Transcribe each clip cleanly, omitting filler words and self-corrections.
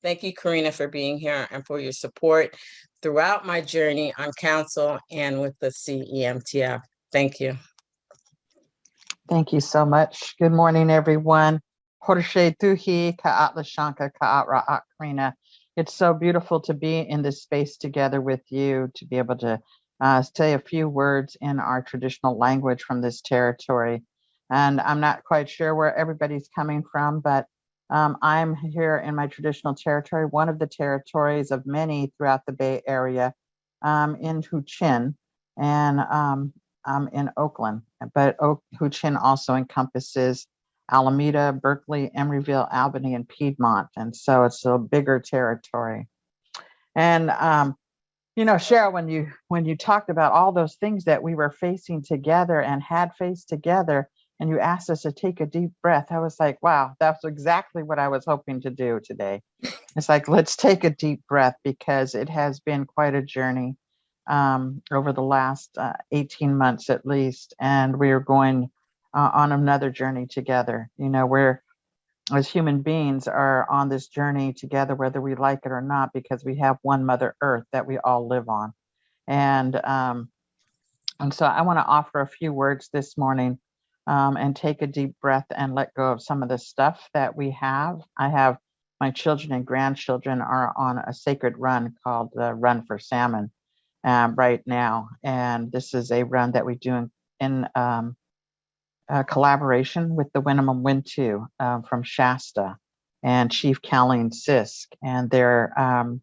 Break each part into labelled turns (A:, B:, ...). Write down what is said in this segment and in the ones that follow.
A: Thank you, Karina, for being here and for your support throughout my journey on council and with the CEMTF. Thank you.
B: Thank you so much. Good morning, everyone. Horshe Tuhi Ka'at Lashanka Ka'at Ra'at Karina. It's so beautiful to be in this space together with you, to be able to say a few words in our traditional language from this territory. And I'm not quite sure where everybody's coming from, but I'm here in my traditional territory, one of the territories of many throughout the Bay Area, in Huchin, and I'm in Oakland. But Huchin also encompasses Alameda, Berkeley, Emeryville, Albany, and Piedmont. And so it's a bigger territory. And Cheryl, when you talked about all those things that we were facing together and had faced together, and you asked us to take a deep breath, I was like, wow, that's exactly what I was hoping to do today. It's like, let's take a deep breath, because it has been quite a journey over the last 18 months at least. And we are going on another journey together. We're, as human beings, are on this journey together, whether we like it or not, because we have one Mother Earth that we all live on. And so I want to offer a few words this morning, and take a deep breath and let go of some of the stuff that we have. I have my children and grandchildren are on a sacred run called the Run for Salmon right now. And this is a run that we do in collaboration with the Winnemem Wintu from Shasta and Chief Colleen Sisk. And they're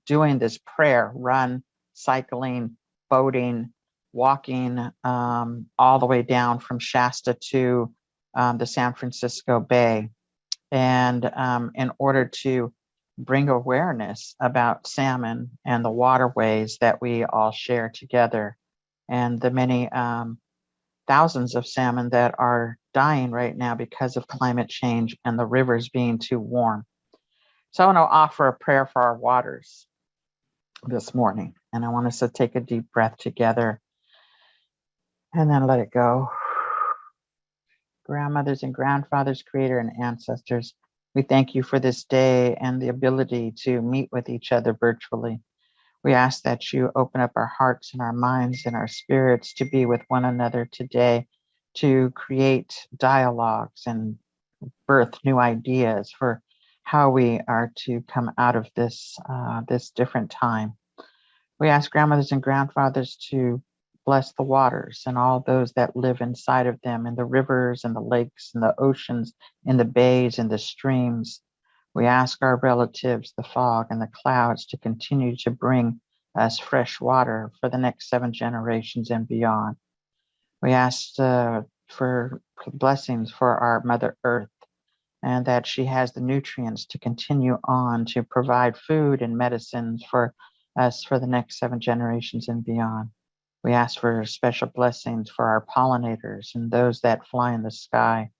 B: doing this prayer run, cycling, boating, walking all the way down from Shasta to the San Francisco Bay. And in order to bring awareness about salmon and the waterways that we all share together, and the many thousands of salmon that are dying right now because of climate change and the rivers being too warm. So I want to offer a prayer for our waters this morning. And I want us to take a deep breath together and then let it go. Grandmothers and grandfathers, creator and ancestors, we thank you for this day and the ability to meet with each other virtually. We ask that you open up our hearts and our minds and our spirits to be with one another today, to create dialogues and birth new ideas for how we are to come out of this different time. We ask grandmothers and grandfathers to bless the waters and all those that live inside of them, in the rivers and the lakes and the oceans, in the bays and the streams. We ask our relatives, the fog and the clouds, to continue to bring us fresh water for the next 7 generations and beyond. We ask for blessings for our Mother Earth, and that she has the nutrients to continue on to provide food and medicines for us for the next 7 generations and beyond. We ask for special blessings for our pollinators and those that fly in the sky.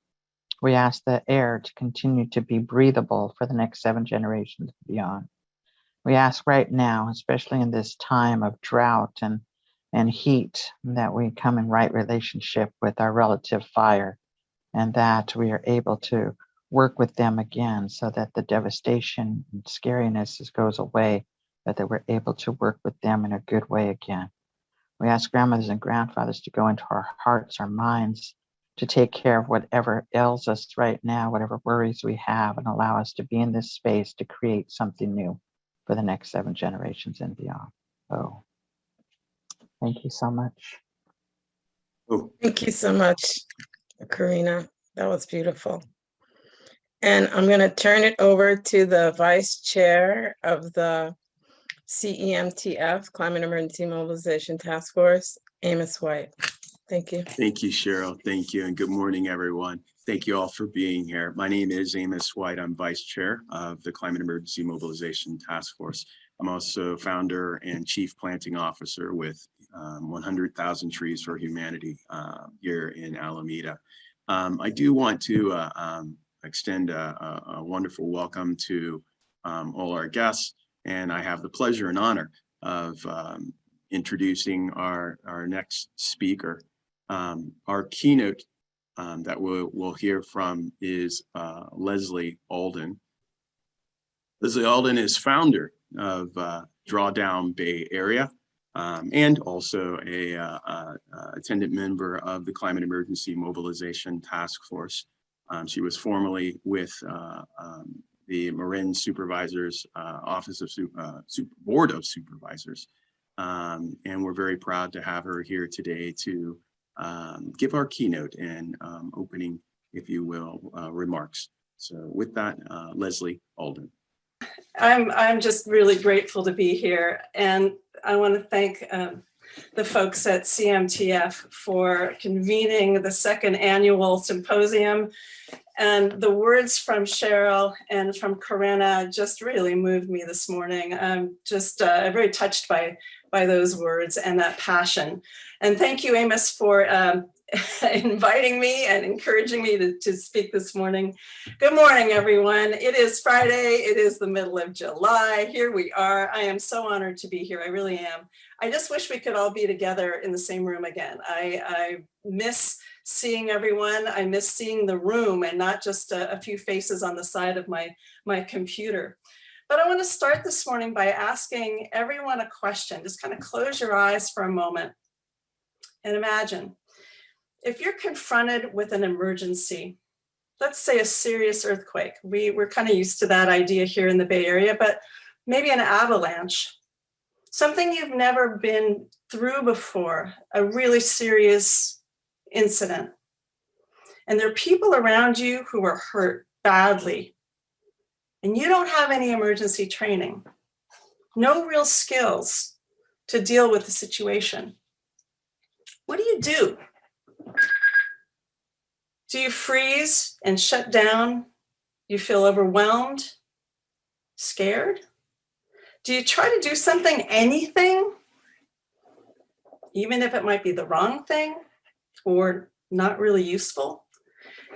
B: We ask the air to continue to be breathable for the next 7 generations and beyond. We ask right now, especially in this time of drought and heat, that we come in right relationship with our relative fire, and that we are able to work with them again, so that the devastation and scariness goes away, but that we're able to work with them in a good way again. We ask grandmothers and grandfathers to go into our hearts, our minds, to take care of whatever ails us right now, whatever worries we have, and allow us to be in this space to create something new for the next 7 generations and beyond. Oh, thank you so much.
A: Thank you so much, Karina. That was beautiful. And I'm going to turn it over to the Vice Chair of the CEMTF, Climate Emergency Mobilization Task Force, Amos White. Thank you.
C: Thank you, Cheryl. Thank you. And good morning, everyone. Thank you all for being here. My name is Amos White. I'm Vice Chair of the Climate Emergency Mobilization Task Force. I'm also founder and Chief Planting Officer with 100,000 Trees for Humanity here in Alameda. I do want to extend a wonderful welcome to all our guests, and I have the pleasure and honor of introducing our next speaker. Our keynote that we'll hear from is Leslie Alden. Leslie Alden is founder of Drawdown Bay Area and also a attendant member of the Climate Emergency Mobilization Task Force. She was formerly with the Marin Supervisors Office of Board of Supervisors. And we're very proud to have her here today to give our keynote and opening, if you will, remarks. So with that, Leslie Alden.
D: I'm just really grateful to be here, and I want to thank the folks at CEMTF for convening the second annual symposium. And the words from Cheryl and from Corinna just really moved me this morning. I'm just very touched by those words and that passion. And thank you, Amos, for inviting me and encouraging me to speak this morning. Good morning, everyone. It is Friday. It is the middle of July. Here we are. I am so honored to be here. I really am. I just wish we could all be together in the same room again. I miss seeing everyone. I miss seeing the room and not just a few faces on the side of my computer. But I want to start this morning by asking everyone a question. Just kind of close your eyes for a moment and imagine if you're confronted with an emergency, let's say a serious earthquake. We're kind of used to that idea here in the Bay Area, but maybe an avalanche, something you've never been through before, a really serious incident. And there are people around you who are hurt badly, and you don't have any emergency training, no real skills to deal with the situation. What do you do? Do you freeze and shut down? You feel overwhelmed, scared? Do you try to do something, anything, even if it might be the wrong thing or not really useful?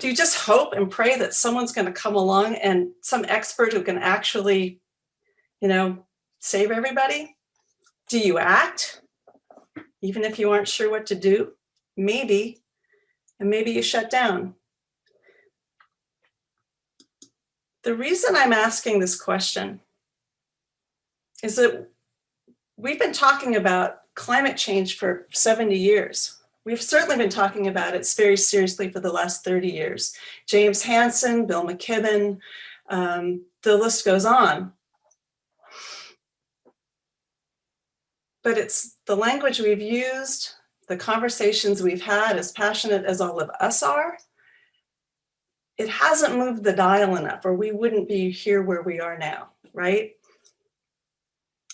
D: Do you just hope and pray that someone's going to come along and some expert who can actually, save everybody? Do you act, even if you aren't sure what to do? Maybe, and maybe you shut down. The reason I'm asking this question is that we've been talking about climate change for 70 years. We've certainly been talking about it very seriously for the last 30 years. James Hansen, Bill McKibben, the list goes on. But it's the language we've used, the conversations we've had, as passionate as all of us are, it hasn't moved the dial enough, or we wouldn't be here where we are now, right?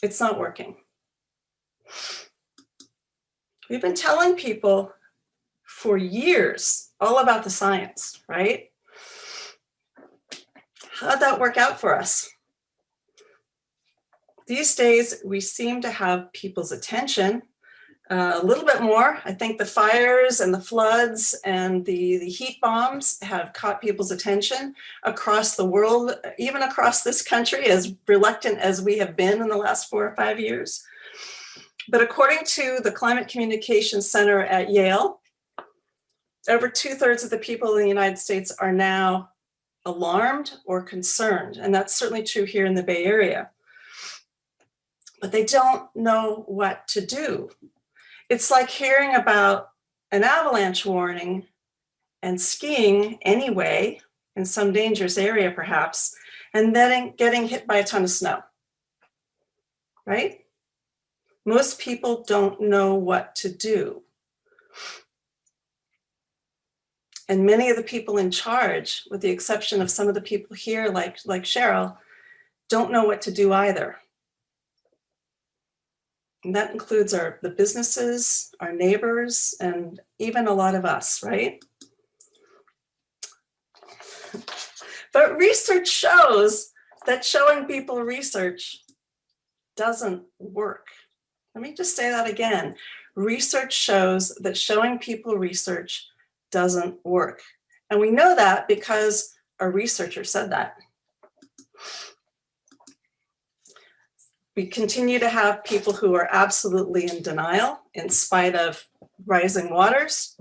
D: It's not working. We've been telling people for years all about the science, right? How'd that work out for us? These days, we seem to have people's attention a little bit more. I think the fires and the floods and the heat bombs have caught people's attention across the world, even across this country, as reluctant as we have been in the last 4 or 5 years. But according to the Climate Communication Center at Yale, over 2/3 of the people in the United States are now alarmed or concerned. And that's certainly true here in the Bay Area. But they don't know what to do. It's like hearing about an avalanche warning and skiing anyway, in some dangerous area perhaps, and then getting hit by a ton of snow, right? Most people don't know what to do. And many of the people in charge, with the exception of some of the people here like Cheryl, don't know what to do either. And that includes the businesses, our neighbors, and even a lot of us, right? But research shows that showing people research doesn't work. Let me just say that again. Research shows that showing people research doesn't work. And we know that because a researcher said that. We continue to have people who are absolutely in denial in spite of rising waters.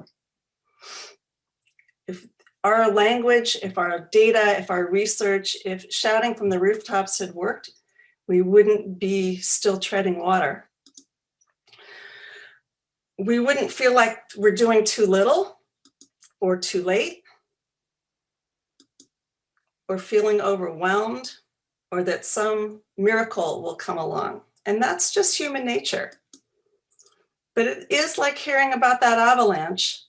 D: our language, if our data, if our research, if shouting from the rooftops had worked, we wouldn't be still treading water. We wouldn't feel like we're doing too little or too late, or feeling overwhelmed, or that some miracle will come along. And that's just human nature. But it is like hearing about that avalanche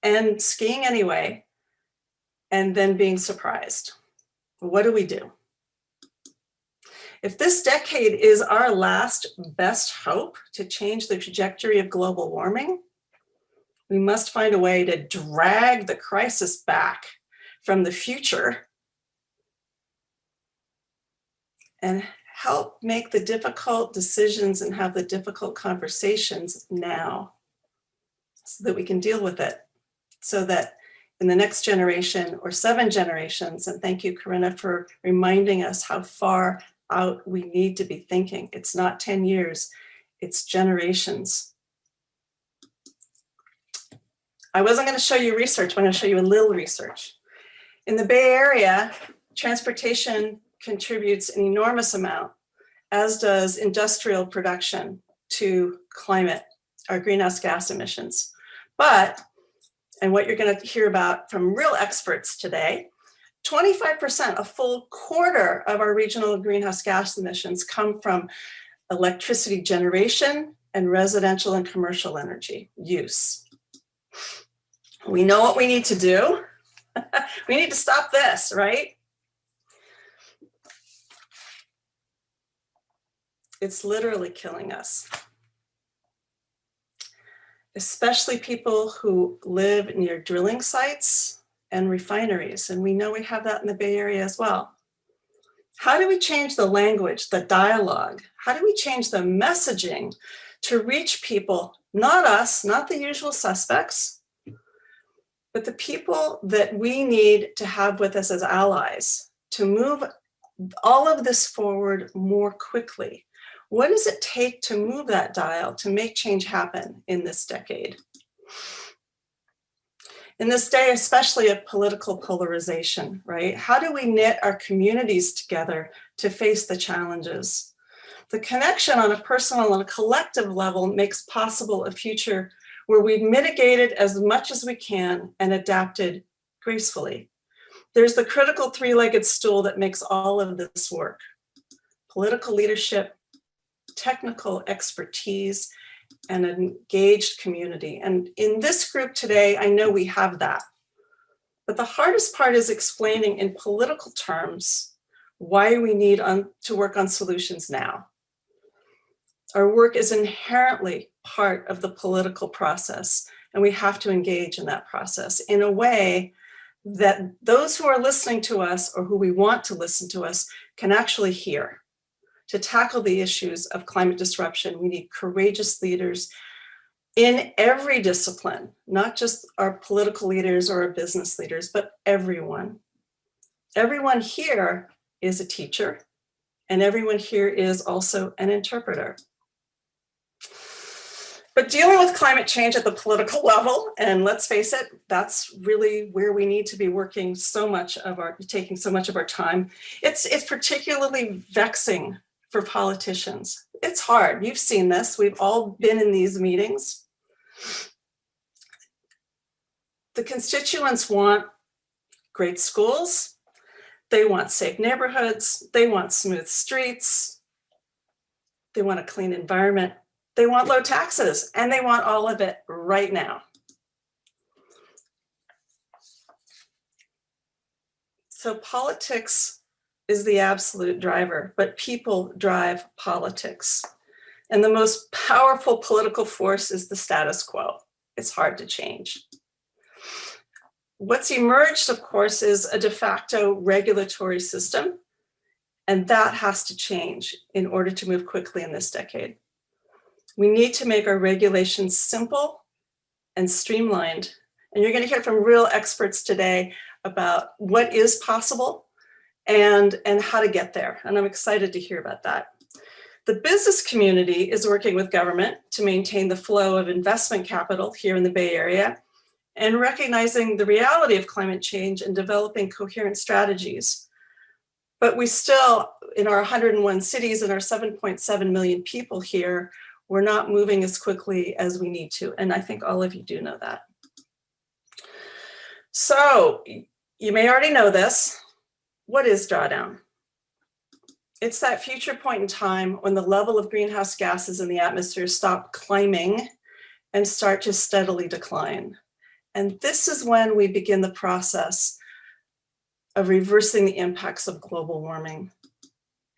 D: and skiing anyway, and then being surprised. What do we do? If this decade is our last best hope to change the trajectory of global warming, we must find a way to drag the crisis back from the future and help make the difficult decisions and have the difficult conversations now so that we can deal with it. So that in the next generation or 7 generations, and thank you, Corinna, for reminding us how far out we need to be thinking. It's not 10 years, it's generations. I wasn't going to show you research, I'm going to show you a little research. In the Bay Area, transportation contributes an enormous amount, as does industrial production, to climate, our greenhouse gas emissions. But, and what you're going to hear about from real experts today, 25%, a full quarter of our regional greenhouse gas emissions come from electricity generation and residential and commercial energy use. We know what we need to do. We need to stop this, right? It's literally killing us. Especially people who live near drilling sites and refineries. And we know we have that in the Bay Area as well. How do we change the language, the dialogue? How do we change the messaging to reach people, not us, not the usual suspects, but the people that we need to have with us as allies to move all of this forward more quickly? What does it take to move that dial, to make change happen in this decade? In this day, especially of political polarization, right? How do we knit our communities together to face the challenges? The connection on a personal and a collective level makes possible a future where we've mitigated as much as we can and adapted gracefully. There's the critical three-legged stool that makes all of this work: political leadership, technical expertise, and an engaged community. And in this group today, I know we have that. But the hardest part is explaining in political terms why we need to work on solutions now. Our work is inherently part of the political process, and we have to engage in that process in a way that those who are listening to us or who we want to listen to us can actually hear. To tackle the issues of climate disruption, we need courageous leaders in every discipline, not just our political leaders or our business leaders, but everyone. Everyone here is a teacher, and everyone here is also an interpreter. But dealing with climate change at the political level, and let's face it, that's really where we need to be working so much of taking so much of our time. It's particularly vexing for politicians. It's hard. You've seen this. We've all been in these meetings. The constituents want great schools. They want safe neighborhoods. They want smooth streets. They want a clean environment. They want low taxes, and they want all of it right now. So politics is the absolute driver, but people drive politics. And the most powerful political force is the status quo. It's hard to change. What's emerged, of course, is a de facto regulatory system, and that has to change in order to move quickly in this decade. We need to make our regulations simple and streamlined. And you're going to hear from real experts today about what is possible and how to get there. And I'm excited to hear about that. The business community is working with government to maintain the flow of investment capital here in the Bay Area and recognizing the reality of climate change and developing coherent strategies. But we still, in our 101 cities and our 7.7 million people here, we're not moving as quickly as we need to. And I think all of you do know that. So you may already know this. What is drawdown? It's that future point in time when the level of greenhouse gases in the atmosphere stop climbing and start to steadily decline. And this is when we begin the process of reversing the impacts of global warming.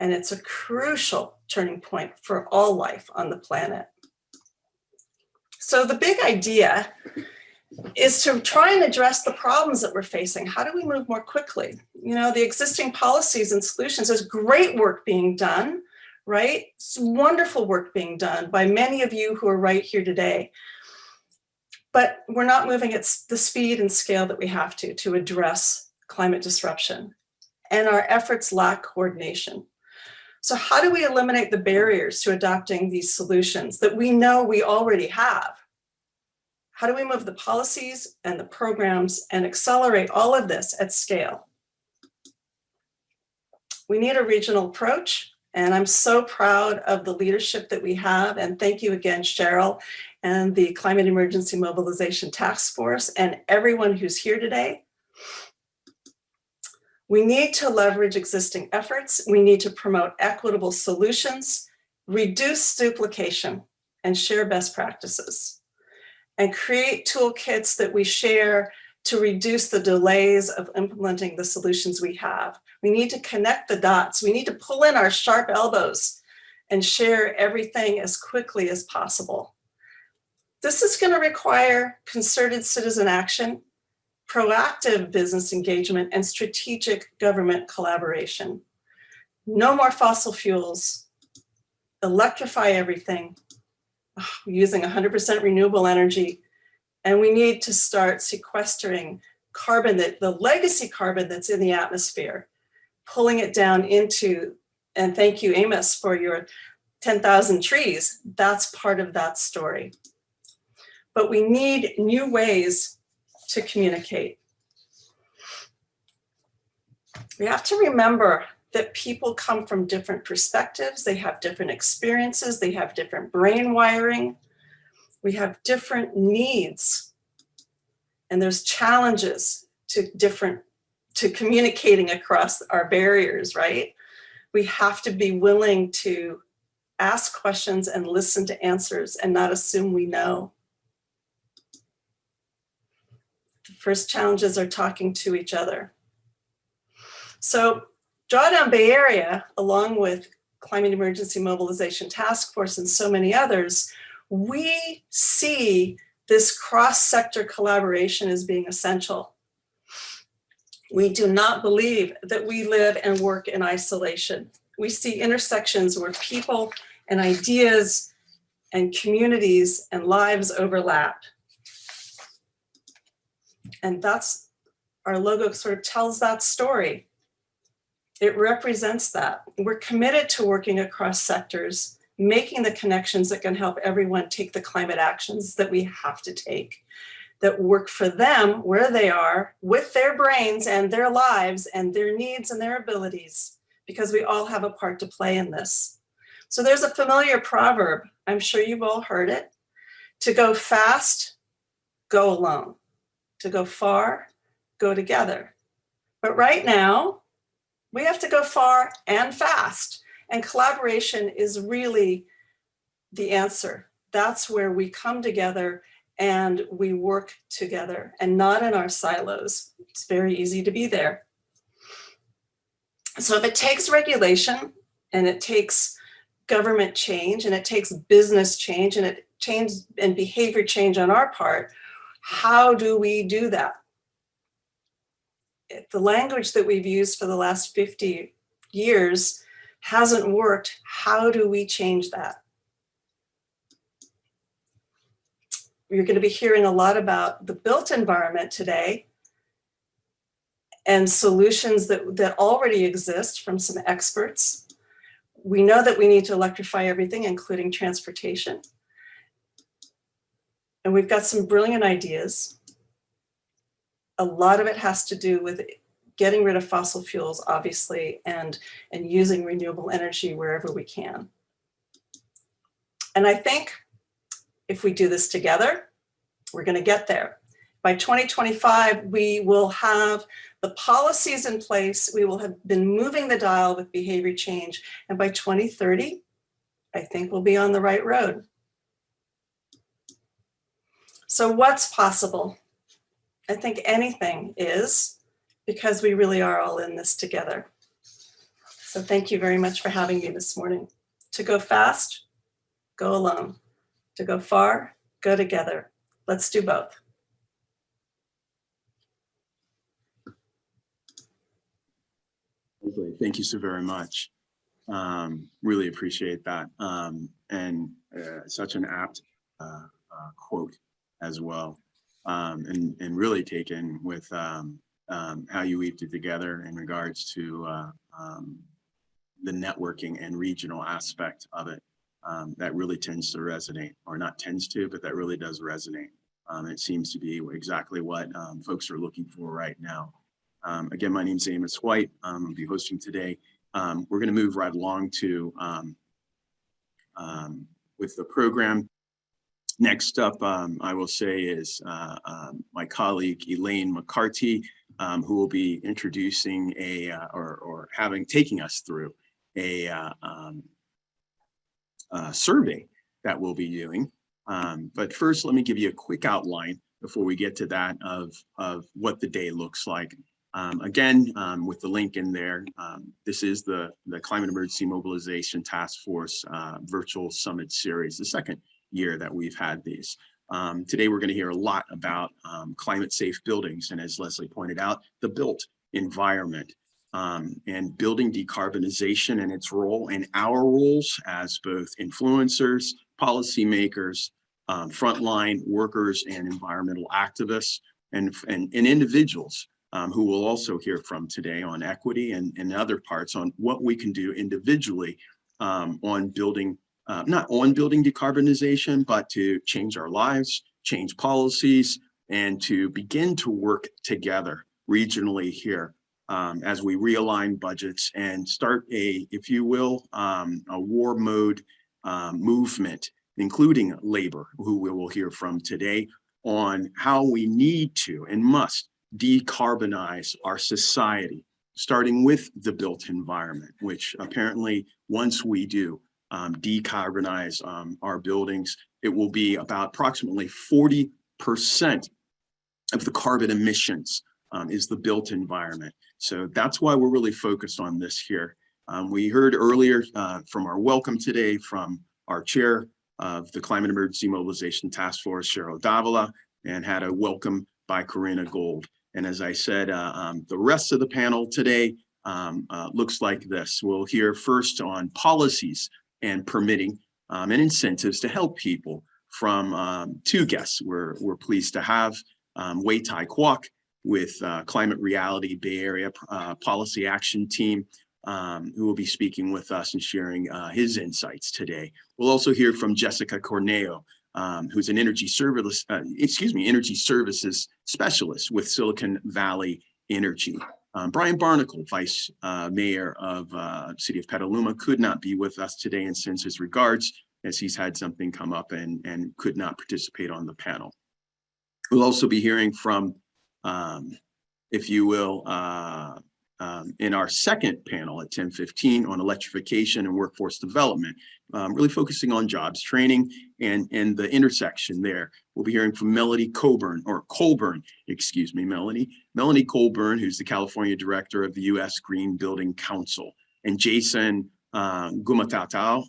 D: And it's a crucial turning point for all life on the planet. So the big idea is to try and address the problems that we're facing. How do we move more quickly? You know, the existing policies and solutions, there's great work being done, right? It's wonderful work being done by many of you who are right here today. But we're not moving at the speed and scale that we have to address climate disruption. And our efforts lack coordination. So how do we eliminate the barriers to adopting these solutions that we know we already have? How do we move the policies and the programs and accelerate all of this at scale? We need a regional approach, and I'm so proud of the leadership that we have. And thank you again, Cheryl, and the Climate Emergency Mobilization Task Force, and everyone who's here today. We need to leverage existing efforts. We need to promote equitable solutions, reduce duplication, and share best practices, and create toolkits that we share to reduce the delays of implementing the solutions we have. We need to connect the dots. We need to pull in our sharp elbows and share everything as quickly as possible. This is going to require concerted citizen action, proactive business engagement, and strategic government collaboration. No more fossil fuels. Electrify everything using 100% renewable energy. And we need to start sequestering carbon, the legacy carbon that's in the atmosphere, pulling it down into, and thank you, Amos, for your 10,000 trees. That's part of that story. But we need new ways to communicate. We have to remember that people come from different perspectives. They have different experiences. They have different brain wiring. We have different needs. And there's challenges to communicating across our barriers, right? We have to be willing to ask questions and listen to answers and not assume we know. The first challenges are talking to each other. So Drawdown Bay Area, along with Climate Emergency Mobilization Task Force and so many others, we see this cross-sector collaboration as being essential. We do not believe that we live and work in isolation. We see intersections where people and ideas and communities and lives overlap. And that's, our logo sort of tells that story. It represents that. We're committed to working across sectors, making the connections that can help everyone take the climate actions that we have to take, that work for them where they are, with their brains and their lives and their needs and their abilities, because we all have a part to play in this. So there's a familiar proverb, I'm sure you've all heard it: to go fast, go alone. To go far, go together. But right now, we have to go far and fast. And collaboration is really the answer. That's where we come together and we work together and not in our silos. It's very easy to be there. So if it takes regulation and it takes government change and it takes business change and it changes and behavior change on our part, how do we do that? The language that we've used for the last 50 years hasn't worked. How do we change that? You're going to be hearing a lot about the built environment today and solutions that already exist from some experts. We know that we need to electrify everything, including transportation. And we've got some brilliant ideas. a lot of it has to do with getting rid of fossil fuels, obviously, and using renewable energy wherever we can. And I think if we do this together, we're going to get there. By 2025, we will have the policies in place. We will have been moving the dial with behavior change. And by 2030, I think we'll be on the right road. So what's possible? I think anything is, because we really are all in this together. So thank you very much for having me this morning. To go fast, go alone. To go far, go together. Let's do both.
C: Thank you so very much. Really appreciate that. Such an apt quote as well. And really taken with how you weaved it together in regards to the networking and regional aspect of it. That really tends to resonate, or not tends to, but that really does resonate. It seems to be exactly what folks are looking for right now. Again, my name is Amos White. I'll be hosting today. We're going to move right along to with the program. Next up, I will say is my colleague Elaine McCarty, who will be introducing taking us through a survey that we'll be doing. But first, let me give you a quick outline before we get to that of what the day looks like. Again, with the link in there, this is the Climate Emergency Mobilization Task Force Virtual Summit Series, the second year that we've had these. Today, we're going to hear a lot about climate safe buildings, and as Leslie pointed out, the built environment, and building decarbonization and its role and our roles as both influencers, policymakers, frontline workers, and environmental activists, and individuals who we'll also hear from today on equity and other parts on what we can do individually on building, not on building decarbonization, but to change our lives, change policies, and to begin to work together regionally here as we realign budgets and start if you will, a war mode movement, including labor, who we will hear from today, on how we need to and must decarbonize our society, starting with the built environment, which apparently once we do decarbonize our buildings, it will be about approximately 40% of the carbon emissions is the built environment. So that's why we're really focused on this here. We heard earlier from our welcome today from our chair of the Climate Emergency Mobilization Task Force, Cheryl Davila, and had a welcome by Karina Gold. And as I said, the rest of the panel today looks like this. We'll hear first on policies and permitting and incentives to help people from two guests we're pleased to have. Wei Tai Kwok with Climate Reality Bay Area Policy Action Team, who will be speaking with us and sharing his insights today. We'll also hear from Jessica Corneo, who's an energy services specialist with Silicon Valley Energy. Brian Barnacle, Vice Mayor of City of Petaluma, could not be with us today and sends his regards as he's had something come up and could not participate on the panel. We'll also be hearing from, if you will, in our second panel at 10:15 on electrification and workforce development, really focusing on jobs training and the intersection there. We'll be hearing from Melanie Colburn, Melanie Colburn, who's the California Director of the U.S. Green Building Council, and Jason Gumatatao,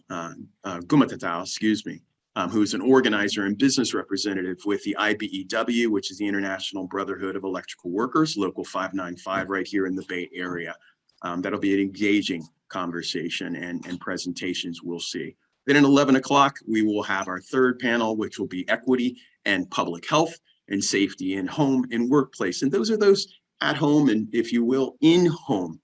C: who is an organizer and business representative with the IBEW, which is the International Brotherhood of Electrical Workers, Local 595 right here in the Bay Area. That'll be an engaging conversation and presentations we'll see. Then at 11 o'clock, we will have our third panel, which will be equity and public health and safety in home and workplace. And those are those at home and, if you will, in home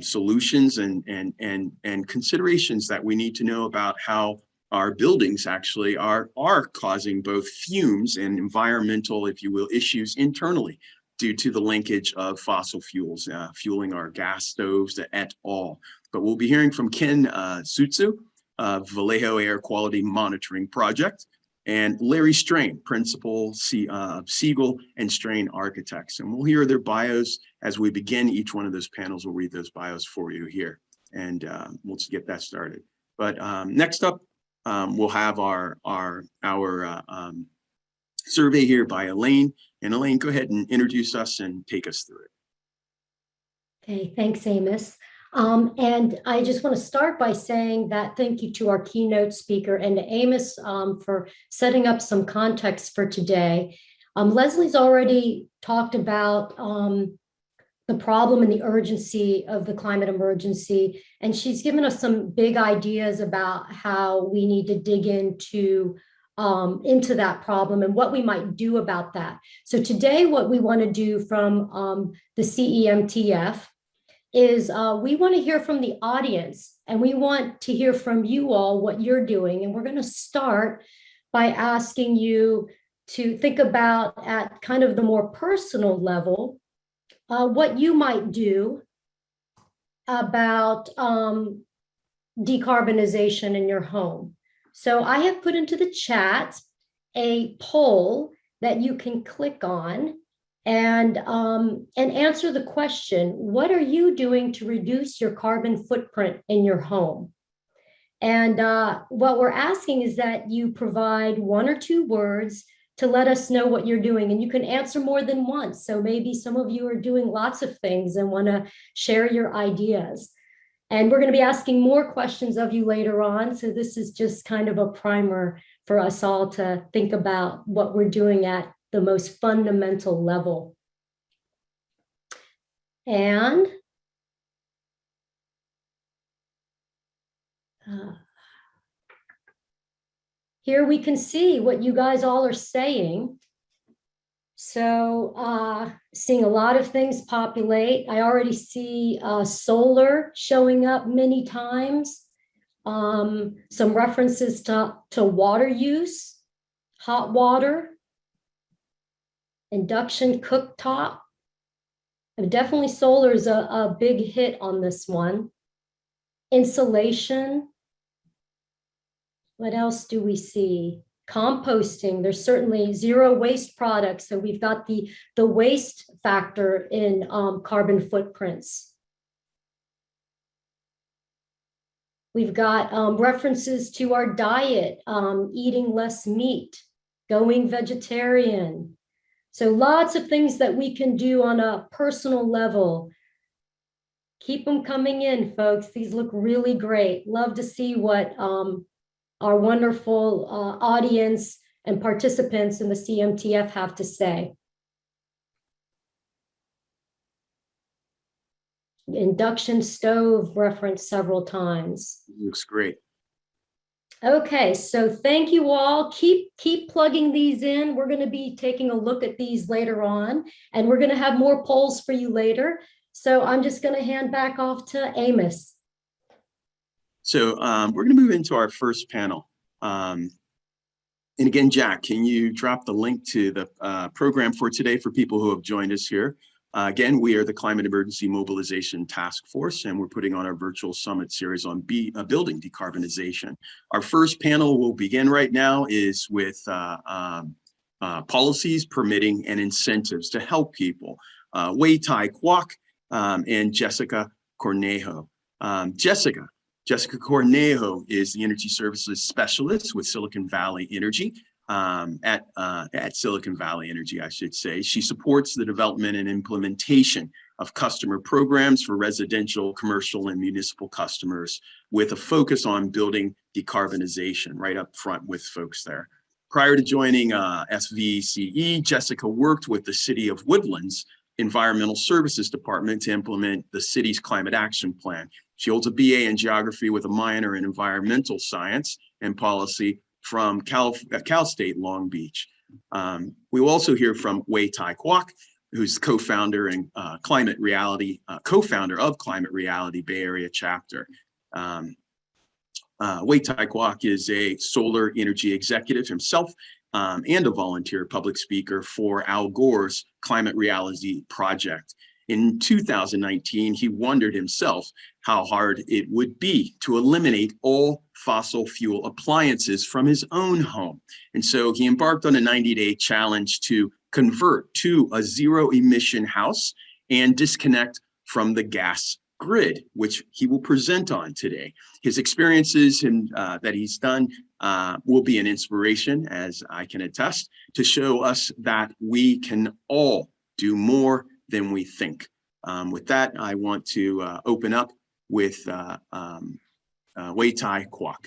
C: solutions and considerations that we need to know about how our buildings actually are causing both fumes and environmental, if you will, issues internally due to the linkage of fossil fuels, fueling our gas stoves et al. But we'll be hearing from Ken Sutsu of Vallejo Air Quality Monitoring Project, and Larry Strain, principal of Siegel and Strain Architects. And we'll hear their bios as we begin each one of those panels. We'll read those bios for you here, and we'll just get that started. But next up, we'll have our survey here by Elaine. And Elaine, go ahead and introduce us and take us through it.
E: Okay, thanks, Amos. And I just want to start by saying that thank you to our keynote speaker and to Amos for setting up some context for today. Leslie's already talked about the problem and the urgency of the climate emergency, and she's given us some big ideas about how we need to dig into that problem and what we might do about that. So today, what we want to do from the CEMTF is we want to hear from the audience, and we want to hear from you all what you're doing. And we're going to start by asking you to think about, at kind of the more personal level, what you might do about decarbonization in your home. So I have put into the chat a poll that you can click on and answer the question, what are you doing to reduce your carbon footprint in your home? And what we're asking is that you provide 1 or 2 words to let us know what you're doing. And you can answer more than once. So maybe some of you are doing lots of things and want to share your ideas. And we're going to be asking more questions of you later on. So this is just kind of a primer for us all to think about what we're doing at the most fundamental level. And here we can see what you guys all are saying. So seeing a lot of things populate. I already see solar showing up many times. Some references to water use, hot water, induction cooktop. And definitely solar is a big hit on this one. Insulation. What else do we see? Composting. There's certainly zero waste products. So we've got the waste factor in carbon footprints. We've got references to our diet, eating less meat, going vegetarian. So lots of things that we can do on a personal level. Keep them coming in, folks. These look really great. Love to see what our wonderful audience and participants in the CEMTF have to say. Induction stove referenced several times.
C: Looks great.
E: Okay, so thank you all. Keep plugging these in. We're going to be taking a look at these later on, and we're going to have more polls for you later. So I'm just going to hand back off to Amos.
C: So we're going to move into our first panel. And again, Jack, can you drop the link to the program for today for people who have joined us here? Again, we are the Climate Emergency Mobilization Task Force, and we're putting on our virtual summit series on building decarbonization. Our first panel will begin right now is with policies, permitting, and incentives to help people. Wei Tai Kwok and Jessica Cornejo. Jessica Cornejo is the Energy Services Specialist with Silicon Valley Energy. At Silicon Valley Energy, I should say. She supports the development and implementation of customer programs for residential, commercial, and municipal customers with a focus on building decarbonization right up front with folks there. Prior to joining SVCE, Jessica worked with the City of Woodlands Environmental Services Department to implement the city's climate action plan. She holds a BA in geography with a minor in environmental science and policy from Cal State Long Beach. We will also hear from Wei Tai Kwok, who's co-founder and co-founder of Climate Reality Bay Area chapter. Wei Tai Kwok is a solar energy executive himself and a volunteer public speaker for Al Gore's Climate Reality Project. In 2019, he wondered himself how hard it would be to eliminate all fossil fuel appliances from his own home. And so he embarked on a 90-day challenge to convert to a zero-emission house and disconnect from the gas grid, which he will present on today. His experiences that he's done will be an inspiration, as I can attest, to show us that we can all do more than we think. With that, I want to open up with Wei Tai Kwok.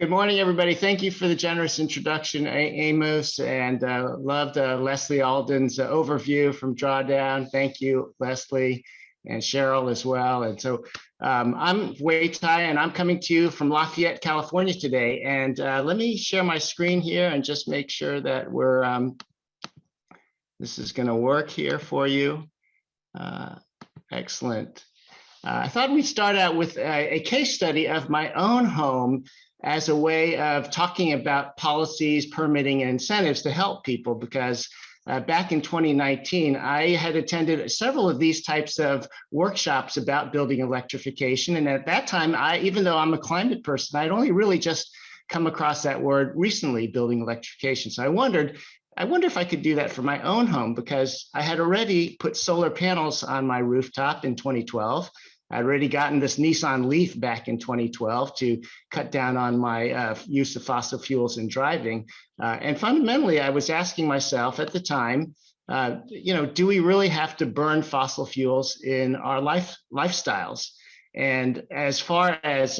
F: Good morning, everybody. Thank you for the generous introduction, Amos, and loved Leslie Alden's overview from Drawdown. Thank you, Leslie, and Cheryl as well. And so I'm Wei Tai, and I'm coming to you from Lafayette, California today. And let me share my screen here and just make sure that we're, this is going to work here for you. Excellent. I thought we'd start out with a case study of my own home as a way of talking about policies, permitting, and incentives to help people, because back in 2019, I had attended several of these types of workshops about building electrification. And at that time, even though I'm a climate person, I'd only really just come across that word recently, building electrification. So I wonder if I could do that for my own home, because I had already put solar panels on my rooftop in 2012. I'd already gotten this Nissan Leaf back in 2012 to cut down on my use of fossil fuels in driving. And fundamentally, I was asking myself at the time, do we really have to burn fossil fuels in our lifestyles? And as far as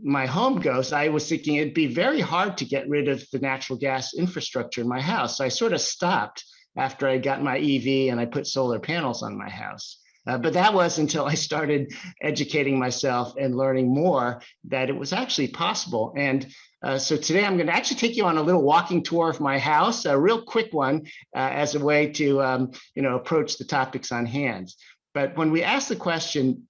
F: my home goes, I was thinking it'd be very hard to get rid of the natural gas infrastructure in my house. So I sort of stopped after I got my EV and I put solar panels on my house. But that was until I started educating myself and learning more that it was actually possible. And so today I'm going to actually take you on a little walking tour of my house, a real quick one, as a way to approach the topics on hand. But when we ask the question,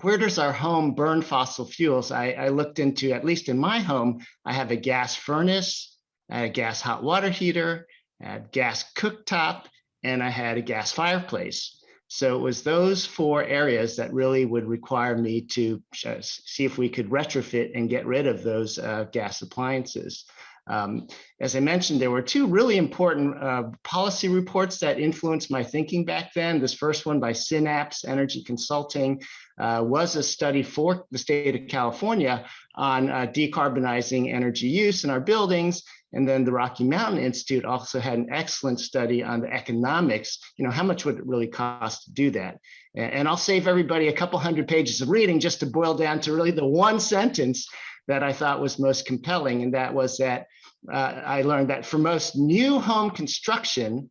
F: where does our home burn fossil fuels? I looked into, at least in my home, I have a gas furnace, a gas hot water heater, a gas cooktop, and I had a gas fireplace. So it was those four areas that really would require me to see if we could retrofit and get rid of those gas appliances. As I mentioned, there were two really important policy reports that influenced my thinking back then. This first one by Synapse Energy Consulting was a study for the state of California on decarbonizing energy use in our buildings. And then the Rocky Mountain Institute also had an excellent study on the economics, how much would it really cost to do that? And I'll save everybody a couple hundred pages of reading just to boil down to really the one sentence that I thought was most compelling. And that was that I learned that for most new home construction,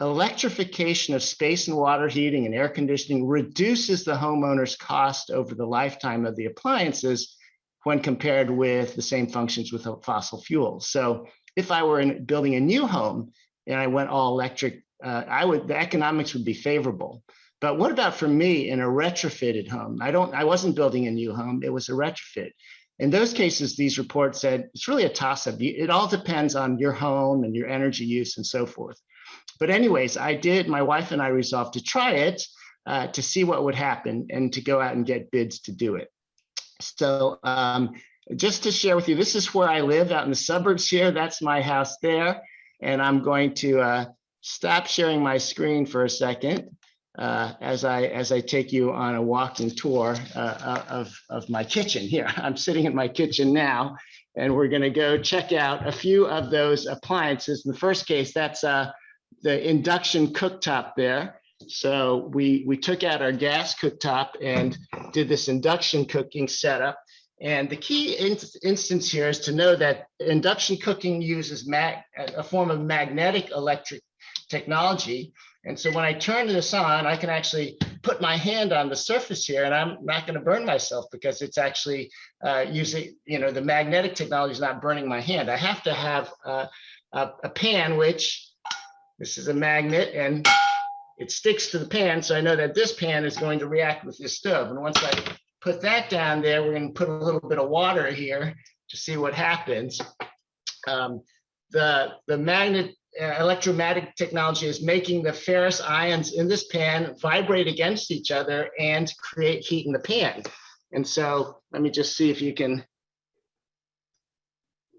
F: electrification of space and water heating and air conditioning reduces the homeowner's cost over the lifetime of the appliances when compared with the same functions with fossil fuels. So if I were building a new home and I went all electric, the economics would be favorable. But what about for me in a retrofitted home? I wasn't building a new home, it was a retrofit. In those cases, these reports said it's really a toss-up. It all depends on your home and your energy use and so forth. But anyways, my wife and I resolved to try it to see what would happen and to go out and get bids to do it. So just to share with you, this is where I live out in the suburbs here. That's my house there. And I'm going to stop sharing my screen for a second as I take you on a walking tour of my kitchen here. I'm sitting in my kitchen now, and we're going to go check out a few of those appliances. In the first case, that's the induction cooktop there. So we took out our gas cooktop and did this induction cooking setup. And the key instance here is to know that induction cooking uses a form of magnetic electric technology. And so when I turn this on, I can actually put my hand on the surface here, and I'm not going to burn myself because it's actually using, the magnetic technology is not burning my hand. I have to have a pan, which this is a magnet, and it sticks to the pan. So I know that this pan is going to react with this stove. And once I put that down there, we're going to put a little bit of water here to see what happens. The magnet electromagnetic technology is making the ferrous ions in this pan vibrate against each other and create heat in the pan. And so let me just see if you can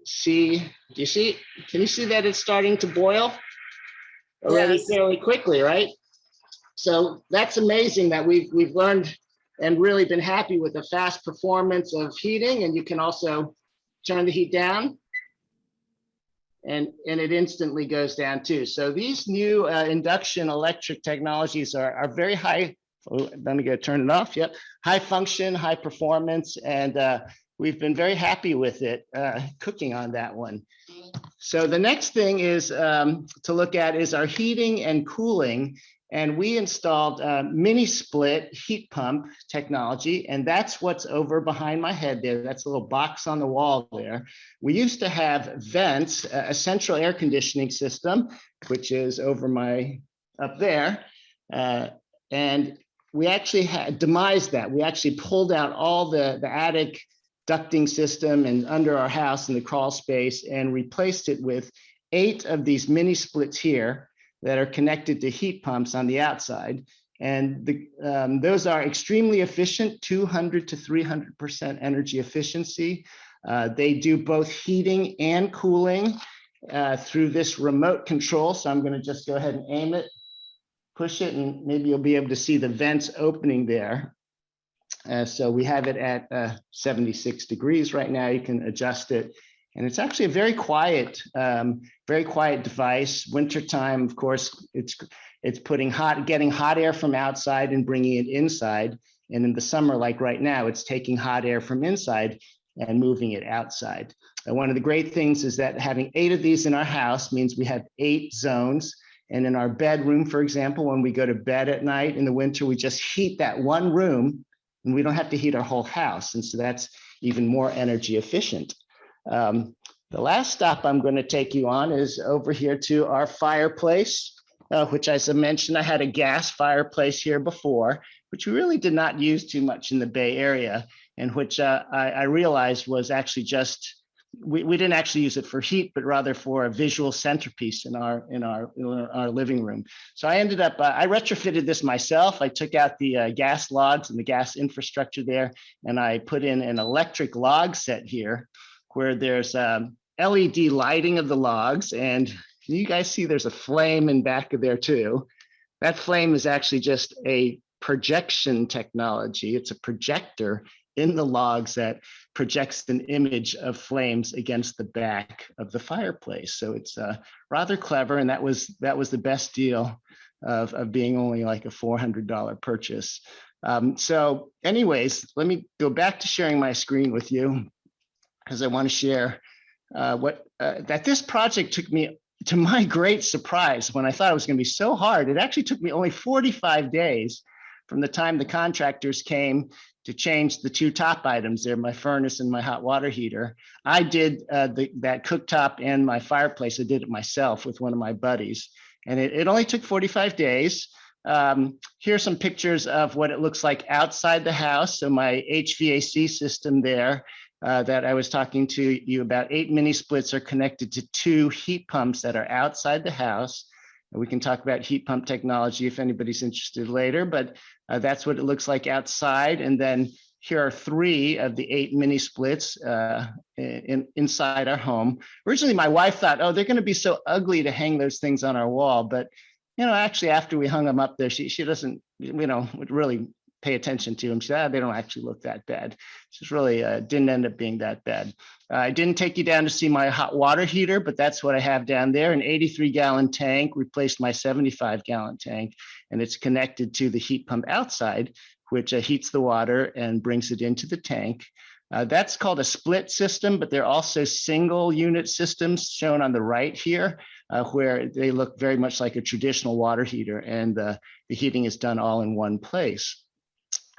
F: see. Do you see? Can you see that it's starting to boil already
A: Yes.
F: fairly quickly, right? So that's amazing that we've learned and really been happy with the fast performance of heating. And you can also turn the heat down, and it instantly goes down too. So these new induction electric technologies are very high. Oh, let me go turn it off. Yep, high function, high performance, and we've been very happy with it cooking on that one. So the next thing is to look at is our heating and cooling. And we installed mini split heat pump technology, and that's what's over behind my head there. That's a little box on the wall there. We used to have vents, a central air conditioning system, which is over up there. And we actually had demised that. We actually pulled out all the attic ducting system and under our house in the crawl space and replaced it with 8 of these mini splits here that are connected to heat pumps on the outside. And those are extremely efficient, 200 to 300% energy efficiency. They do both heating and cooling through this remote control. So I'm gonna just go ahead and aim it, push it, and maybe you'll be able to see the vents opening there. So we have it at 76 degrees right now. You can adjust it. And it's actually a very quiet device. Wintertime, of course, it's getting hot air from outside and bringing it inside. And in the summer, like right now, it's taking hot air from inside and moving it outside. And one of the great things is that having 8 of these in our house means we have 8 zones. And in our bedroom, for example, when we go to bed at night in the winter, we just heat that one room and we don't have to heat our whole house. And so that's even more energy efficient. The last stop I'm going to take you on is over here to our fireplace, which, as I mentioned, I had a gas fireplace here before, which we really did not use too much in the Bay Area, and which I realized was actually just, we didn't actually use it for heat, but rather for a visual centerpiece in our living room. So I ended up, I retrofitted this myself. I took out the gas logs and the gas infrastructure there, and I put in an electric log set here, where there's LED lighting of the logs. And can you guys see there's a flame in back of there too? That flame is actually just a projection technology. It's a projector in the logs that projects an image of flames against the back of the fireplace. So it's rather clever. And that was the best deal of being only like a $400 purchase. So anyways, let me go back to sharing my screen with you, because I want to share that this project took me, to my great surprise, when I thought it was going to be so hard. It actually took me only 45 days from the time the contractors came to change the 2 top items there, my furnace and my hot water heater. I did that cooktop and my fireplace. I did it myself with one of my buddies, and it only took 45 days. Here's some pictures of what it looks like outside the house. So my HVAC system there, that I was talking to you about, 8 mini splits are connected to 2 heat pumps that are outside the house. And we can talk about heat pump technology if anybody's interested later, but that's what it looks like outside. And then here are 3 of the 8 mini splits inside our home. Originally, my wife thought, oh, they're going to be so ugly to hang those things on our wall. But, actually, after we hung them up there, she doesn't, would really pay attention to them. She said, they don't actually look that bad. Just really didn't end up being that bad. I didn't take you down to see my hot water heater, but that's what I have down there. An 83-gallon tank replaced my 75-gallon tank, and it's connected to the heat pump outside, which heats the water and brings it into the tank. That's called a split system, but there are also single unit systems shown on the right here, where they look very much like a traditional water heater, and the heating is done all in one place.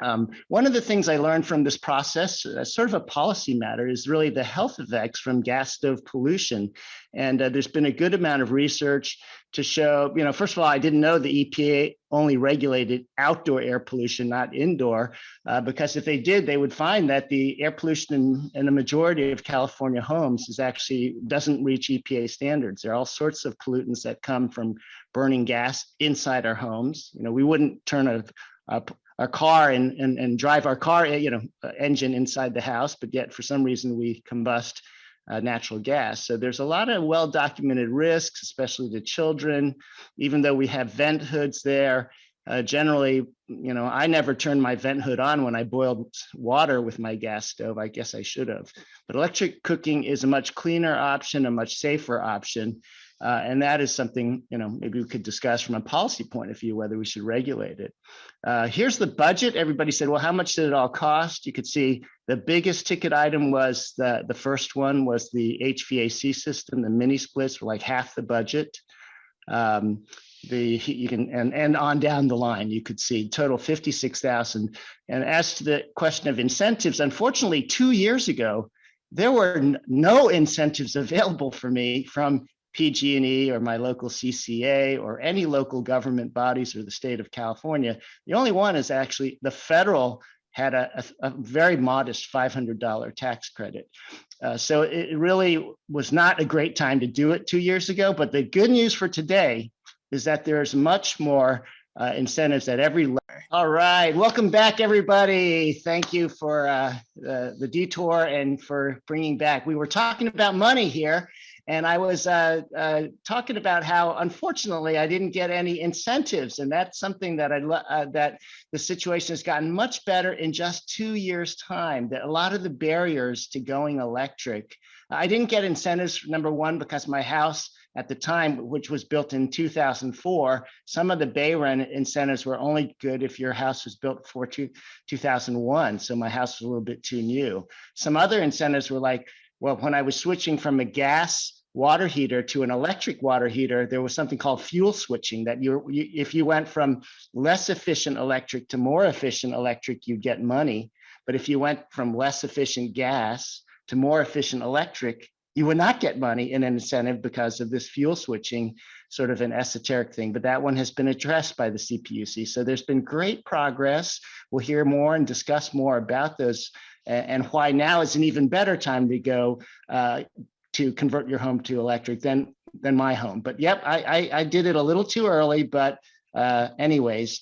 F: One of the things I learned from this process, sort of a policy matter, is really the health effects from gas stove pollution. And there's been a good amount of research to show, first of all, I didn't know the EPA only regulated outdoor air pollution, not indoor, because if they did, they would find that the air pollution in the majority of California homes doesn't reach EPA standards. There are all sorts of pollutants that come from burning gas inside our homes. We wouldn't turn our car and drive our car, engine inside the house, but yet for some reason we combust natural gas. So there's a lot of well-documented risks, especially to children. Even though we have vent hoods there, generally, I never turned my vent hood on when I boiled water with my gas stove. I guess I should have. But electric cooking is a much cleaner option, a much safer option. And that is something, maybe we could discuss from a policy point of view, whether we should regulate it. Here's the budget. Everybody said, well, how much did it all cost? You could see the biggest ticket item was the first one was the HVAC system. The mini splits were like half the budget. And on down the line, you could see total 56,000. And as to the question of incentives, unfortunately, 2 years ago, there were no incentives available for me from PG&E or my local CCA or any local government bodies or the state of California. The only one is actually the federal had a very modest $500 tax credit. So it really was not a great time to do it 2 years ago. But the good news for today is that there's much more incentives at every level. All right, welcome back, everybody. Thank you for the detour and for bringing back. We were talking about money here. And I was talking about how, unfortunately, I didn't get any incentives, and that's something that that the situation has gotten much better in just 2 years' time. That a lot of the barriers to going electric, I didn't get incentives. Number one, because my house at the time, which was built in 2004, some of the Bay Run incentives were only good if your house was built before 2001. So my house was a little bit too new. Some other incentives were like, well, when I was switching from a gas water heater to an electric water heater, there was something called fuel switching, that if you went from less efficient electric to more efficient electric, you'd get money. But if you went from less efficient gas to more efficient electric, you would not get money in an incentive because of this fuel switching, sort of an esoteric thing. But that one has been addressed by the CPUC. So there's been great progress. We'll hear more and discuss more about those and why now is an even better time to go to convert your home to electric than my home. But yep, I did it a little too early, but anyways,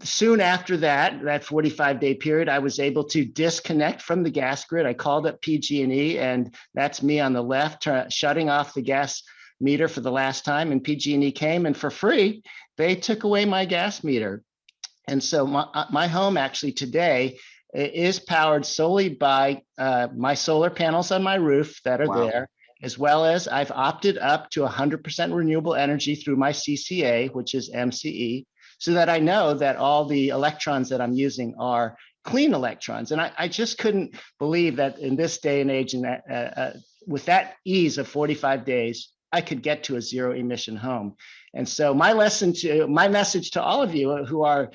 F: soon after that 45-day period, I was able to disconnect from the gas grid. I called up PG&E, and that's me on the left, shutting off the gas meter for the last time. And PG&E came, and for free, they took away my gas meter. And so my home actually today is powered solely by my solar panels on my roof that are there, as well as I've opted up to 100% renewable energy through my CCA, which is MCE, so that I know that all the electrons that I'm using are clean electrons. And I just couldn't believe that in this day and age, and with that ease of 45 days, I could get to a zero emission home. And so my message to all of you who are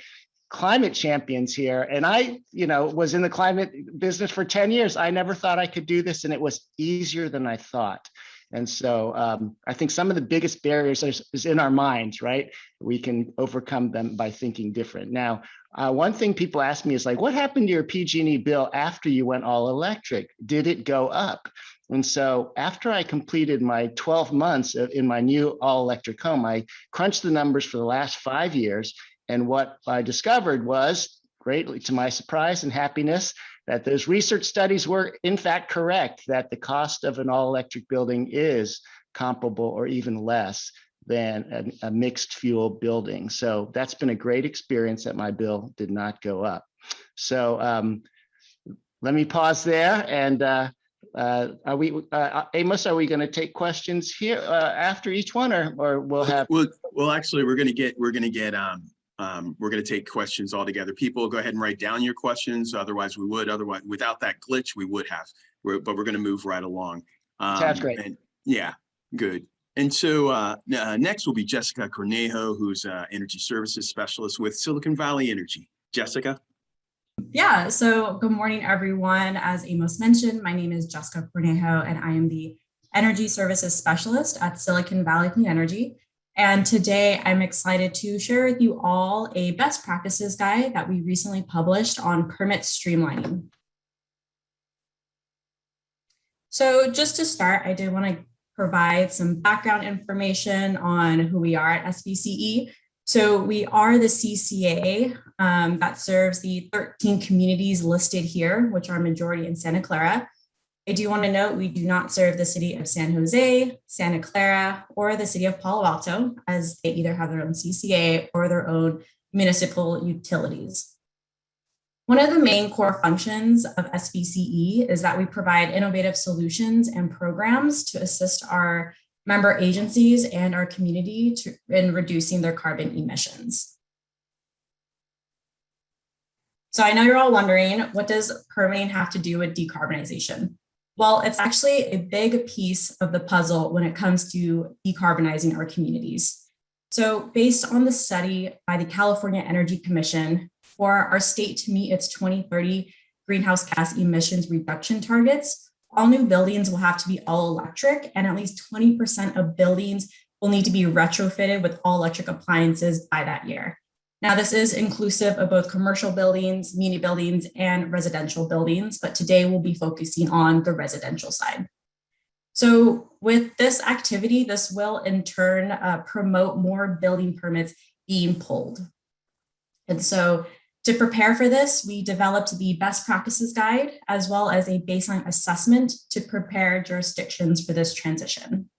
F: climate champions here, and I, was in the climate business for 10 years. I never thought I could do this, and it was easier than I thought. And so I think some of the biggest barriers is in our minds, right? We can overcome them by thinking different. Now, one thing people ask me is like, what happened to your PG&E bill after you went all electric? Did it go up? And so after I completed my 12 months in my new all electric home, I crunched the numbers for the last 5 years. And what I discovered was, greatly to my surprise and happiness, that those research studies were in fact correct, that the cost of an all-electric building is comparable or even less than a mixed fuel building. So that's been a great experience that my bill did not go up. So let me pause there. And Amos, are we going to take questions here after each one, or we'll have?
C: Well, actually, we're going to take questions all together. People, go ahead and write down your questions. Otherwise, without that glitch, we would have. But we're going to move right along.
F: Sounds great.
C: And yeah, good. And so next will be Jessica Cornejo, who's an energy services specialist with Silicon Valley Energy. Jessica?
G: Yeah, so good morning, everyone. As Amos mentioned, my name is Jessica Cornejo, and I am the Energy Services Specialist at Silicon Valley Clean Energy. And today I'm excited to share with you all a best practices guide that we recently published on permit streamlining. So just to start, I did want to provide some background information on who we are at SVCE. So we are the CCA that serves the 13 communities listed here, which are majority in Santa Clara. I do want to note we do not serve the city of San Jose, Santa Clara, or the city of Palo Alto, as they either have their own CCA or their own municipal utilities. One of the main core functions of SVCE is that we provide innovative solutions and programs to assist our member agencies and our community in reducing their carbon emissions. So I know you're all wondering, what does permitting have to do with decarbonization? Well, it's actually a big piece of the puzzle when it comes to decarbonizing our communities. So based on the study by the California Energy Commission, for our state to meet its 2030 greenhouse gas emissions reduction targets, all new buildings will have to be all electric, and at least 20% of buildings will need to be retrofitted with all electric appliances by that year. Now, this is inclusive of both commercial buildings, muni buildings, and residential buildings, but today we'll be focusing on the residential side. So with this activity, this will in turn promote more building permits being pulled. And so to prepare for this, we developed the best practices guide, as well as a baseline assessment to prepare jurisdictions for this transition.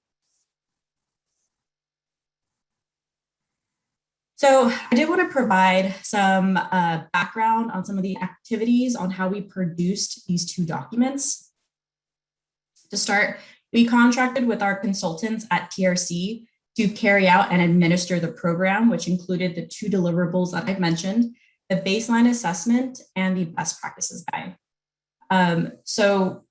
G: So I did want to provide some background on some of the activities on how we produced these two documents. To start, we contracted with our consultants at TRC to carry out and administer the program, which included the two deliverables that I've mentioned, the baseline assessment and the best practices guide. So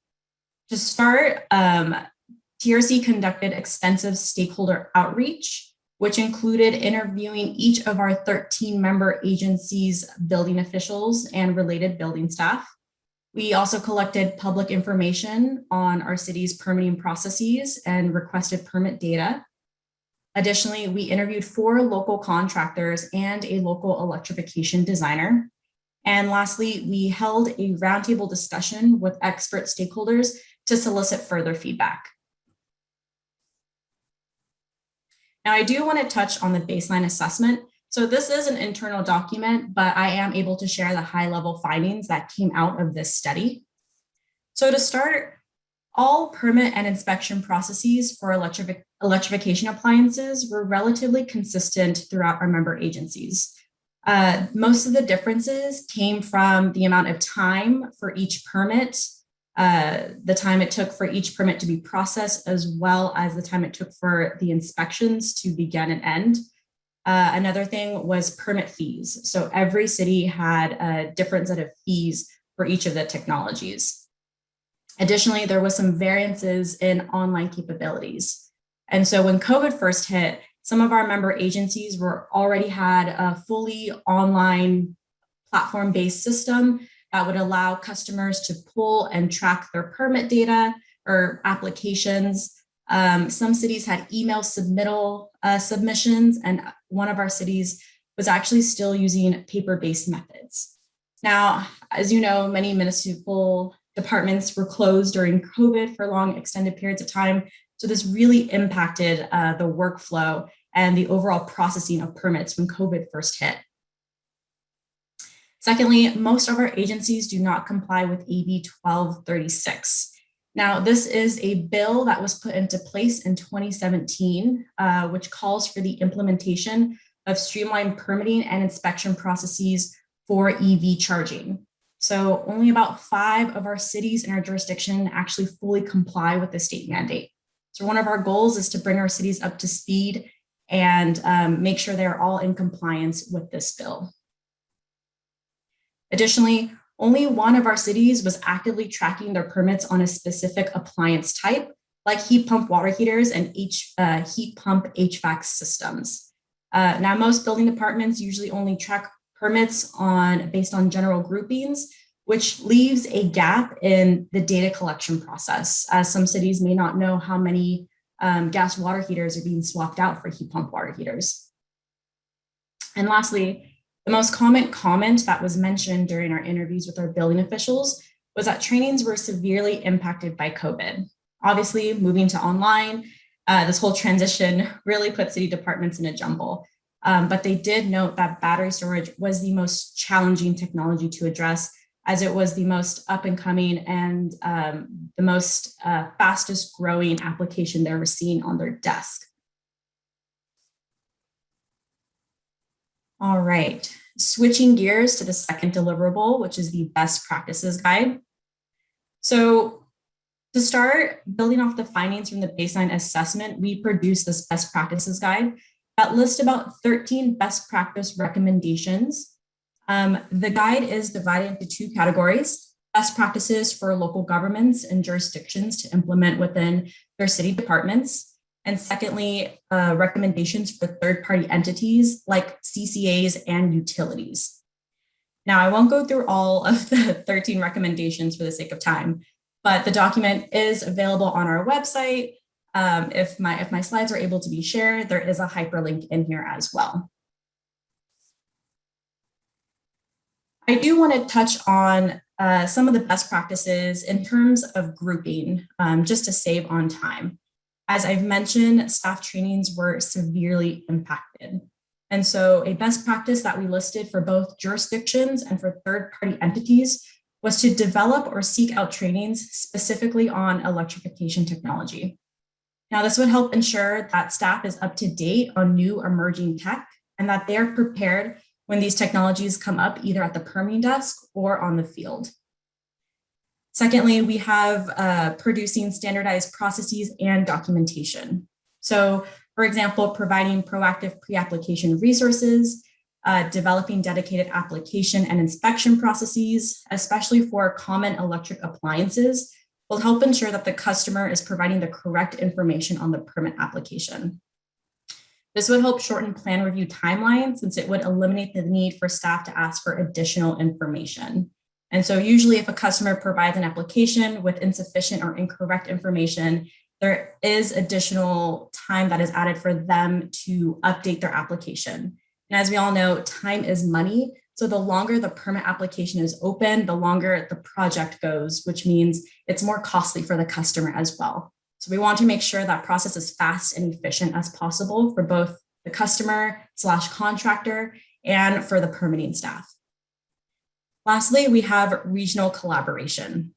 G: to start, TRC conducted extensive stakeholder outreach, which included interviewing each of our 13 member agencies' building officials and related building staff. We also collected public information on our city's permitting processes and requested permit data. Additionally, we interviewed 4 local contractors and a local electrification designer. And lastly, we held a roundtable discussion with expert stakeholders to solicit further feedback. Now, I do want to touch on the baseline assessment. So this is an internal document, but I am able to share the high-level findings that came out of this study. So to start, all permit and inspection processes for electrification appliances were relatively consistent throughout our member agencies. Most of the differences came from the amount of time for each permit, the time it took for each permit to be processed, as well as the time it took for the inspections to begin and end. Another thing was permit fees. So every city had a different set of fees for each of the technologies. Additionally, there was some variances in online capabilities. And so when COVID first hit, some of our member agencies already had a fully online platform-based system that would allow customers to pull and track their permit data or applications. Some cities had email submittal submissions, and one of our cities was actually still using paper-based methods. Now, as you know, many municipal departments were closed during COVID for long extended periods of time. So this really impacted the workflow and the overall processing of permits when COVID first hit. Secondly, most of our agencies do not comply with AB 1236. Now, this is a bill that was put into place in 2017, which calls for the implementation of streamlined permitting and inspection processes for EV charging. So only about 5 of our cities in our jurisdiction actually fully comply with the state mandate. So one of our goals is to bring our cities up to speed and make sure they're all in compliance with this bill. Additionally, only one of our cities was actively tracking their permits on a specific appliance type, like heat pump water heaters and heat pump HVAC systems. Now, most building departments usually only track permits based on general groupings, which leaves a gap in the data collection process, as some cities may not know how many gas water heaters are being swapped out for heat pump water heaters. And lastly, the most common comment that was mentioned during our interviews with our building officials was that trainings were severely impacted by COVID. Obviously, moving to online, this whole transition really put city departments in a jumble. But they did note that battery storage was the most challenging technology to address, as it was the most up and coming and the most fastest growing application they were seeing on their desk. All right, switching gears to the second deliverable, which is the best practices guide. So to start building off the findings from the baseline assessment, we produced this best practices guide that lists about 13 best practice recommendations. The guide is divided into two categories: best practices for local governments and jurisdictions to implement within their city departments. And secondly, recommendations for third-party entities like CCAs and utilities. Now, I won't go through all of the 13 recommendations for the sake of time, but the document is available on our website. If my slides are able to be shared, there is a hyperlink in here as well. I do want to touch on some of the best practices in terms of grouping, just to save on time. As I've mentioned, staff trainings were severely impacted. And so a best practice that we listed for both jurisdictions and for third-party entities was to develop or seek out trainings specifically on electrification technology. Now, this would help ensure that staff is up to date on new emerging tech and that they are prepared when these technologies come up either at the permitting desk or on the field. Secondly, we have producing standardized processes and documentation. So, for example, providing proactive pre-application resources, developing dedicated application and inspection processes, especially for common electric appliances, will help ensure that the customer is providing the correct information on the permit application. This would help shorten plan review timelines, since it would eliminate the need for staff to ask for additional information. And so usually if a customer provides an application with insufficient or incorrect information, there is additional time that is added for them to update their application. And as we all know, time is money. So the longer the permit application is open, the longer the project goes, which means it's more costly for the customer as well. So we want to make sure that process is fast and efficient as possible for both the customer/contractor and for the permitting staff. Lastly, we have regional collaboration.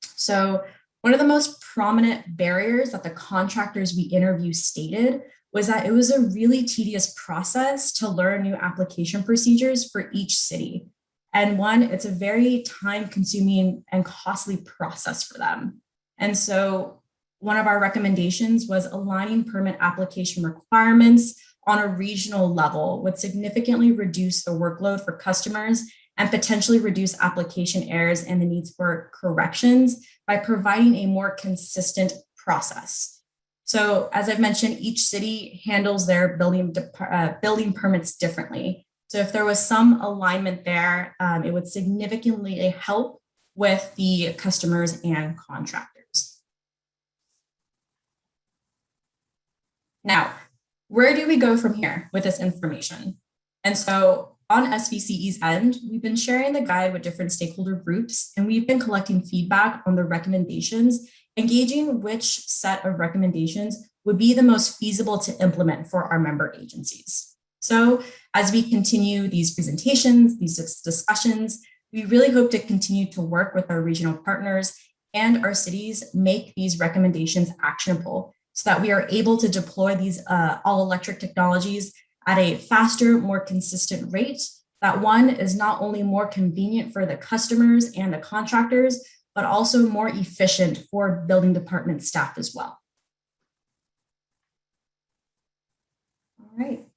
G: So one of the most prominent barriers that the contractors we interviewed stated was that it was a really tedious process to learn new application procedures for each city. And one, it's a very time-consuming and costly process for them. And so one of our recommendations was aligning permit application requirements on a regional level would significantly reduce the workload for customers and potentially reduce application errors and the needs for corrections by providing a more consistent process. So as I've mentioned, each city handles their building permits differently. So if there was some alignment there, it would significantly help with the customers and contractors. Now, where do we go from here with this information? And so on SVCE's end, we've been sharing the guide with different stakeholder groups, and we've been collecting feedback on the recommendations, engaging which set of recommendations would be the most feasible to implement for our member agencies. So as we continue these presentations, these discussions, we really hope to continue to work with our regional partners and our cities make these recommendations actionable so that we are able to deploy these all-electric technologies at a faster, more consistent rate. That one is not only more convenient for the customers and the contractors, but also more efficient for building department staff as well. All right.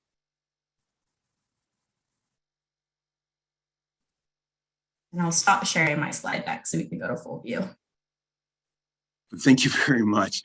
G: And I'll stop sharing my slide deck so we can go to full view.
C: Thank you very much,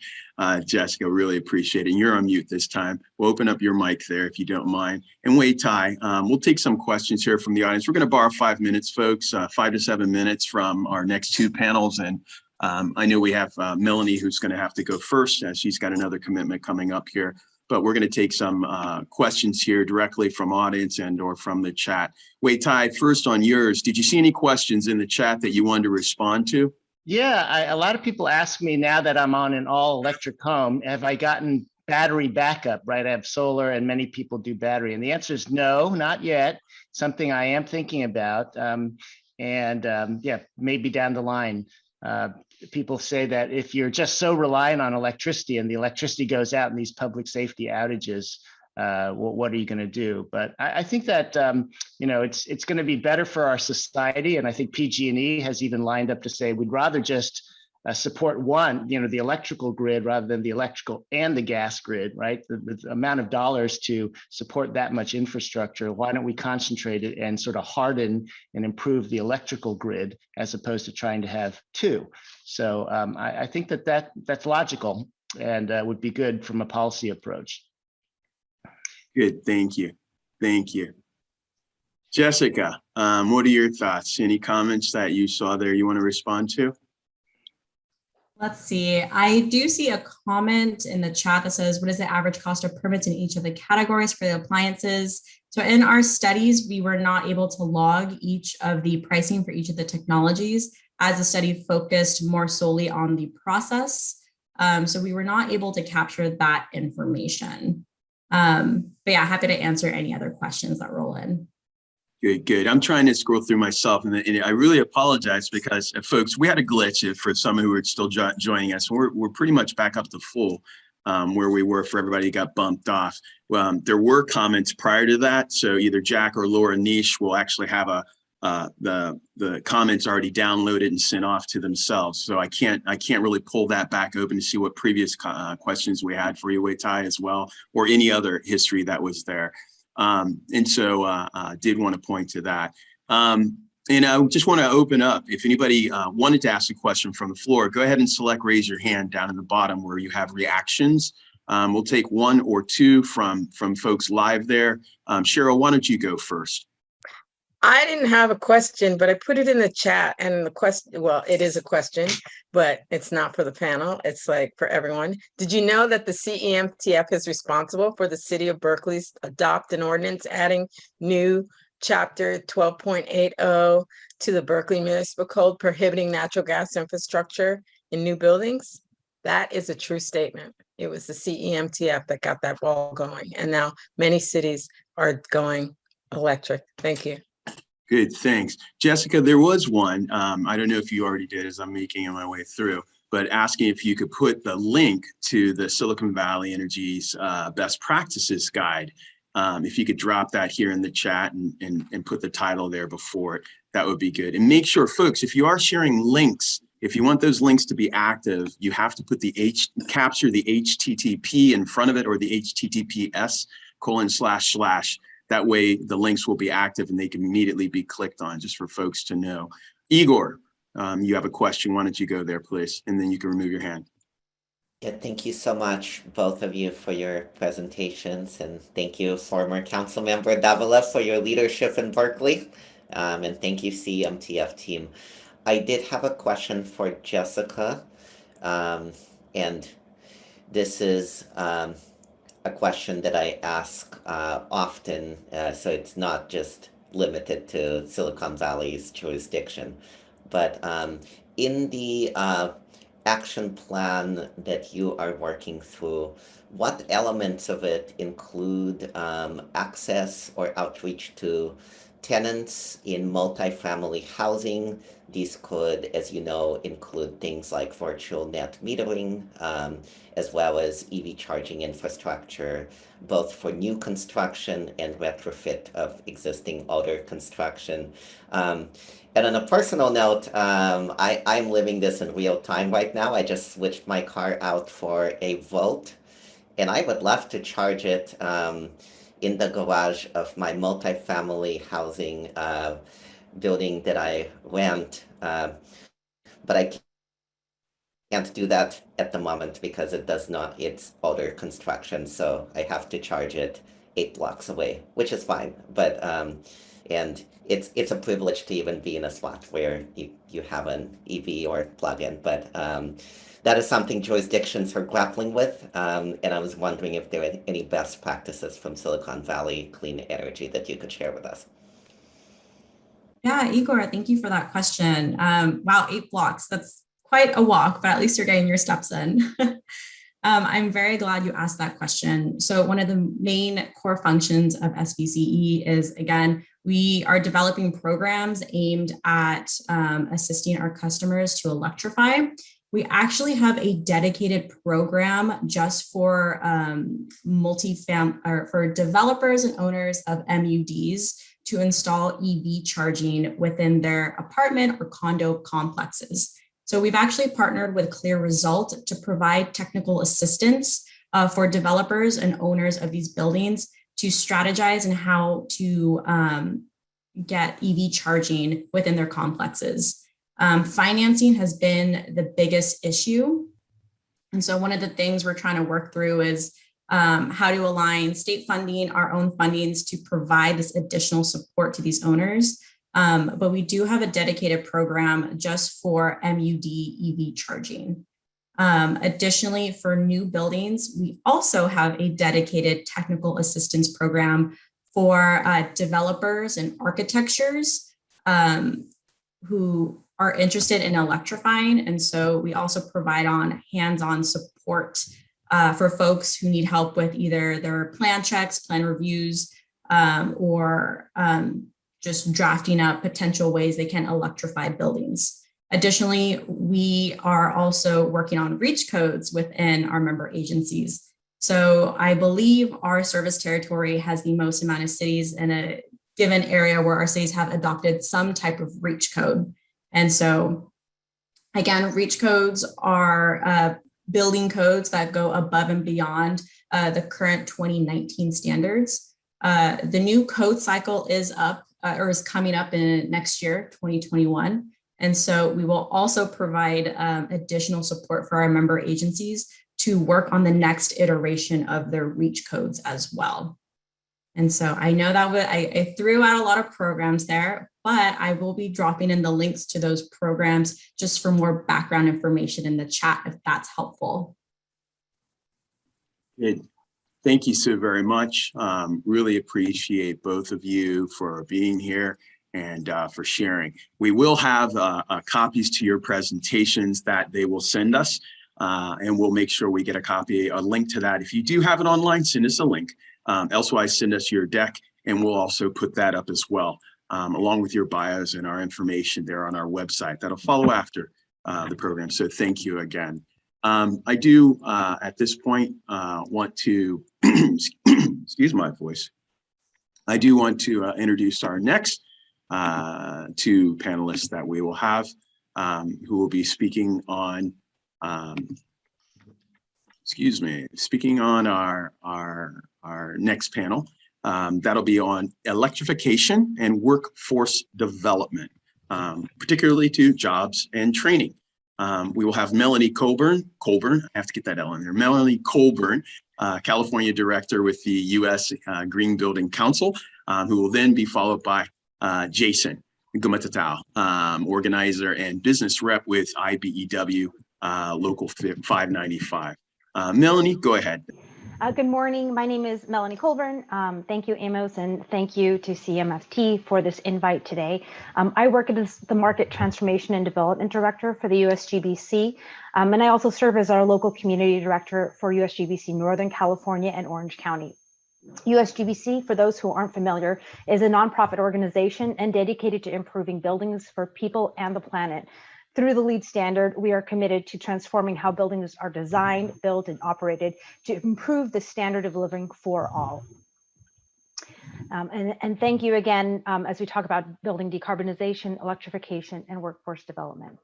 C: Jessica. Really appreciate it. And you're on mute this time. We'll open up your mic there if you don't mind. And Wei Tai, we'll take some questions here from the audience. We're going to borrow 5 minutes, folks, 5 to 7 minutes from our next two panels. And I know we have Melanie, who's going to have to go first, as she's got another commitment coming up here. But we're going to take some questions here directly from audience and or from the chat. Wei Tai, first on yours, did you see any questions in the chat that you wanted to respond to?
F: Yeah, a lot of people ask me now that I'm on an all electric home, have I gotten battery backup, right? I have solar and many people do battery. And the answer is no, not yet. Something I am thinking about. Yeah, maybe down the line. People say that if you're just so reliant on electricity and the electricity goes out in these public safety outages, what are you going to do? But I think that it's going to be better for our society, and I think PG&E has even lined up to say we'd rather just support one, the electrical grid rather than the electrical and the gas grid, right? The amount of dollars to support that much infrastructure, why don't we concentrate it and sort of harden and improve the electrical grid as opposed to trying to have two? So I think that's logical and would be good from a policy approach.
C: Good, thank you. Thank you. Jessica, what are your thoughts? Any comments that you saw there you want to respond to?
G: Let's see. I do see a comment in the chat that says, what is the average cost of permits in each of the categories for the appliances? So in our studies, we were not able to log each of the pricing for each of the technologies, as the study focused more solely on the process. So we were not able to capture that information. But yeah, happy to answer any other questions that roll in.
C: Good, good. I'm trying to scroll through myself, and I really apologize because, folks, we had a glitch for some who are still joining us. We're pretty much back up to full where we were for everybody who got bumped off. There were comments prior to that, so either Jack or Laura Niche will actually have the comments already downloaded and sent off to themselves. So I can't really pull that back open to see what previous questions we had for you, Wei Tai, as well, or any other history that was there. And so did want to point to that. And I just want to open up, if anybody wanted to ask a question from the floor, go ahead and select raise your hand down in the bottom where you have reactions. We'll take one or two from folks live there. Cheryl, why don't you go first?
A: I didn't have a question, but I put it in the chat, and the question, well, it is a question, but it's not for the panel. It's like for everyone. Did you know that the CEMTF is responsible for the city of Berkeley's adopt an ordinance adding new chapter 12.80 to the Berkeley Municipal Code prohibiting natural gas infrastructure in new buildings? That is a true statement. It was the CEMTF that got that ball going, and now many cities are going electric. Thank you.
C: Good, thanks. Jessica, there was one, I don't know if you already did as I'm making my way through, but asking if you could put the link to the Silicon Valley Energy's best practices guide. If you could drop that here in the chat and put the title there before it, that would be good. And make sure, folks, if you are sharing links, if you want those links to be active, you have to put capture the HTTP in front of it, or the HTTPS://. That way the links will be active and they can immediately be clicked on, just for folks to know. Igor, you have a question. Why don't you go there, please? And then you can remove your hand.
H: Yeah, thank you so much, both of you, for your presentations. And thank you, former council member Davila, for your leadership in Berkeley. And thank you, CEMTF team. I did have a question for Jessica. And this is a question that I ask often, so it's not just limited to Silicon Valley's jurisdiction. But in the action plan that you are working through, what elements of it include access or outreach to tenants in multifamily housing? These could, as you know, include things like virtual net metering, as well as EV charging infrastructure, both for new construction and retrofit of existing older construction. And on a personal note, I'm living this in real time right now. I just switched my car out for a Volt, and I would love to charge it in the garage of my multifamily housing building that I rent, but I can't do that at the moment because it's older construction, so I have to charge it 8 blocks away, which is fine. But and it's a privilege to even be in a spot where you have an EV or plug-in. But that is something jurisdictions are grappling with, and I was wondering if there are any best practices from Silicon Valley clean energy that you could share with us.
G: Yeah, Igor, thank you for that question. Wow, 8 blocks, that's quite a walk, but at least you're getting your steps in. I'm very glad you asked that question. So one of the main core functions of SVCE is, again, we are developing programs aimed at assisting our customers to electrify. We actually have a dedicated program just for for developers and owners of MUDs to install EV charging within their apartment or condo complexes. So we've actually partnered with Clear Result to provide technical assistance for developers and owners of these buildings to strategize on how to get EV charging within their complexes. Financing has been the biggest issue. And so one of the things we're trying to work through is how to align state funding, our own fundings to provide this additional support to these owners. But we do have a dedicated program just for MUD EV charging. Additionally, for new buildings, we also have a dedicated technical assistance program for developers and architectures who are interested in electrifying. And so we also provide hands-on support for folks who need help with either their plan checks, plan reviews, or just drafting up potential ways they can electrify buildings. Additionally, we are also working on REACH codes within our member agencies. So I believe our service territory has the most amount of cities in a given area where our cities have adopted some type of REACH code. And so again, REACH codes are building codes that go above and beyond the current 2019 standards. The new code cycle is up or is coming up in next year, 2021. And so we will also provide additional support for our member agencies to work on the next iteration of their REACH codes as well. And so I know that I threw out a lot of programs there, but I will be dropping in the links to those programs just for more background information in the chat if that's helpful.
C: Good. Thank you so very much. Really appreciate both of you for being here and for sharing. We will have copies to your presentations that they will send us, and we'll make sure we get a link to that. If you do have it online, send us a link. Elsewise, send us your deck, and we'll also put that up as well, along with your bios and our information there on our website. That'll follow after the program. So thank you again. I do, at this point, want to, excuse my voice. I do want to introduce our next two panelists that we will have, who will be speaking on, speaking on our next panel. That'll be on electrification and workforce development, particularly to jobs and training. We will have Melanie Colburn, I have to get that L in there, Melanie Colburn, California Director with the U.S. Green Building Council, who will then be followed by Jason Gumatatao, organizer and business rep with IBEW Local 595. Melanie, go ahead.
I: Good morning. My name is Melanie Colburn. Thank you, Amos, and thank you to CMFT for this invite today. I work as the Market Transformation and Development Director for the USGBC, and I also serve as our local community director for USGBC Northern California and Orange County. USGBC, for those who aren't familiar, is a nonprofit organization and dedicated to improving buildings for people and the planet. Through the LEED standard, we are committed to transforming how buildings are designed, built, and operated to improve the standard of living for all. And thank you again as we talk about building decarbonization, electrification, and workforce development.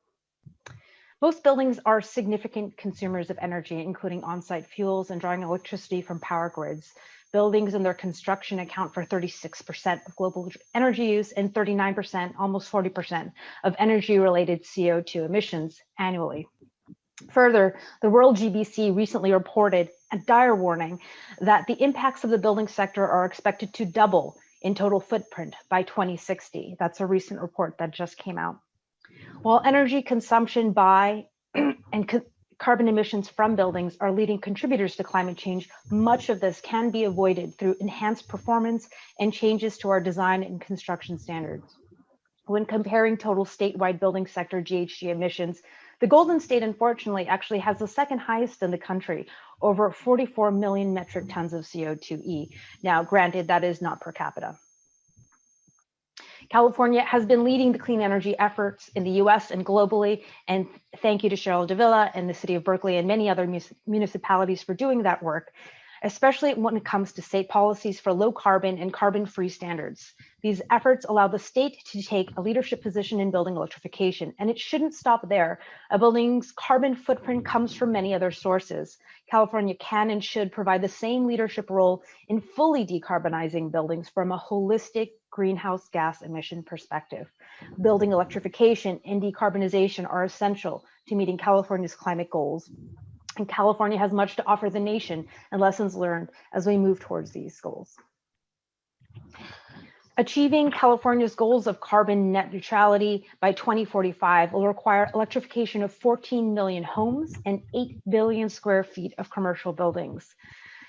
I: Most buildings are significant consumers of energy, including on-site fuels and drawing electricity from power grids. Buildings and their construction account for 36% of global energy use and 39%, almost 40% of energy-related CO2 emissions annually. Further, the World GBC recently reported a dire warning that the impacts of the building sector are expected to double in total footprint by 2060. That's a recent report that just came out. While energy consumption by and carbon emissions from buildings are leading contributors to climate change, much of this can be avoided through enhanced performance and changes to our design and construction standards. When comparing total statewide building sector GHG emissions, the Golden State, unfortunately, actually has the second highest in the country, over 44 million metric tons of CO2e. Now, granted, that is not per capita. California has been leading the clean energy efforts in the US and globally, and thank you to Cheryl Davila and the city of Berkeley and many other municipalities for doing that work, especially when it comes to state policies for low carbon and carbon-free standards. These efforts allow the state to take a leadership position in building electrification, and it shouldn't stop there. A building's carbon footprint comes from many other sources. California can and should provide the same leadership role in fully decarbonizing buildings from a holistic greenhouse gas emission perspective. Building electrification and decarbonization are essential to meeting California's climate goals. And California has much to offer the nation and lessons learned as we move towards these goals. Achieving California's goals of carbon net neutrality by 2045 will require electrification of 14 million homes and 8 billion square feet of commercial buildings.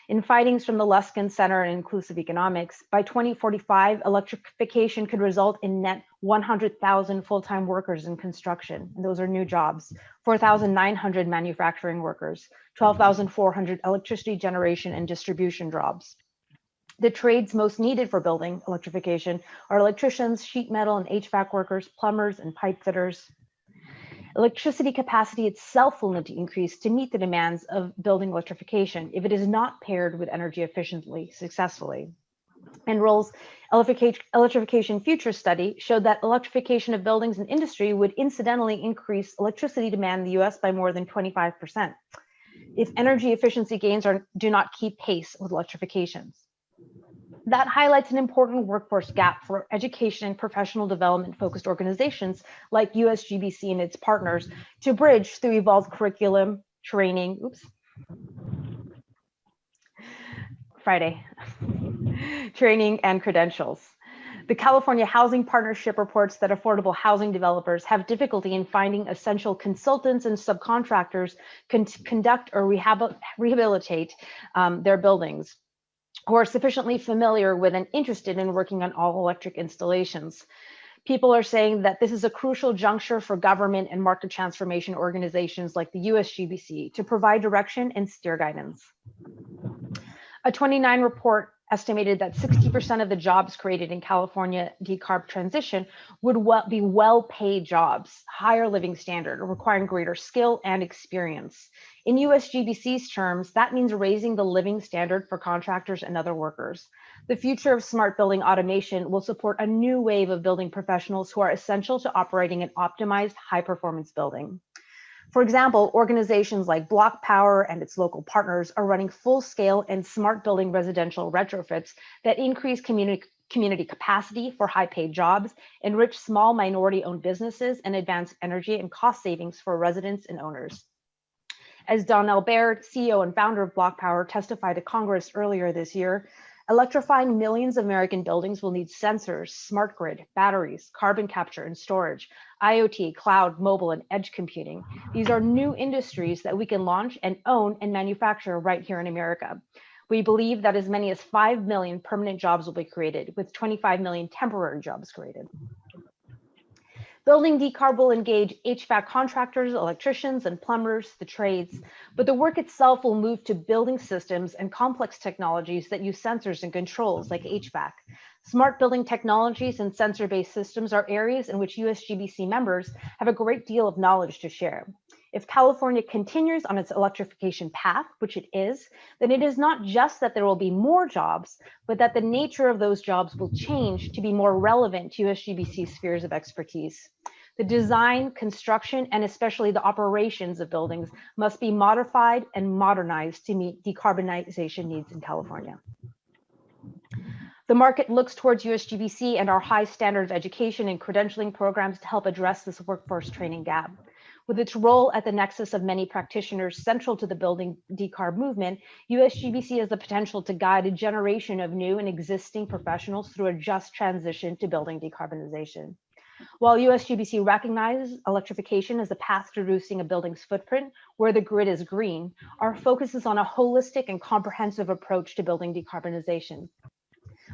I: In findings from the Luskin Center on Inclusive Economics, by 2045, electrification could result in net 100,000 full-time workers in construction, and those are new jobs, 4,900 manufacturing workers, 12,400 electricity generation and distribution jobs. The trades most needed for building electrification are electricians, sheet metal and HVAC workers, plumbers, and pipe fitters. Electricity capacity itself will need to increase to meet the demands of building electrification if it is not paired with energy efficiently successfully. Enroll's Electrification Future Study showed that electrification of buildings and industry would incidentally increase electricity demand in the US by more than 25% if energy efficiency gains do not keep pace with electrifications. That highlights an important workforce gap for education and professional development focused organizations like USGBC and its partners to bridge through evolved curriculum, training, training and credentials. The California Housing Partnership reports that affordable housing developers have difficulty in finding essential consultants and subcontractors to conduct or rehabilitate their buildings, who are sufficiently familiar with and interested in working on all electric installations. People are saying that this is a crucial juncture for government and market transformation organizations like the USGBC to provide direction and steer guidance. A 29 report estimated that 60% of the jobs created in California decarb transition would be well-paid jobs, higher living standard, requiring greater skill and experience. In USGBC's terms, that means raising the living standard for contractors and other workers. The future of smart building automation will support a new wave of building professionals who are essential to operating an optimized high-performance building. For example, organizations like Block Power and its local partners are running full-scale and smart building residential retrofits that increase community capacity for high-paid jobs, enrich small minority-owned businesses, and advance energy and cost savings for residents and owners. As Donnell Baird, CEO and founder of Block Power, testified to Congress earlier this year, electrifying millions of American buildings will need sensors, smart grid, batteries, carbon capture and storage, IoT, cloud, mobile, and edge computing. These are new industries that we can launch and own and manufacture right here in America. We believe that as many as 5 million permanent jobs will be created, with 25 million temporary jobs created. Building decarb will engage HVAC contractors, electricians, and plumbers, the trades, but the work itself will move to building systems and complex technologies that use sensors and controls like HVAC. Smart building technologies and sensor-based systems are areas in which USGBC members have a great deal of knowledge to share. If California continues on its electrification path, which it is, then it is not just that there will be more jobs, but that the nature of those jobs will change to be more relevant to USGBC spheres of expertise. The design, construction, and especially the operations of buildings must be modified and modernized to meet decarbonization needs in California. The market looks towards USGBC and our high standard of education and credentialing programs to help address this workforce training gap. With its role at the nexus of many practitioners central to the building decarb movement, USGBC has the potential to guide a generation of new and existing professionals through a just transition to building decarbonization. While USGBC recognizes electrification as a path to reducing a building's footprint where the grid is green, our focus is on a holistic and comprehensive approach to building decarbonization.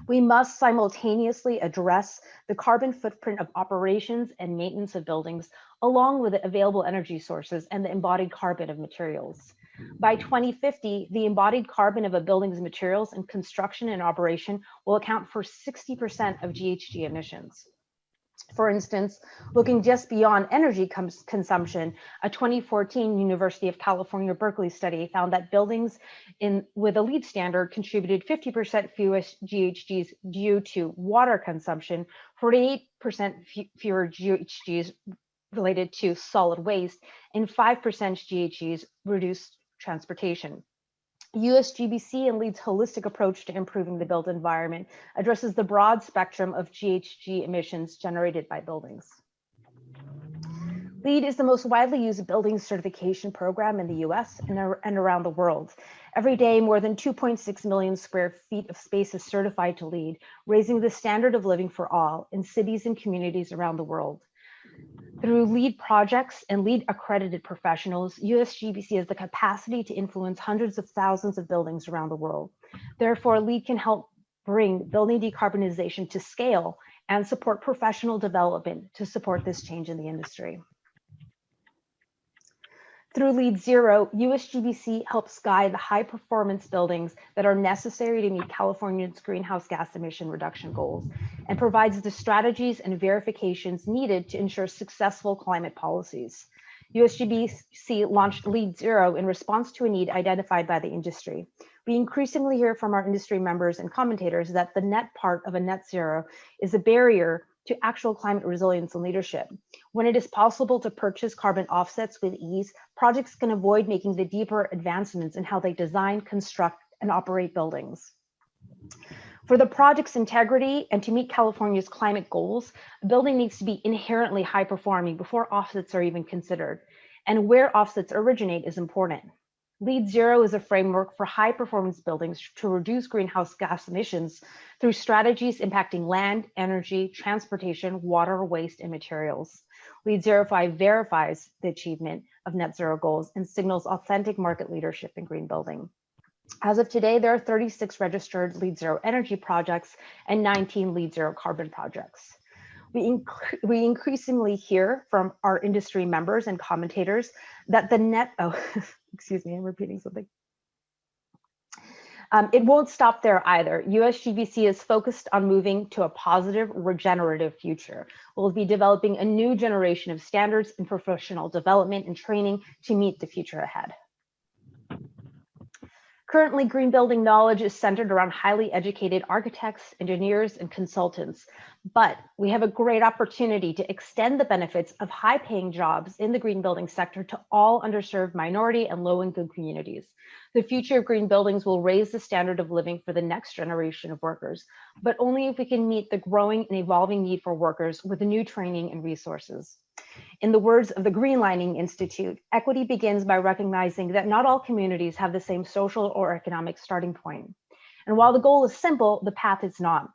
I: We must simultaneously address the carbon footprint of operations and maintenance of buildings, along with the available energy sources and the embodied carbon of materials. By 2050, the embodied carbon of a building's materials in construction and operation will account for 60% of GHG emissions. For instance, looking just beyond energy consumption, a 2014 University of California, Berkeley study found that buildings with a LEED standard contributed 50% fewer GHGs due to water consumption, 48% fewer GHGs related to solid waste, and 5% GHGs reduced transportation. USGBC and LEED's holistic approach to improving the built environment addresses the broad spectrum of GHG emissions generated by buildings. LEED is the most widely used building certification program in the US and around the world. Every day, more than 2.6 million square feet of space is certified to LEED, raising the standard of living for all in cities and communities around the world. Through LEED projects and LEED accredited professionals, USGBC has the capacity to influence hundreds of thousands of buildings around the world. Therefore, LEED can help bring building decarbonization to scale and support professional development to support this change in the industry. Through LEED Zero, USGBC helps guide the high performance buildings that are necessary to meet California's greenhouse gas emission reduction goals and provides the strategies and verifications needed to ensure successful climate policies. USGBC launched LEED Zero in response to a need identified by the industry. We increasingly hear from our industry members and commentators that the net part of a net zero is a barrier to actual climate resilience and leadership. When it is possible to purchase carbon offsets with ease, projects can avoid making the deeper advancements in how they design, construct, and operate buildings. For the project's integrity and to meet California's climate goals, a building needs to be inherently high performing before offsets are even considered. And where offsets originate is important. LEED Zero is a framework for high performance buildings to reduce greenhouse gas emissions through strategies impacting land, energy, transportation, water, waste, and materials. LEED Zero 5 verifies the achievement of net zero goals and signals authentic market leadership in green building. As of today, there are 36 registered LEED Zero energy projects and 19 LEED Zero carbon projects. We increasingly hear from our industry members and commentators that the net, excuse me, I'm repeating something. It won't stop there either. USGBC is focused on moving to a positive, regenerative future. We'll be developing a new generation of standards in professional development and training to meet the future ahead. Currently, green building knowledge is centered around highly educated architects, engineers, and consultants, but we have a great opportunity to extend the benefits of high-paying jobs in the green building sector to all underserved minority and low-income communities. The future of green buildings will raise the standard of living for the next generation of workers, but only if we can meet the growing and evolving need for workers with new training and resources. In the words of the Greenlining Institute, equity begins by recognizing that not all communities have the same social or economic starting point. And while the goal is simple, the path is not.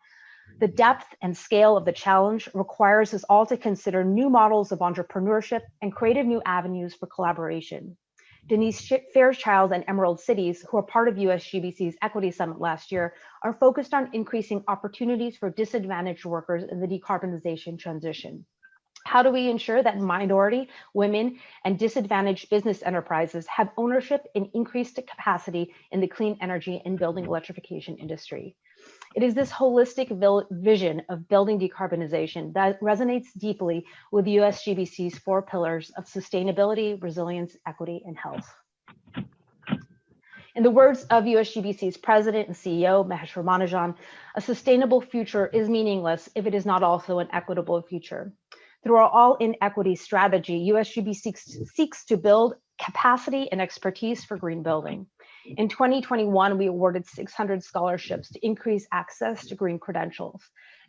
I: The depth and scale of the challenge requires us all to consider new models of entrepreneurship and creative new avenues for collaboration. Denise Fairchild and Emerald Cities, who are part of USGBC's Equity Summit last year, are focused on increasing opportunities for disadvantaged workers in the decarbonization transition. How do we ensure that minority, women, and disadvantaged business enterprises have ownership and increased capacity in the clean energy and building electrification industry? It is this holistic vision of building decarbonization that resonates deeply with USGBC's 4 pillars of sustainability, resilience, equity, and health. In the words of USGBC's president and CEO, Mahesh Ramanujan, a sustainable future is meaningless if it is not also an equitable future. Through our all-in equity strategy, USGBC seeks to build capacity and expertise for green building. In 2021, we awarded 600 scholarships to increase access to green credentials.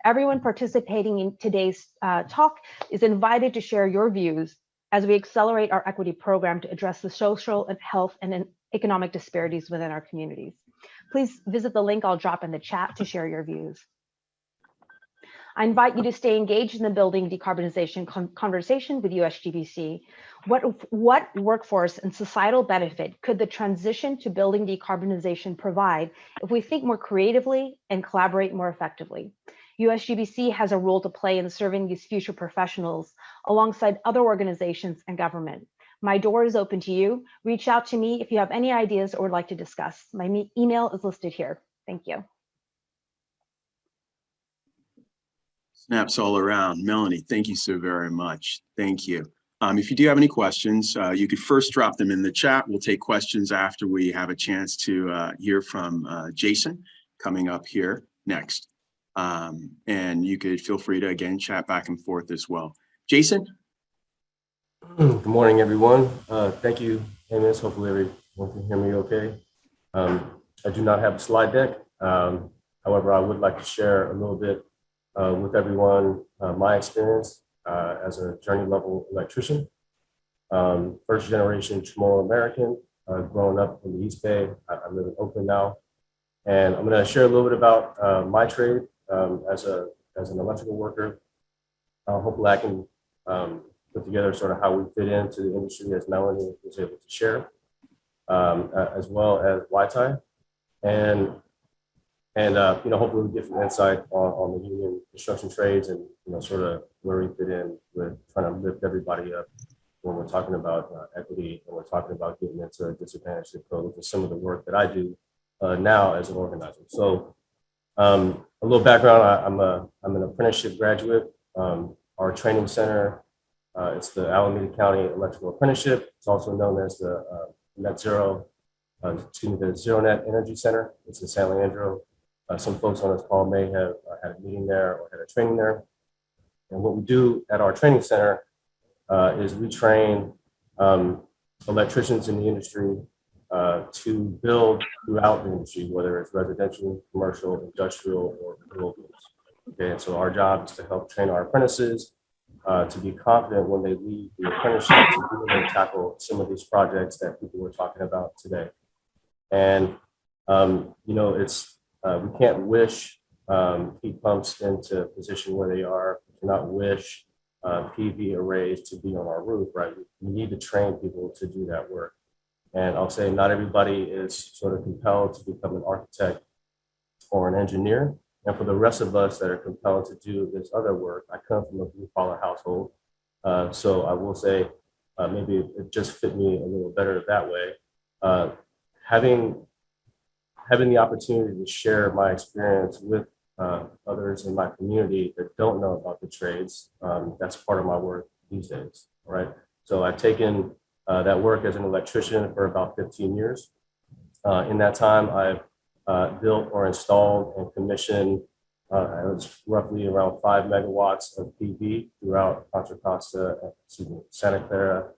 I: Everyone participating in today's talk is invited to share your views as we accelerate our equity program to address the social and health and economic disparities within our communities. Please visit the link I'll drop in the chat to share your views. I invite you to stay engaged in the building decarbonization conversation with USGBC. What workforce and societal benefit could the transition to building decarbonization provide if we think more creatively and collaborate more effectively? USGBC has a role to play in serving these future professionals alongside other organizations and government. My door is open to you. Reach out to me if you have any ideas or would like to discuss. My email is listed here. Thank you.
C: Snaps all around. Melanie, thank you so very much. Thank you. If you do have any questions, you could first drop them in the chat. We'll take questions after we have a chance to hear from Jason coming up here next. And you could feel free to, again, chat back and forth as well. Jason?
J: Good morning, everyone. Thank you, Amos. Hopefully everyone can hear me okay. I do not have a slide deck. However, I would like to share a little bit with everyone my experience as a journey level electrician. First generation Chamorro American, growing up in the East Bay. I live in Oakland now. And I'm going to share a little bit about my trade as an electrical worker. Hopefully I can put together sort of how we fit into the industry as Melanie was able to share, as well as YTI. And hopefully we get some insight on the union construction trades and, sort of where we fit in with trying to lift everybody up when we're talking about equity and we're talking about getting into a disadvantaged approach, which is some of the work that I do now as an organizer. So a little background, I'm an apprenticeship graduate. Our training center, it's the Alameda County Electrical Apprenticeship. It's also known as the the Zero Net Energy Center. It's in San Leandro. Some folks on this call may have had a meeting there or had a training there. And what we do at our training center is we train electricians in the industry to build throughout the industry, whether it's residential, commercial, industrial, or renewables. Okay, and so our job is to help train our apprentices to be confident when they leave the apprenticeship to be able to tackle some of these projects that people were talking about today. And we can't wish heat pumps into a position where they are. We cannot wish PV arrays to be on our roof, right? We need to train people to do that work. And I'll say not everybody is sort of compelled to become an architect or an engineer. And for the rest of us that are compelled to do this other work, I come from a blue-collar household. So I will say maybe it just fit me a little better that way. Having the opportunity to share my experience with others in my community that don't know about the trades, that's part of my work these days, all right? So I've taken that work as an electrician for about 15 years. In that time, I've built or installed and commissioned roughly around 5 megawatts of PV throughout Contra Costa, Santa Clara,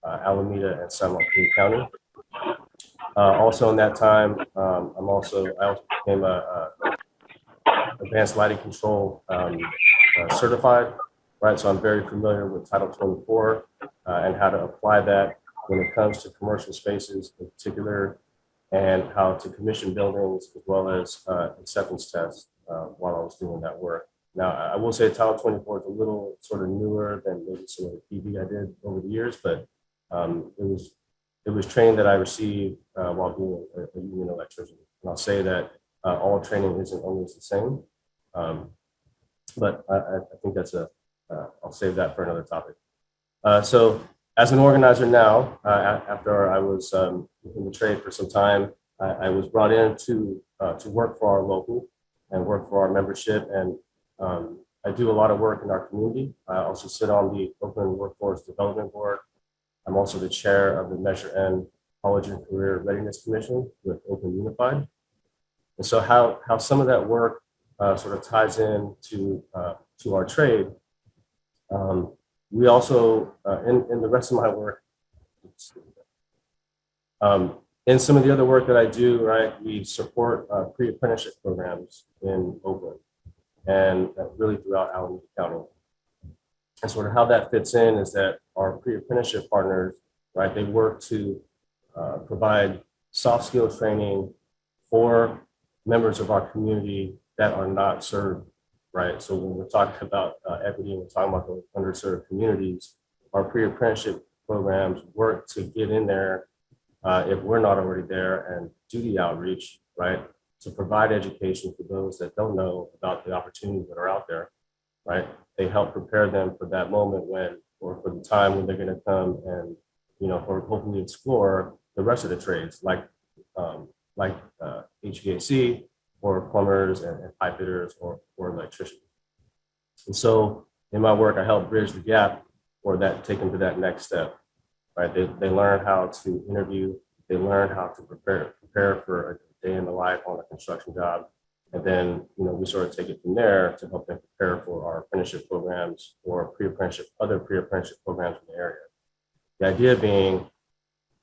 J: Alameda, and San Joaquin County. Also in that time, I also became a advanced lighting control certified, right? So I'm very familiar with Title 24 and how to apply that when it comes to commercial spaces in particular, and how to commission buildings as well as acceptance tests while I was doing that work. Now, I will say Title 24 is a little sort of newer than maybe some of the PV I did over the years, but it was training that I received while being a union electrician. And I'll say that all training isn't always the same, but I think that's I'll save that for another topic. So as an organizer now, after I was in the trade for some time, I was brought in to work for our local and work for our membership. And I do a lot of work in our community. I also sit on the Oakland Workforce Development Board. I'm also the chair of the Measure N College and Career Readiness Commission with Oakland Unified. And so how some of that work sort of ties in to our trade. We also, in the rest of my work, in some of the other work that I do, right, we support pre-apprenticeship programs in Oakland and really throughout Alameda County. And sort of how that fits in is that our pre-apprenticeship partners, right, they work to provide soft skill training for members of our community that are not served, right? So when we're talking about equity and we're talking about those underserved communities, our pre-apprenticeship programs work to get in there if we're not already there and do the outreach, right? To provide education for those that don't know about the opportunities that are out there, right? They help prepare them for that moment when, or for the time when they're going to come and, or hopefully explore the rest of the trades, like HVAC or plumbers and pipe fitters or electricians. And so in my work, I help bridge the gap or that, take them to that next step, right? They learn how to interview, they learn how to prepare for a day in the life on a construction job. And then, we sort of take it from there to help them prepare for our apprenticeship programs or other pre-apprenticeship programs in the area. The idea being,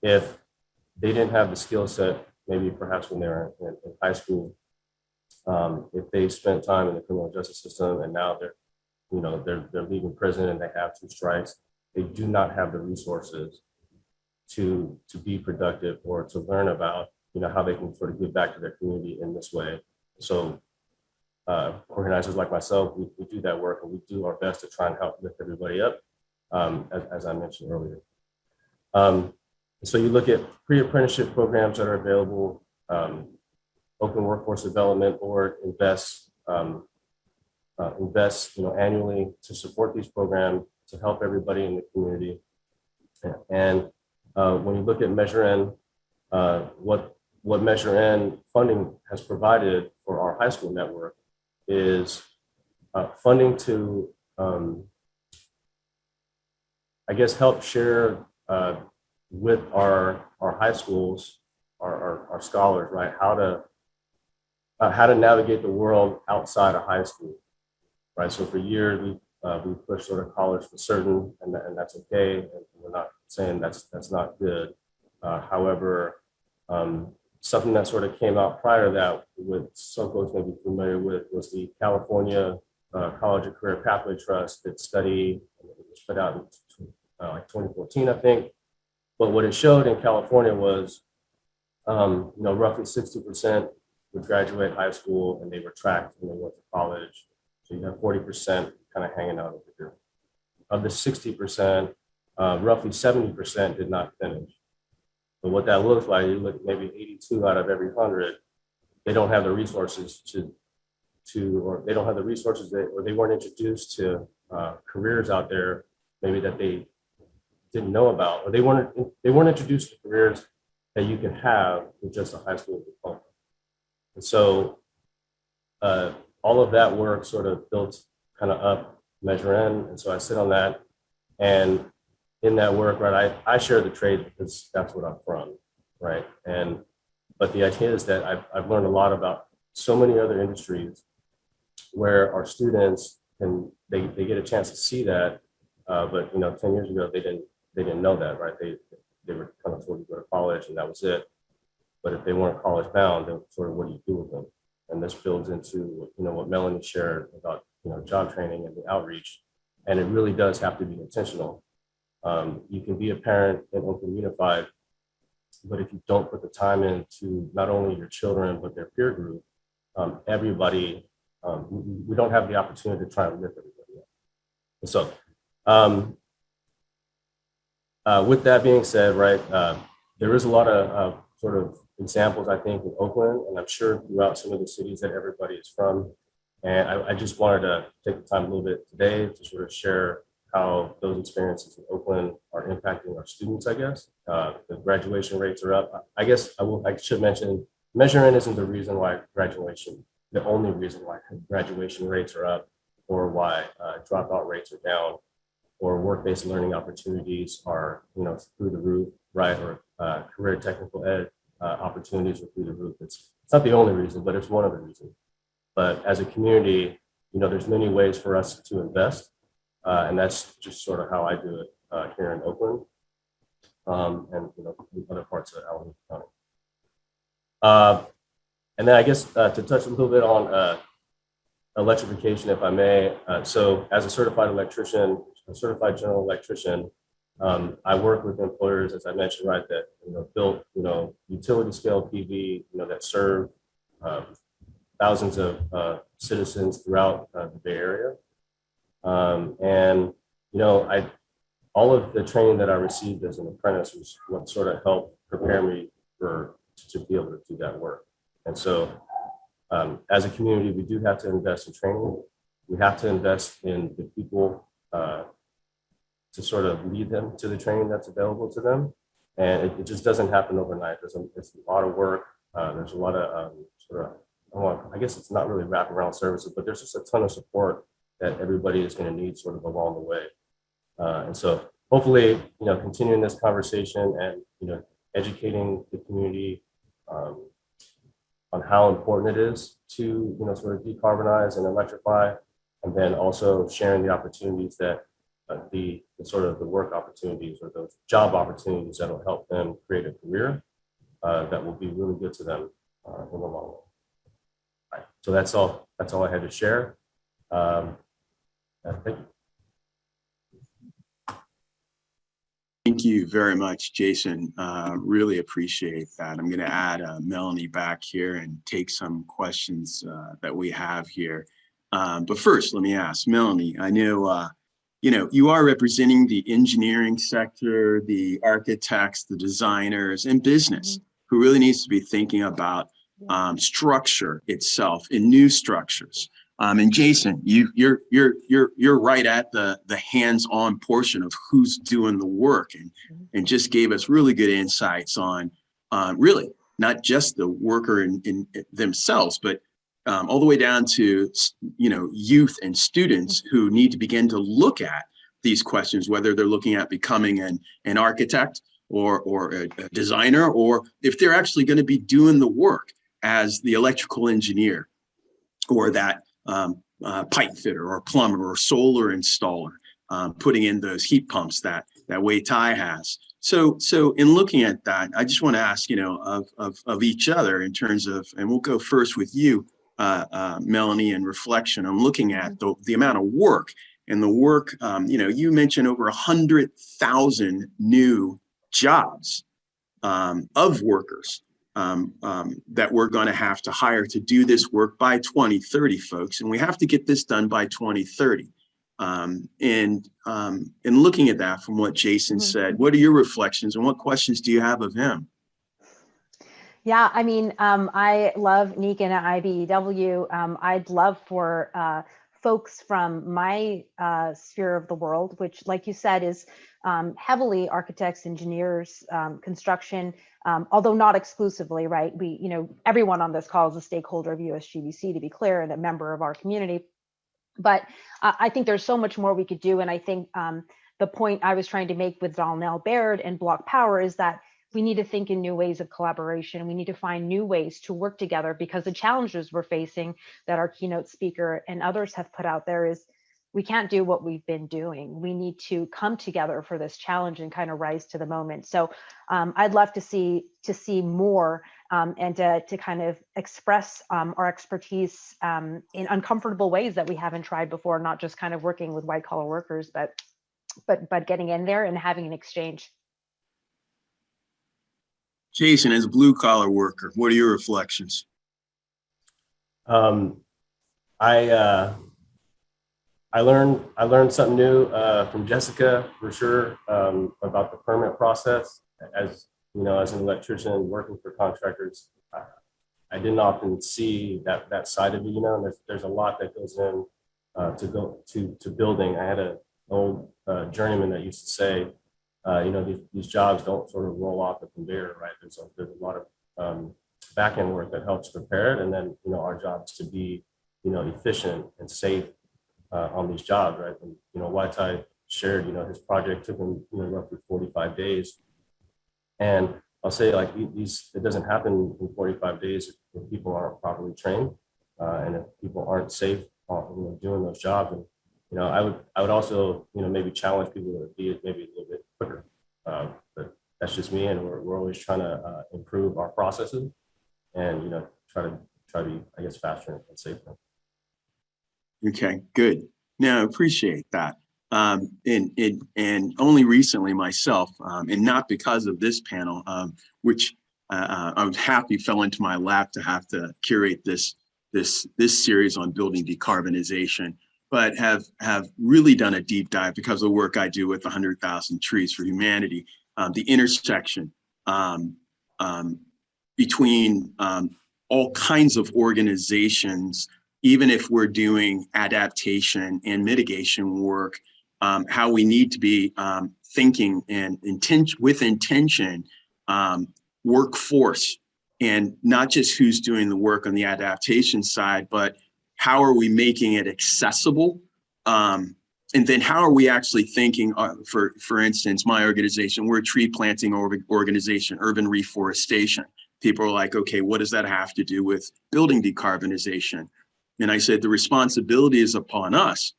J: if they didn't have the skill set, maybe perhaps when they were in high school, if they spent time in the criminal justice system and now they're leaving prison and they have 2 strikes, they do not have the resources to be productive or to learn about, how they can sort of give back to their community in this way. So organizers like myself, we do that work and we do our best to try and help lift everybody up, as I mentioned earlier. So you look at pre-apprenticeship programs that are available. Open Workforce Development Board invests annually to support these programs to help everybody in the community. And when you look at Measure N, what Measure N funding has provided for our high school network is funding to, help share with our high schools, our scholars, right? How to navigate the world outside of high school, right? So for years we pushed sort of college for certain, and that's okay. And we're not saying that's not good. However, something that sort of came out prior to that, with some folks may be familiar with, was the California College and Career Pathway Trust that study, it was put out in like 2014, I think. But what it showed in California was, roughly 60% would graduate high school and they were tracked when they went to college. So you have 40% kind of hanging out over here. Of the 60%, roughly 70% did not finish. But what that looks like, you look maybe 82 out of every 100, they don't have the resources or they don't have the resources or they weren't introduced to careers out there, maybe that they didn't know about, or they weren't introduced to careers that you can have with just a high school diploma. And so all of that work sort of built kind of up Measure N. And so I sit on that, and in that work, right, I share the trade because that's what I'm from, right? But the idea is that I've learned a lot about so many other industries where our students they get a chance to see that, but 10 years ago they didn't know that, right? They were kind of told to go to college and that was it. But if they weren't college bound, then sort of what do you do with them? And this builds into what Melanie shared about job training and the outreach, and it really does have to be intentional. You can be a parent in Oakland Unified, but if you don't put the time into not only your children, but their peer group, everybody, we don't have the opportunity to try and lift everybody up. And so with that being said, right, there is a lot of sort of examples, I think, in Oakland, and I'm sure throughout some of the cities that everybody is from. And I just wanted to take the time a little bit today to sort of share how those experiences in Oakland are impacting our students, I guess. The graduation rates are up. I guess I should mention, Measure N isn't the reason why the only reason why graduation rates are up, or why dropout rates are down, or work-based learning opportunities are through the roof, right? Or career technical ed opportunities are through the roof. It's not the only reason, but it's one of the reasons. But as a community, there's many ways for us to invest. And that's just sort of how I do it here in Oakland, and other parts of Alameda County. And then I guess to touch a little bit on electrification, if I may. So as a certified electrician, a certified general electrician, I work with employers, as I mentioned, right, that built utility scale PV, that serve thousands of citizens throughout the Bay Area. And all of the training that I received as an apprentice was what sort of helped prepare me to be able to do that work. And so as a community, we do have to invest in training. We have to invest in the people to sort of lead them to the training that's available to them. And it just doesn't happen overnight. It's a lot of work. There's a lot of I guess it's not really wraparound services, but there's just a ton of support that everybody is going to need sort of along the way. And so hopefully, continuing this conversation and, educating the community on how important it is to, sort of decarbonize and electrify, and then also sharing the opportunities that the sort of the work opportunities or those job opportunities that will help them create a career that will be really good to them in the long run. Right. So that's all I had to share. Thank you.
C: Thank you very much, Jason. Really appreciate that. I'm going to add Melanie back here and take some questions that we have here. But first, let me ask Melanie. I know, you are representing the engineering sector, the architects, the designers, and business who really needs to be thinking about structure itself and new structures. And Jason, you're right at the hands-on portion of who's doing the work, and just gave us really good insights on really not just the worker in themselves, but all the way down to youth and students who need to begin to look at these questions, whether they're looking at becoming an architect or a designer, or if they're actually going to be doing the work as the electrical engineer or that pipe fitter or plumber or solar installer, putting in those heat pumps that Wei Tai has. So in looking at that, I just want to ask, of each other in terms of, and we'll go first with you, Melanie, in reflection. I'm looking at the amount of work and the work, you mentioned over 100,000 new jobs of workers that we're going to have to hire to do this work by 2030, folks. And we have to get this done by 2030. And looking at that from what Jason said, what are your reflections and what questions do you have of him?
I: Yeah, I mean, I love NEEC and IBEW. I'd love for folks from my sphere of the world, which, like you said, is heavily architects, engineers, construction, although not exclusively, right? Everyone on this call is a stakeholder of USGBC, to be clear, and a member of our community. But I think there's so much more we could do. And I think the point I was trying to make with Donnell Baird and Block Power is that we need to think in new ways of collaboration. We need to find new ways to work together, because the challenges we're facing that our keynote speaker and others have put out there is we can't do what we've been doing. We need to come together for this challenge and kind of rise to the moment. So I'd love to see more and to kind of express our expertise in uncomfortable ways that we haven't tried before, not just kind of working with white collar workers, but getting in there and having an exchange.
C: Jason, as a blue collar worker, what are your reflections?
J: I learned something new from Jessica, for sure, about the permit process. As as an electrician working for contractors, I didn't often see that side of it. And there's a lot that goes in to building. I had an old journeyman that used to say, these jobs don't sort of roll off the conveyor, right? There's a lot of back end work that helps prepare it, and then our job is to be efficient and safe on these jobs, right? And Wai Tai shared, his project took him roughly 45 days, and I'll say, like, it doesn't happen in 45 days if people aren't properly trained, and if people aren't safe doing those jobs. And I would also maybe challenge people to be maybe a little bit quicker, but that's just me, and we're always trying to improve our processes and try to be, I guess, faster and safer.
C: Okay, good. No, appreciate that. And only recently myself, and not because of this panel, which I was happy fell into my lap to have to curate this series on building decarbonization, but have really done a deep dive because of the work I do with 100,000 Trees for Humanity, the intersection between all kinds of organizations, even if we're doing adaptation and mitigation work, how we need to be thinking and with intention, workforce, and not just who's doing the work on the adaptation side, but how are we making it accessible? And then how are we actually thinking, for instance, my organization, we're a tree planting organization, urban reforestation. People are like, okay, what does that have to do with building decarbonization? And I said, the responsibility is upon us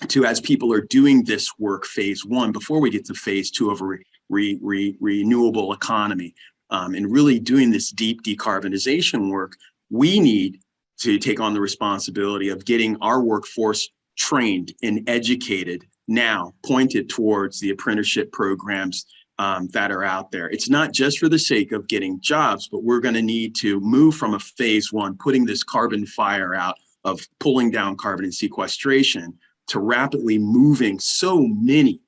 C: to, as people are doing this work, phase one, before we get to phase two of a renewable economy, and really doing this deep decarbonization work, we need to take on the responsibility of getting our workforce trained and educated now, pointed towards the apprenticeship programs that are out there. It's not just for the sake of getting jobs, but we're going to need to move from a phase one, putting this carbon fire out of pulling down carbon and sequestration, to rapidly moving so many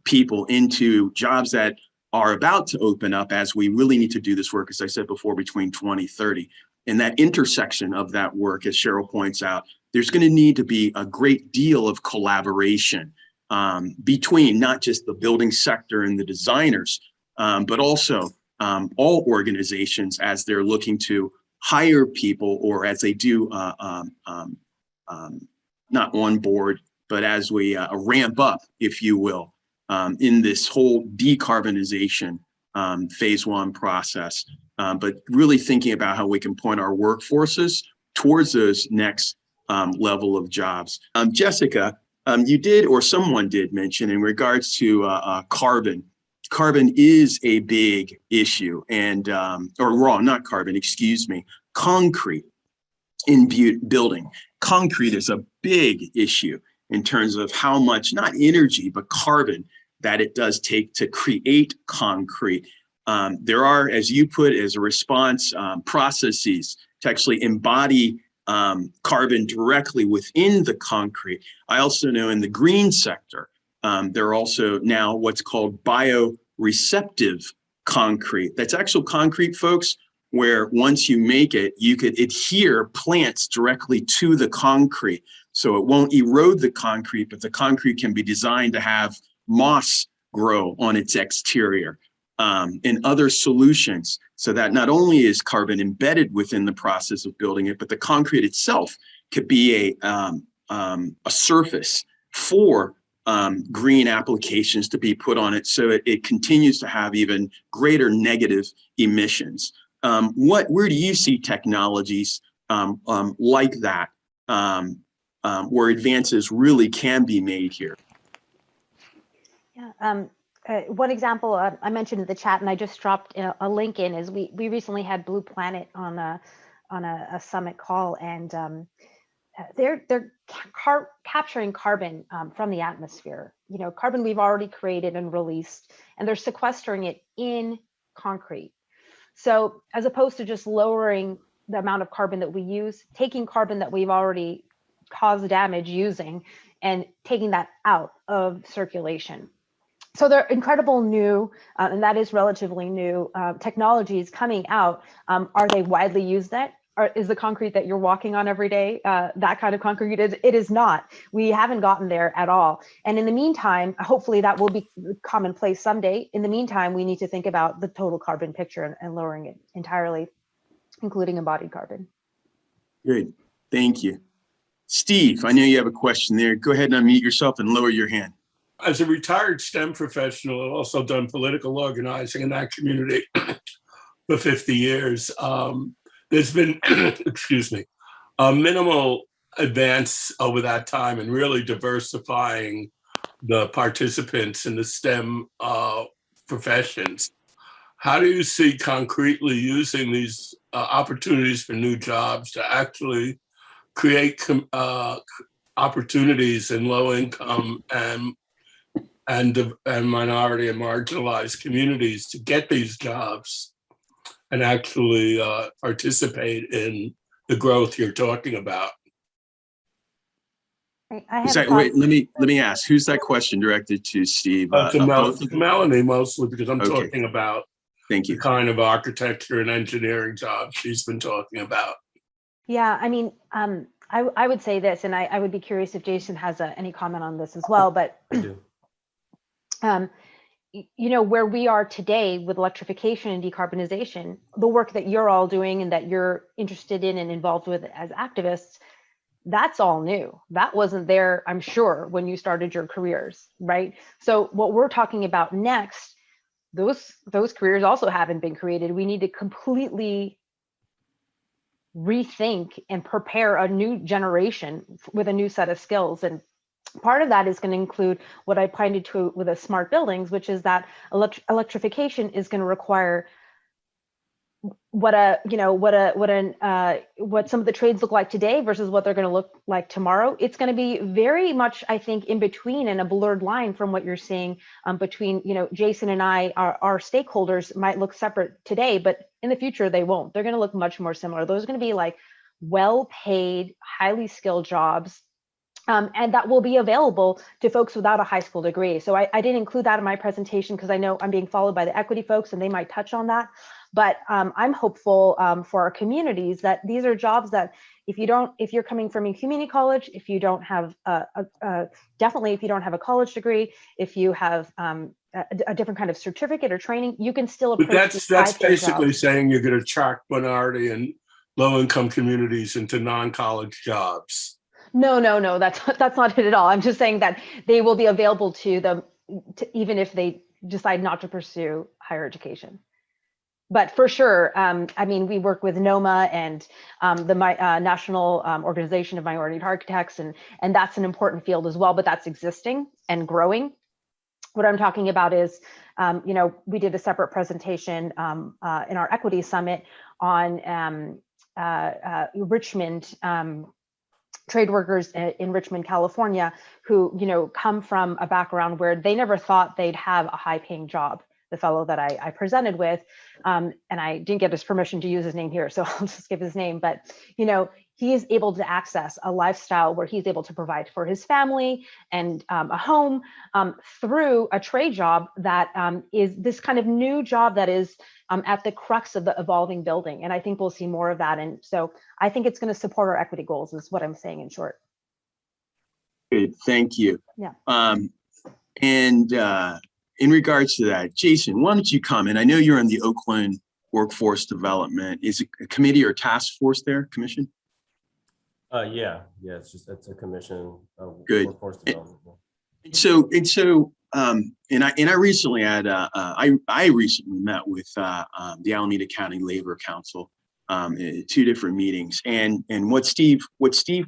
C: people into jobs that are about to open up as we really need to do this work, as I said before, between 2030. And that intersection of that work, as Cheryl points out, there's going to need to be a great deal of collaboration between not just the building sector and the designers, but also all organizations as they're looking to hire people, or as they do not on board, but as we ramp up, if you will, in this whole decarbonization phase one process, but really thinking about how we can point our workforces towards those next level of jobs. Jessica, you did, or someone did mention in regards to carbon. Carbon is a big issue, and not carbon, excuse me, concrete in building. Concrete is a big issue in terms of how much, not energy, but carbon that it does take to create concrete. There are, as you put, as a response, processes to actually embody carbon directly within the concrete. I also know in the green sector, there are also now what's called bioreceptive concrete. That's actual concrete, folks, where once you make it, you could adhere plants directly to the concrete. So it won't erode the concrete, but the concrete can be designed to have moss grow on its exterior, and other solutions, so that not only is carbon embedded within the process of building it, but the concrete itself could be a surface for green applications to be put on it, so it continues to have even greater negative emissions. Where do you see technologies like that, where advances really can be made here?
I: Yeah, one example I mentioned in the chat, and I just dropped a link in, is we recently had Blue Planet on a summit call, and they're capturing carbon from the atmosphere. You know, carbon we've already created and released, and they're sequestering it in concrete. So as opposed to just lowering the amount of carbon that we use, taking carbon that we've already caused damage using and taking that out of circulation. So they're incredible new, and that is relatively new, technologies coming out. Are they widely used yet? Or is the concrete that you're walking on every day that kind of concrete? It is not. We haven't gotten there at all. And in the meantime, hopefully that will be commonplace someday. In the meantime, we need to think about the total carbon picture and lowering it entirely, including embodied carbon.
C: Good, thank you. Steve, I know you have a question there. Go ahead and unmute yourself and lower your hand.
K: As a retired STEM professional, I've also done political organizing in that community for 50 years. There's been, excuse me, a minimal advance over that time in really diversifying the participants in the STEM professions. How do you see concretely using these opportunities for new jobs to actually create opportunities in low income and minority and marginalized communities to get these jobs and actually participate in the growth you're talking about.
I: I have
C: Wait, let me ask, who's that question directed to, Steve?
K: To Melanie mostly, because I'm
C: Okay.
K: talking about
C: Thank you.
K: the kind of architecture and engineering jobs she's been talking about.
I: Yeah, I mean, I would say this, and I would be curious if Jason has any comment on this as well, but
J: I do.
I: you know, where we are today with electrification and decarbonization, the work that you're all doing and that you're interested in and involved with as activists, that's all new. That wasn't there, I'm sure, when you started your careers, right? So what we're talking about next, those careers also haven't been created. We need to completely rethink and prepare a new generation with a new set of skills. And part of that is going to include what I pointed to with the smart buildings, which is that electrification is going to require what some of the trades look like today versus what they're going to look like tomorrow. It's going to be very much, I think, in between and a blurred line from what you're seeing between, you know, Jason and I, our stakeholders might look separate today, but in the future they won't. They're going to look much more similar. Those are going to be like well-paid, highly skilled jobs. And that will be available to folks without a high school degree. So I didn't include that in my presentation because I know I'm being followed by the equity folks and they might touch on that. But I'm hopeful for our communities that these are jobs that if you're coming from a community college, if you don't have definitely if you don't have a college degree, if you have a different kind of certificate or training, you can still approach.
K: But that's basically
I: jobs.
K: saying you're going to attract minority and low-income communities into non-college jobs.
I: No, that's not it at all. I'm just saying that they will be available to them even if they decide not to pursue higher education. But for sure, I mean, we work with NOMA and the National Organization of Minority Architects, and that's an important field as well, but that's existing and growing. What I'm talking about is, you know, we did a separate presentation in our equity summit on Richmond, trade workers in Richmond, California, who, you know, come from a background where they never thought they'd have a high paying job. The fellow that I presented with, and I didn't get his permission to use his name here, so I'll just give his name, but, you know, he is able to access a lifestyle where he's able to provide for his family and a home through a trade job that is this kind of new job that is at the crux of the evolving building. And I think we'll see more of that. And so I think it's going to support our equity goals is what I'm saying in short.
C: Good, thank you.
I: Yeah.
C: In regards to that, Jason, why don't you comment? I know you're in the Oakland Workforce Development. Is it a committee or task force there, commission?
J: Yeah, it's a commission of
C: Good.
J: workforce development.
C: And I recently had I recently met with the Alameda County Labor Council in 2 different meetings, and what Steve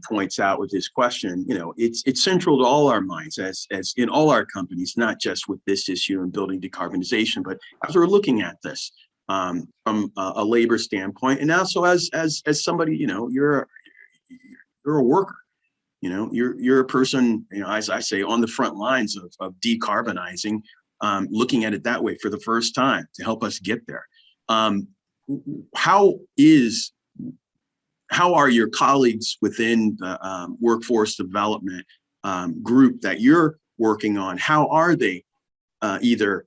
C: points out with his question, you know, it's central to all our minds as in all our companies, not just with this issue and building decarbonization, but as we're looking at this from a labor standpoint, and also as somebody, you know, you're a worker. You know, you're a person, you know, as I say, on the front lines of decarbonizing, looking at it that way for the first time to help us get there. How are your colleagues within the workforce development group that you're working on? How are they either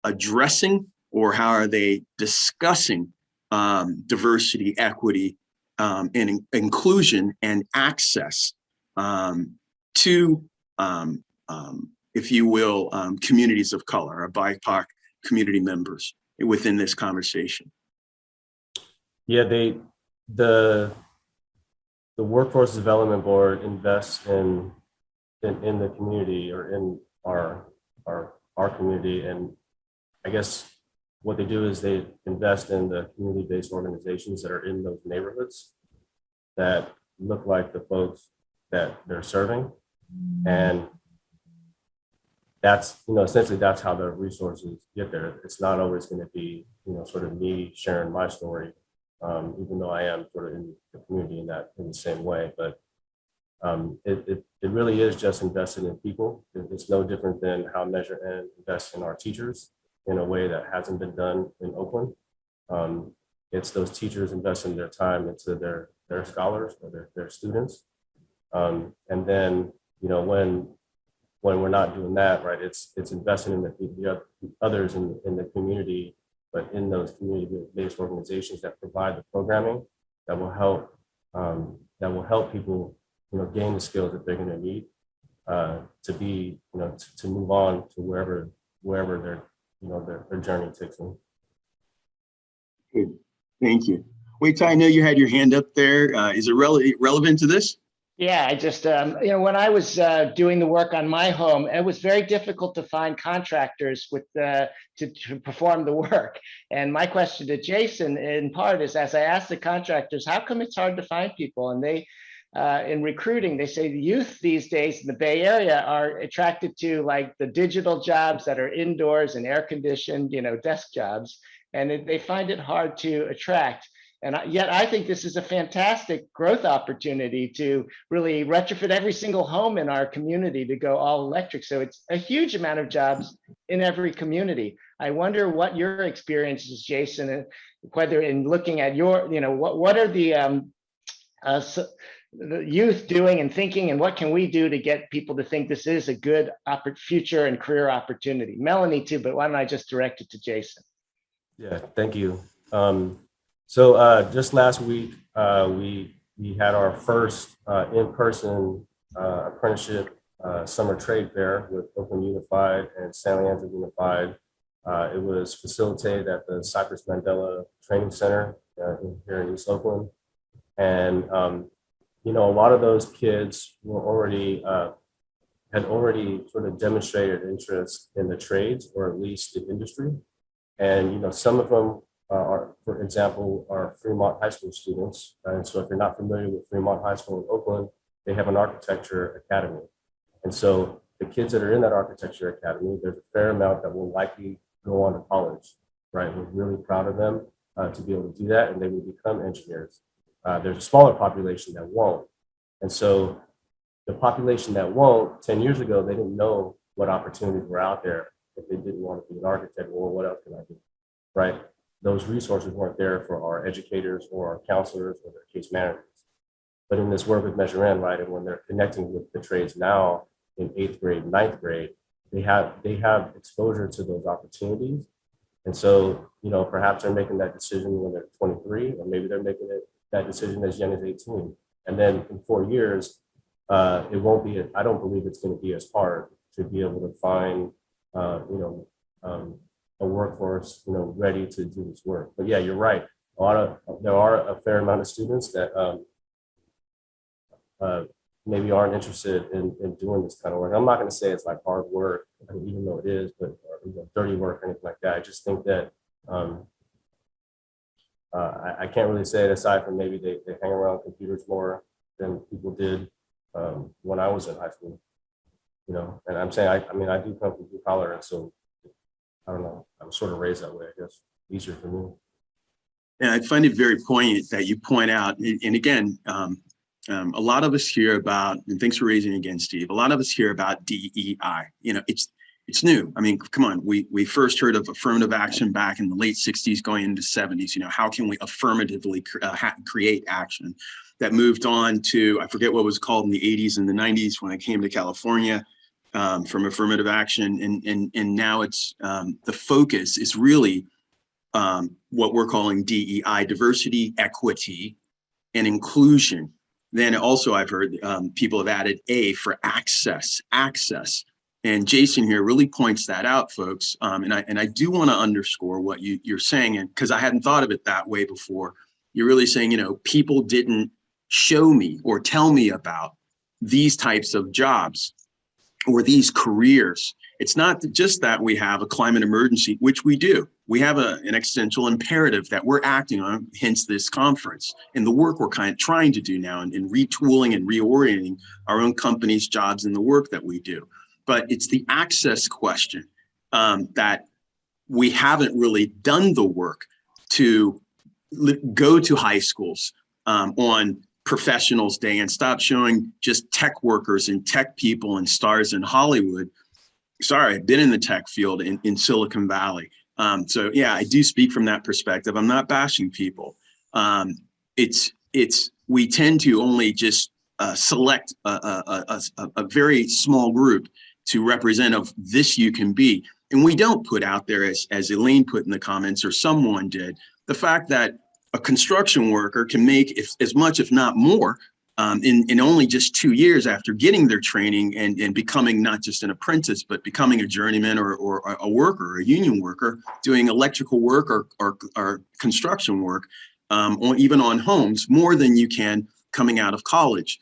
C: addressing or how are they discussing diversity, equity, and inclusion and access to, if you will, communities of color or BIPOC community members within this conversation?
J: Yeah, the Workforce Development Board invests in the community or in our community, and I guess what they do is they invest in the community-based organizations that are in those neighborhoods that look like the folks that they're serving, and that's, you know, essentially that's how the resources get there. It's not always going to be, you know, sort of me sharing my story, even though I am sort of in the community in the same way. But It really is just invested in people. It's no different than how Measure N invests in our teachers in a way that hasn't been done in Oakland. It's those teachers investing their time into their scholars or their students. And then, when we're not doing that, right, it's investing in the others in the community, but in those community-based organizations that provide the programming that will help people, gain the skills that they're going to need to be, to move on to wherever their journey takes them.
C: Good. Thank you. Wait, I know you had your hand up there. Is it relevant to this?
F: Yeah, I just, when I was doing the work on my home, it was very difficult to find contractors to perform the work. And my question to Jason, in part, is as I asked the contractors, how come it's hard to find people? And they, in recruiting, they say the youth these days in the Bay Area are attracted to like the digital jobs that are indoors and air conditioned, desk jobs, and they find it hard to attract. And yet I think this is a fantastic growth opportunity to really retrofit every single home in our community to go all electric. So it's a huge amount of jobs in every community. I wonder what your experience is, Jason, whether in looking at your, what are the youth doing and thinking, and what can we do to get people to think this is a good future and career opportunity? Melanie too, but why don't I just direct it to Jason?
J: Yeah, thank you. So just last week, we had our first in-person apprenticeship summer trade fair with Oakland Unified and San Leandro Unified. It was facilitated at the Cypress Mandela Training Center here in East Oakland. And, a lot of those kids were had already sort of demonstrated interest in the trades, or at least the industry. And, some of them for example, are Fremont High School students. And so if you're not familiar with Fremont High School in Oakland, they have an architecture academy. And so the kids that are in that architecture academy, there's a fair amount that will likely go on to college, right? We're really proud of them to be able to do that, and they will become engineers. There's a smaller population that won't. And so the population that won't, 10 years ago, they didn't know what opportunities were out there if they didn't want to be an architect. Well, what else can I do, right? Those resources weren't there for our educators or our counselors or their case managers. But in this work with Measure N, right, and when they're connecting with the trades now in 8th grade, 9th grade, they have exposure to those opportunities. And so, perhaps they're making that decision when they're 23, or maybe they're making that decision as young as 18. And then in 4 years, it won't be, I don't believe it's going to be as hard to be able to find, a workforce, ready to do this work. But yeah, you're right. There are a fair amount of students that maybe aren't interested in doing this kind of work. I'm not going to say it's like hard work, even though it is, but dirty work or anything like that. I just think that I can't really say it aside from maybe they hang around computers more than people did when I was in high school. And I'm saying, I do come from blue collar, and so I don't know, I'm sort of raised that way, I guess, easier for me.
C: And I find it very poignant that you point out, and again, a lot of us hear about, and thanks for raising again, Steve, a lot of us hear about DEI. It's new. I mean, come on, we first heard of affirmative action back in the late 60s going into 70s. How can we affirmatively create action? That moved on to, I forget what was called in the 80s and the 90s when I came to California. From affirmative action, and now it's the focus is really what we're calling DEI, diversity, equity, and inclusion. Then also I've heard people have added A for access, and Jason here really points that out, folks. And I do want to underscore what you're saying, and because I hadn't thought of it that way before. You're really saying, people didn't show me or tell me about these types of jobs or these careers. It's not just that we have a climate emergency, which we do. We have an existential imperative that we're acting on, hence this conference, and the work we're kind of trying to do now in retooling and reorienting our own companies, jobs, and the work that we do. But it's the access question that we haven't really done the work to go to high schools on professionals day and stop showing just tech workers and tech people and stars in Hollywood. Sorry, I've been in the tech field in Silicon Valley. So yeah, I do speak from that perspective. I'm not bashing people. We tend to only just select a very small group to represent of this you can be. And we don't put out there, as Elaine put in the comments, or someone did, the fact that a construction worker can make as much, if not more, in only just 2 years after getting their training and becoming not just an apprentice, but becoming a journeyman or a worker, a union worker, doing electrical work or construction work, or even on homes, more than you can coming out of college.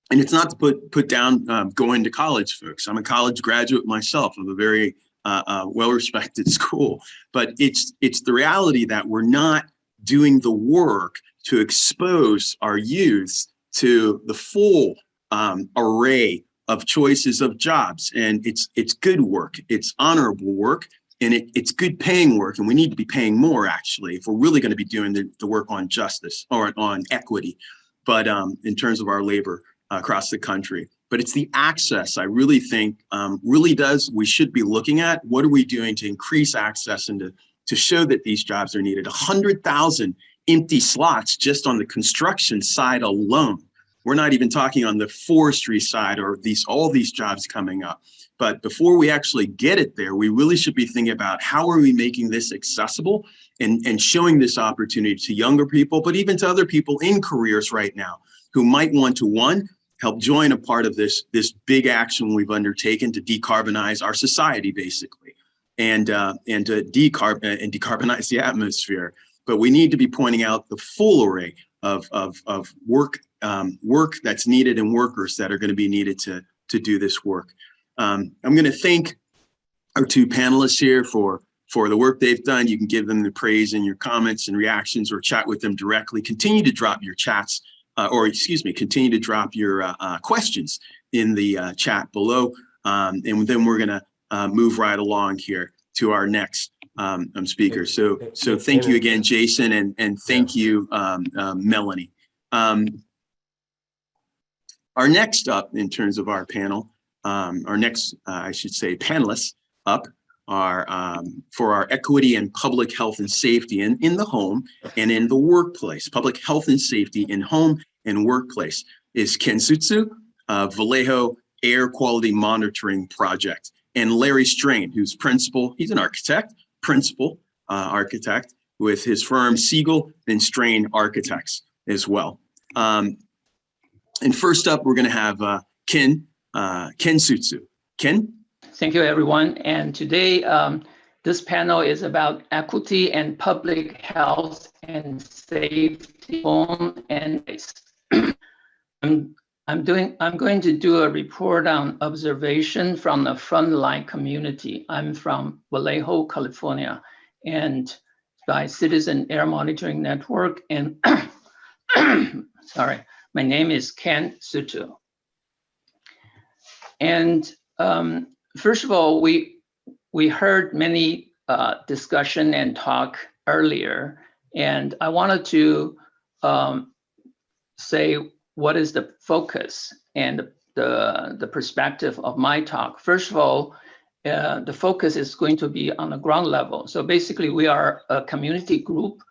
C: And it's not to put down going to college, folks. I'm a college graduate myself of a very well-respected school, but it's the reality that we're not doing the work to expose our youth to the full array of choices of jobs. And it's good work, it's honorable work, and it's good paying work. And we need to be paying more, actually, if we're really going to be doing the work on justice or on equity, but in terms of our labor across the country. But it's the access, I really think, we should be looking at. What are we doing to increase access and to show that these jobs are needed? 100,000 empty slots just on the construction side alone. We're not even talking on the forestry side or all these jobs coming up. But before we actually get it there, we really should be thinking about how are we making this accessible and showing this opportunity to younger people, but even to other people in careers right now who might want to, help join a part of this big action we've undertaken to decarbonize our society, basically, and to decarbonize the atmosphere. But we need to be pointing out the full array of work that's needed and workers that are going to be needed to do this work. I'm going to thank our two panelists here for the work they've done. You can give them the praise in your comments and reactions or chat with them directly. Continue to drop your chats. Continue to drop your questions in the chat below. And then we're going to move right along here to our next speaker. So thank you again, Jason, and thank you, Melanie. Our next up in terms of our panel, panelists up are for our equity and public health and safety in the home and in the workplace. Public health and safety in home and workplace is Ken Sutsu of Vallejo Air Quality Monitoring Project, and Larry Strain, who's principal. He's an architect, principal architect with his firm Siegel and Strain Architects as well. And first up, we're going to have Ken Sutsu. Ken?
L: Thank you, everyone. And today, this panel is about equity and public health and safety, home and base. I'm going to do a report on observation from the frontline community. I'm from Vallejo, California, and by Citizen Air Monitoring Network. And sorry, my name is Ken Sutsu. And first of all, we heard many discussion and talk earlier, and I wanted to say what is the focus and the perspective of my talk. First of all, the focus is going to be on the ground level. So basically, we are a community group.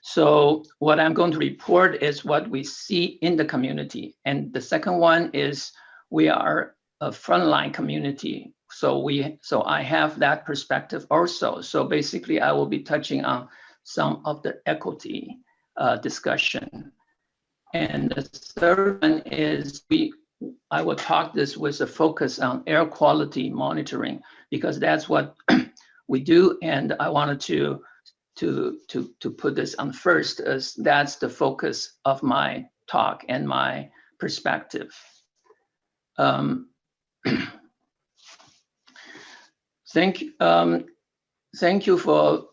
L: So what I'm going to report is what we see in the community. And the second one is we are a frontline community. So I have that perspective also. So basically, I will be touching on some of the equity discussion. And the third one is I will talk this with a focus on air quality monitoring, because that's what we do. And I wanted to put this on first, as that's the focus of my talk and my perspective. Thank you for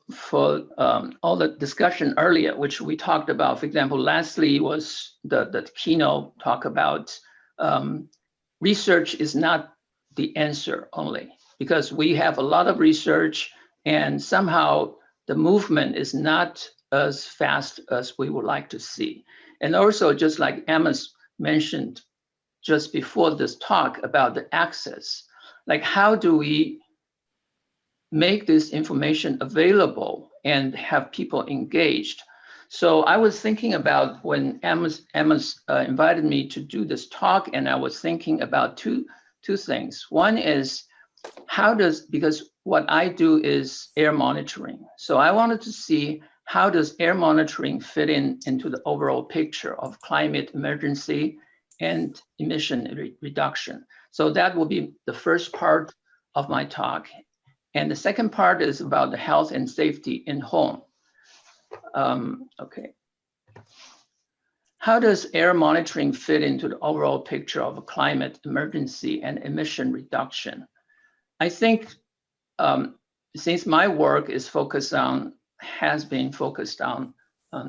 L: all the discussion earlier, which we talked about. For example, lastly was the keynote talk about research is not the answer only, because we have a lot of research and somehow the movement is not as fast as we would like to see. And also, just like Emma's mentioned just before this talk about the access, like how do we make this information available and have people engaged? So I was thinking about when Emma's invited me to do this talk, and I was thinking about two things. One is because what I do is air monitoring. So I wanted to see how does air monitoring fit into the overall picture of climate emergency and emission reduction. So that will be the first part of my talk. And the second part is about the health and safety in home. Okay. How does air monitoring fit into the overall picture of a climate emergency and emission reduction? I think since my work has been focused on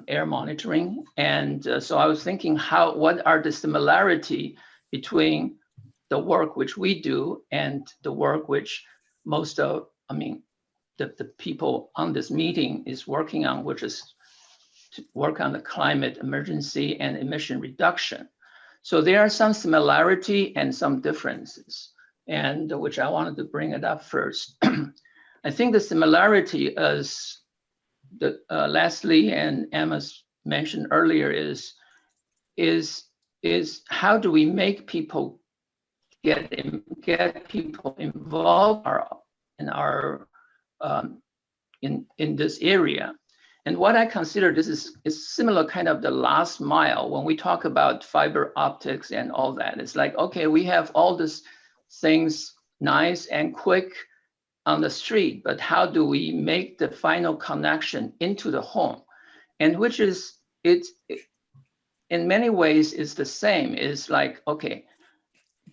L: air monitoring, and so I was thinking what are the similarity between the work which we do and the work which the people on this meeting is working on, which is to work on the climate emergency and emission reduction. So there are some similarity and some differences, and which I wanted to bring it up first. I think the similarity, as Leslie and Emma mentioned earlier, is how do we make people get people involved in this area? And what I consider this is similar kind of the last mile when we talk about fiber optics and all that. It's like, okay, we have all these things nice and quick on the street, but how do we make the final connection into the home? And which is, it's in many ways is the same. It's like, okay,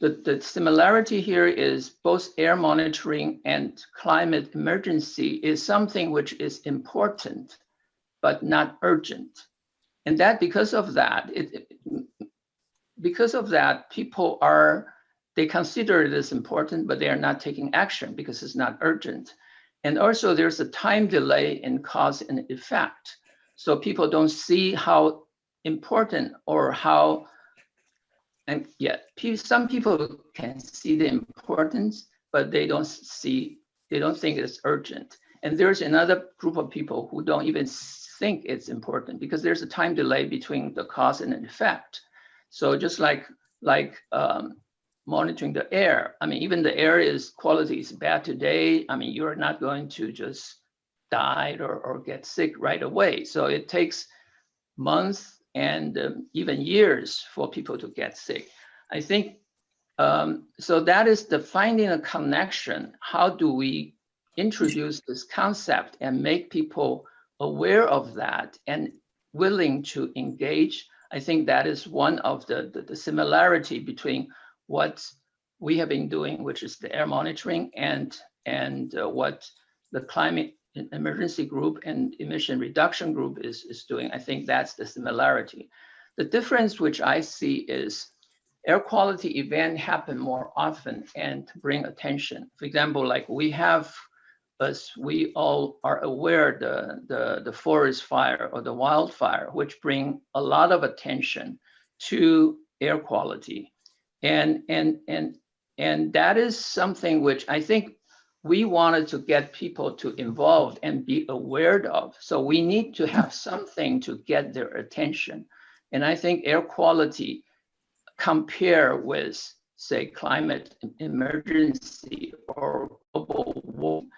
L: the similarity here is both air monitoring and climate emergency is something which is important, but not urgent. And that because of that, people they consider it as important, but they are not taking action because it's not urgent. And also there's a time delay in cause and effect. So people don't see how important or how, and yet some people can see the importance, but they don't think it's urgent. And there's another group of people who don't even think it's important because there's a time delay between the cause and an effect. So just like monitoring the air, I mean, even the air quality is bad today. I mean, you're not going to just die or get sick right away. So it takes months and even years for people to get sick. I think, so that is the finding a connection. How do we introduce this concept and make people aware of that and willing to engage? I think that is one of the similarity between what we have been doing, which is the air monitoring, and what the climate emergency group and emission reduction group is doing. I think that's the similarity. The difference which I see is air quality events happen more often and bring attention. For example, like we have, as we all are aware, the forest fire or the wildfire, which bring a lot of attention to air quality. And that is something which I think we wanted to get people to involved and be aware of. So we need to have something to get their attention. And I think air quality compare with, say, climate emergency or global warming,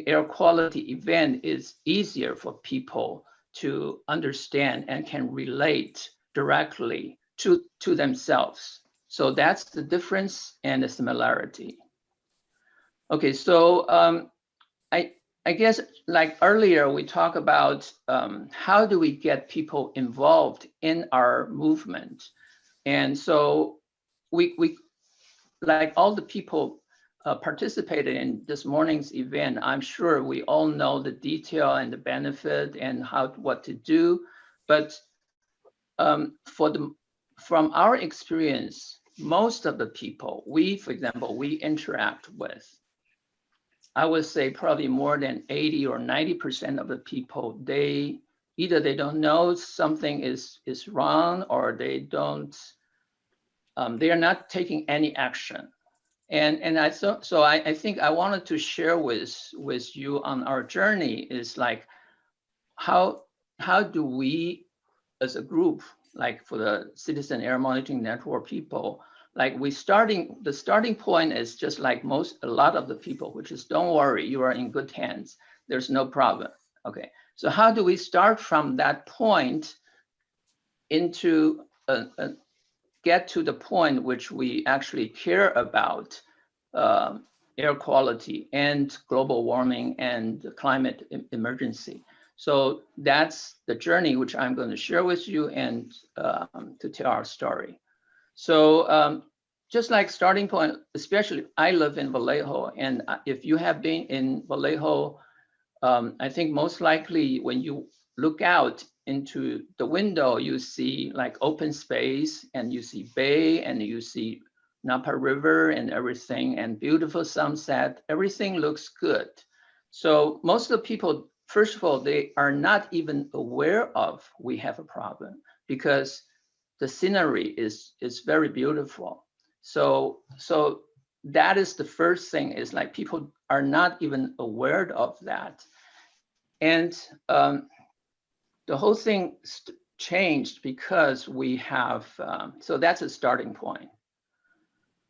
L: air quality event is easier for people to understand and can relate directly to themselves. So that's the difference and the similarity. Okay, so I guess like earlier we talked about how do we get people involved in our movement. And so we like all the people participated in this morning's event, I'm sure we all know the detail and the benefit and what to do. But from our experience, most of the people for example, we interact with, I would say probably more than 80 or 90% of the people, they either they don't know something is wrong, or they are not taking any action. And I thought, so I think I wanted to share with you on our journey is like, how do we as a group, like for the Citizen Air Monitoring Network people, like the starting point is just like a lot of the people, which is, don't worry, you are in good hands. There's no problem. Okay, so how do we start from that point into get to the point which we actually care about air quality and global warming and climate emergency? So that's the journey which I'm going to share with you and to tell our story. So just like starting point, especially I live in Vallejo, and if you have been in Vallejo, I think most likely when you look out into the window, you see like open space, and you see bay, and you see Napa River and everything, and beautiful sunset. Everything looks good. So most of the people, first of all, they are not even aware of we have a problem, because the scenery is very beautiful. So that is the first thing, is like people are not even aware of that. And the whole thing changed because we have, so that's a starting point.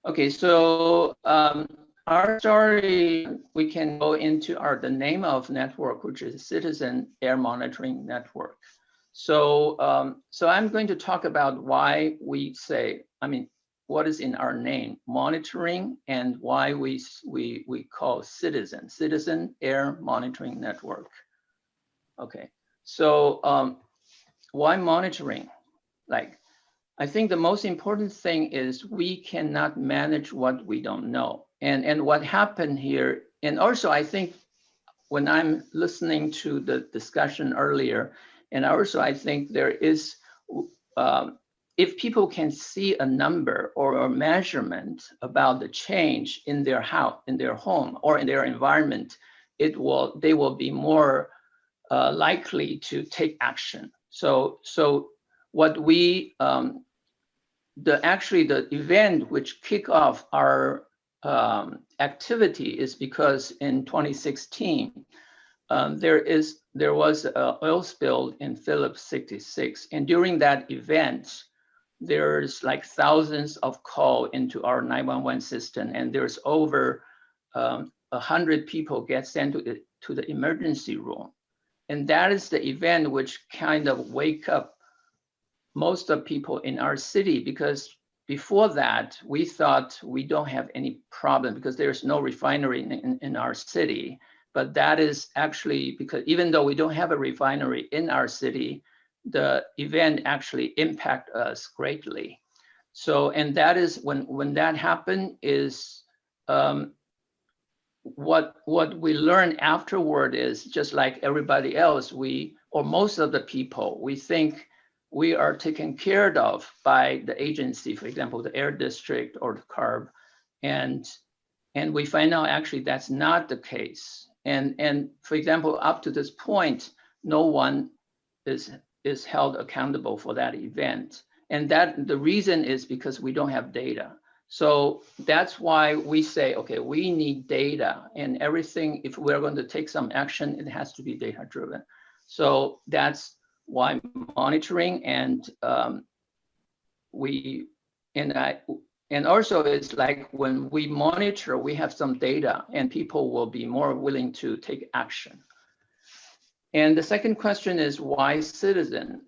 L: Okay, so our story, we can go into the name of network, which is Citizen Air Monitoring Network. So, so I'm going to talk about why we say, what is in our name, monitoring, and why we call Citizen Air Monitoring Network. Okay, so why monitoring? Like, I think the most important thing is we cannot manage what we don't know. And what happened here, and also I think when I'm listening to the discussion earlier, and also I think there is, if people can see a number or a measurement about the change in their house, in their home, or in their environment, they will be more likely to take action. So what we, actually the event which kick off our activity is because in 2016, there was an oil spill in Phillips 66. And during that event, there's like thousands of calls into our 911 system, and there's over 100 people get sent to the emergency room. And that is the event which kind of wake up most of people in our city, because before that, we thought we don't have any problem because there's no refinery in our city. But that is actually because even though we don't have a refinery in our city, the event actually impact us greatly. So, and that is when that happened is what we learned afterward is just like everybody else, or most of the people, we think we are taken care of by the agency, for example, the Air District or the CARB, and we find out actually that's not the case. And for example, up to this point, no one is held accountable for that event. And that the reason is because we don't have data. So that's why we say, okay, we need data, and everything, if we're going to take some action, it has to be data driven. So that's why monitoring, and and also it's like when we monitor, we have some data and people will be more willing to take action. And the second question is why Citizen?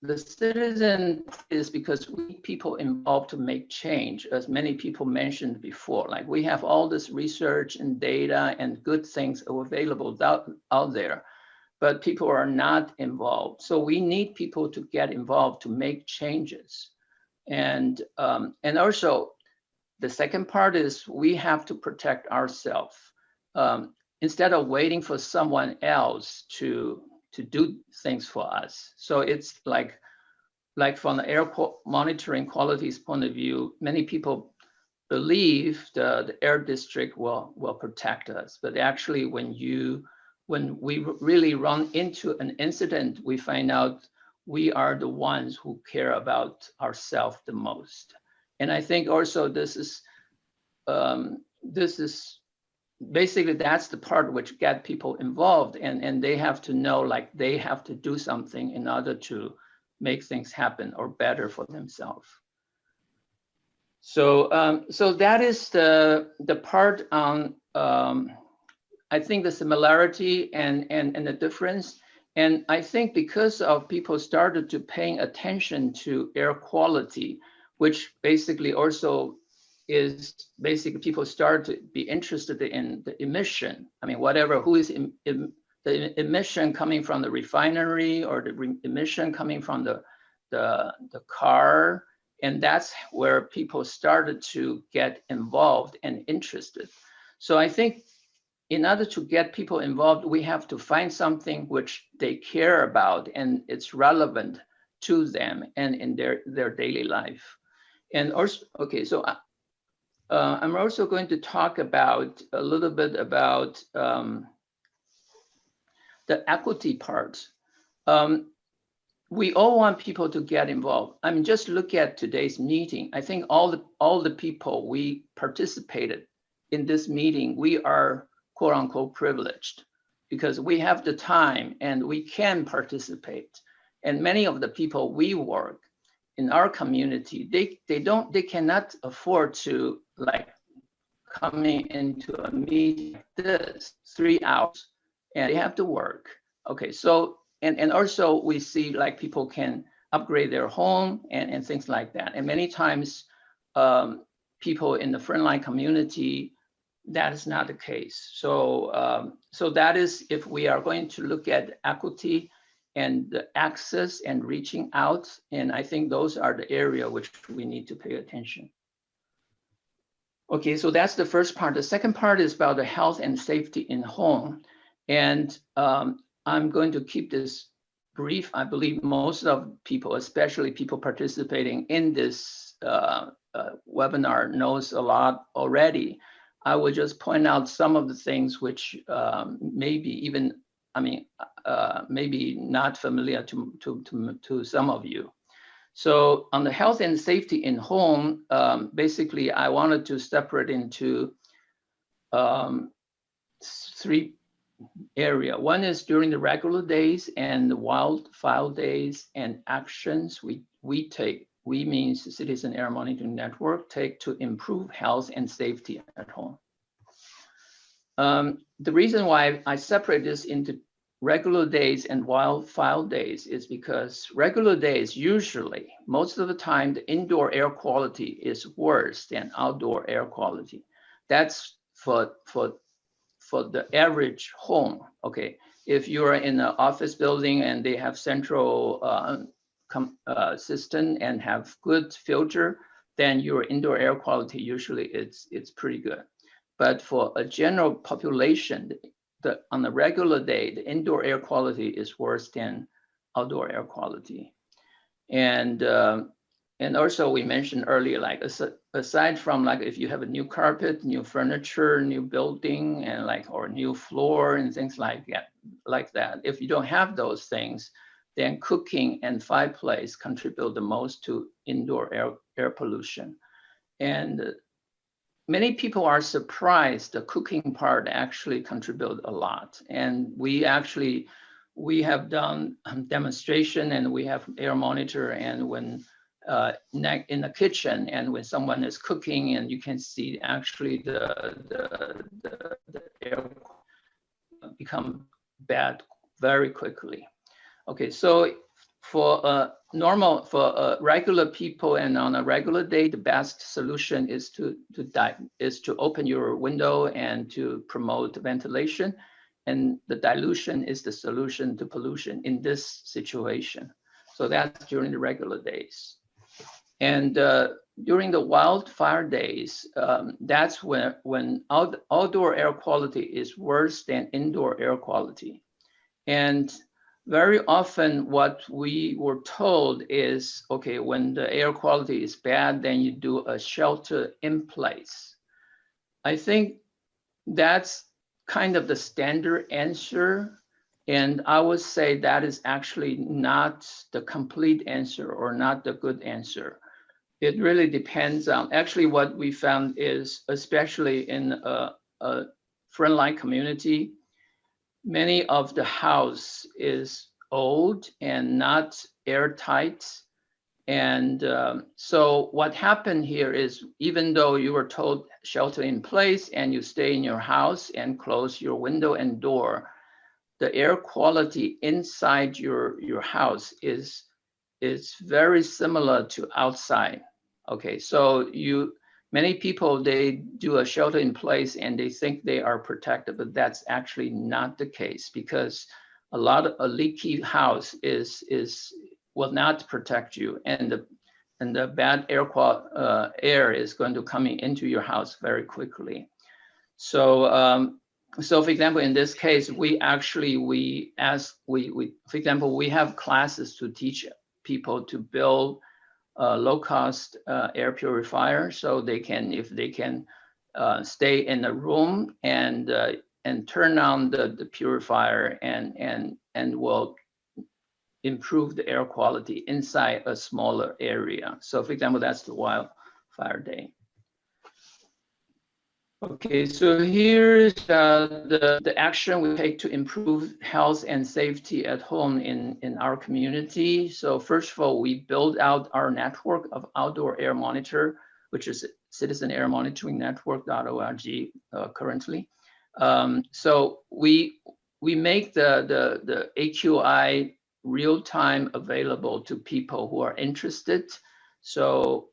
L: The Citizen is because we need people involved to make change, as many people mentioned before. Like we have all this research and data and good things available out there, but people are not involved. So we need people to get involved to make changes. And also the second part is we have to protect ourselves instead of waiting for someone else to do things for us. So it's like from the air monitoring qualities point of view, many people believe the air district will protect us, but actually when you when we really run into an incident, we find out we are the ones who care about ourselves the most. And I think also this is basically that's the part which get people involved, and they have to know like they have to do something in order to make things happen or better for themselves. So so that is the part on I think the similarity and the difference. And I think because of people started to paying attention to air quality, which basically also is basically people start to be interested in the emission. I mean, whatever, who is the emission coming from the refinery or the emission coming from the car. And that's where people started to get involved and interested. So I think in order to get people involved, we have to find something which they care about and it's relevant to them and in their daily life. And also, okay, so I'm also going to talk about a little bit about the equity part. We all want people to get involved. I mean, just look at today's meeting. I think all the people we participated in this meeting, we are quote unquote privileged because we have the time and we can participate. And many of the people we work in our community, they cannot afford to like coming into a meeting like this 3 hours and they have to work. Okay, so and also we see like people can upgrade their home and things like that. And many times people in the frontline community, that is not the case. So so that is if we are going to look at equity and the access and reaching out, and I think those are the area which we need to pay attention. Okay, so that's the first part. The second part is about the health and safety in home. And I'm going to keep this brief. I believe most of people, especially people participating in this webinar, knows a lot already. I will just point out some of the things which maybe even, I mean, maybe not familiar to some of you. So on the health and safety in home, basically I wanted to separate into 3 areas. One is during the regular days and the wildfire days and actions we take. We means the Citizen Air Monitoring Network take to improve health and safety at home. The reason why I separate this into regular days and wildfire days is because regular days, usually, most of the time, the indoor air quality is worse than outdoor air quality. That's for the average home, okay? If you're in an office building and they have central system and have good filter, then your indoor air quality usually it's pretty good. But for a general population, on a regular day, the indoor air quality is worse than outdoor air quality. And also we mentioned earlier, like aside from like if you have a new carpet, new furniture, new building, and like or new floor and things like that. If you don't have those things, then cooking and fireplace contribute the most to indoor air pollution. And many people are surprised the cooking part actually contribute a lot. And we have done demonstration and we have air monitor, and when in the kitchen and when someone is cooking and you can see actually the air become bad very quickly. Okay, so for regular people and on a regular day, the best solution is to open your window and to promote ventilation, and the dilution is the solution to pollution in this situation. So that's during the regular days. And during the wildfire days, that's when outdoor air quality is worse than indoor air quality. And very often what we were told is, okay, when the air quality is bad, then you do a shelter in place. I think that's kind of the standard answer. And I would say that is actually not the complete answer or not the good answer. It really depends on, actually what we found is, especially in a frontline community, many of the house is old and not airtight. And so what happened here is, even though you were told shelter in place and you stay in your house and close your window and door, the air quality inside your house is very similar to outside. Okay, so many people, they do a shelter in place and they think they are protected, but that's actually not the case, because a leaky house will not protect you, and the bad air is going to come into your house very quickly. So so for example, in this case, for example, we have classes to teach people to build low-cost air purifier, so they can, if they can stay in a room and turn on the purifier and will improve the air quality inside a smaller area. So for example, that's the wildfire day. Okay, so here's the action we take to improve health and safety at home in our community. So first of all, we build out our network of outdoor air monitor, which is Citizen Air Monitoring Network.org currently. So we make the AQI real time available to people who are interested. So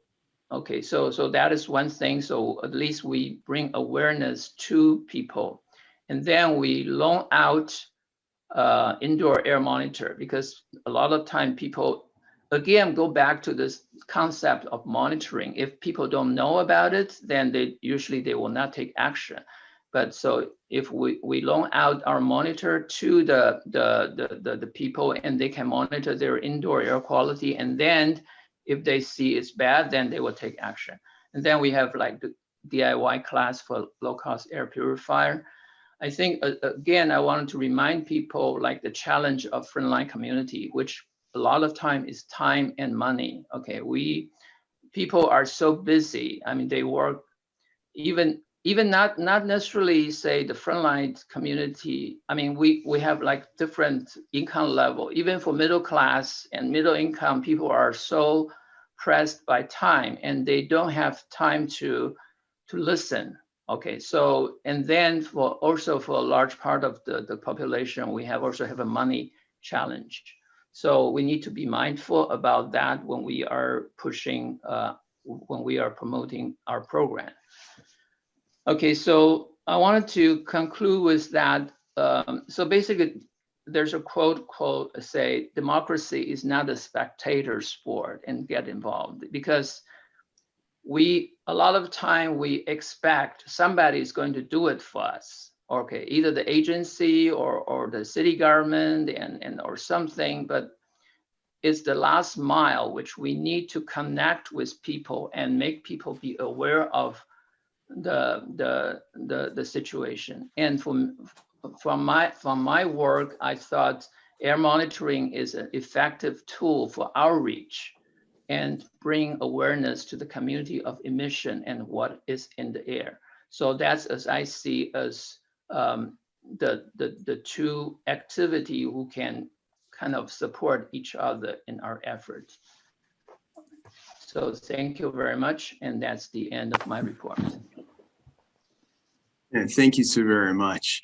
L: okay, so that is one thing. So at least we bring awareness to people, and then we loan out indoor air monitor, because a lot of time people, again, go back to this concept of monitoring. If people don't know about it, then they will not take action. But so if we loan out our monitor to the people, and they can monitor their indoor air quality, and then if they see it's bad, then they will take action. And then we have like the DIY class for low-cost air purifier. I think, again, I wanted to remind people like the challenge of frontline community, which a lot of time is time and money. Okay, people are so busy. I mean, they work even not necessarily say the frontline community. I mean, we have like different income level. Even for middle class and middle income, people are so pressed by time, and they don't have time to listen. Okay, so, and then for a large part of the population, we also have a money challenge. So we need to be mindful about that when we are pushing, when we are promoting our program. Okay, so I wanted to conclude with that. So basically, there's a quote say, democracy is not a spectator sport, and get involved, because a lot of time we expect somebody is going to do it for us. Okay, either the agency or the city government or something, but it's the last mile which we need to connect with people and make people be aware of the situation. And from my work, I thought air monitoring is an effective tool for outreach and bring awareness to the community of emission and what is in the air. So that's, as I see, as the two activity who can kind of support each other in our efforts. So thank you very much, and that's the end of my report.
C: And thank you so very much,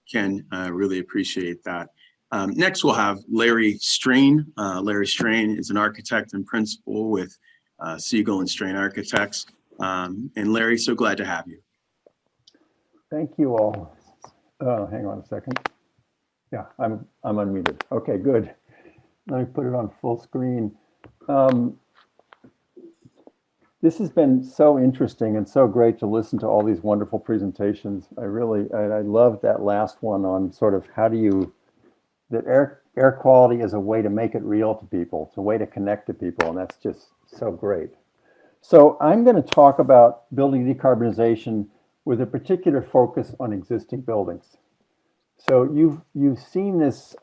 C: Ken. Really appreciate that. Next, we'll have Larry Strain. Larry Strain is an architect and principal with Siegel and Strain Architects. And Larry, so glad to have you.
M: Thank you all. Hang on a second. Yeah, I'm unmuted. Okay, good. Let me put it on full screen. This has been so interesting and so great to listen to all these wonderful presentations. I loved that last one on sort of how do you, that air quality is a way to make it real to people. It's a way to connect to people, and that's just so great. So I'm going to talk about building decarbonization with a particular focus on existing buildings. So you've seen this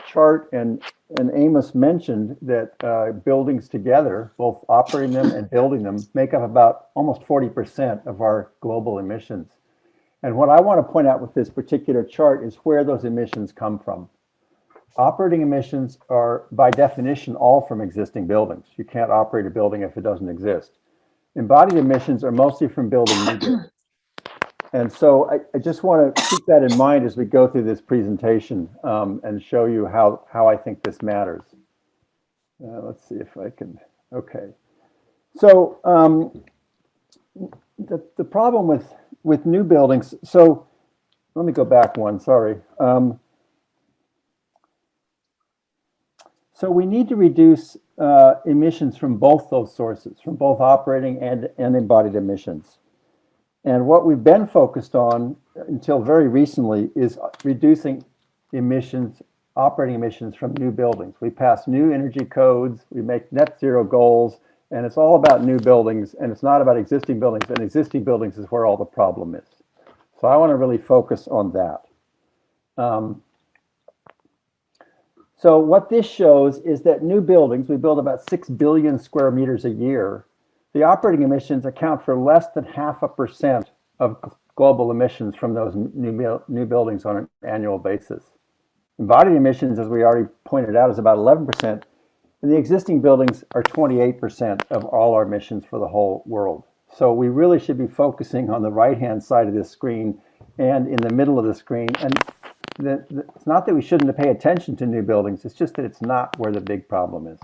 M: chart, and Amos mentioned that buildings together, both operating them and building them, make up about almost 40% of our global emissions. And what I want to point out with this particular chart is where those emissions come from. Operating emissions are, by definition, all from existing buildings. You can't operate a building if it doesn't exist. Embodied emissions are mostly from building new buildings. And so I just want to keep that in mind as we go through this presentation and show you how I think this matters. Let's see if I can, okay. So the problem with new buildings, so let me go back one, sorry. So we need to reduce emissions from both those sources, from both operating and embodied emissions. And what we've been focused on until very recently is reducing emissions, operating emissions from new buildings. We pass new energy codes, we make net zero goals, and it's all about new buildings, and it's not about existing buildings, and existing buildings is where all the problem is. So I want to really focus on that. So what this shows is that new buildings, we build about 6 billion square meters a year. The operating emissions account for less than 0.5% of global emissions from those new buildings on an annual basis. Embodied emissions, as we already pointed out, is about 11%, and the existing buildings are 28% of all our emissions for the whole world. So we really should be focusing on the right-hand side of this screen and in the middle of the screen. And it's not that we shouldn't pay attention to new buildings, it's just that it's not where the big problem is.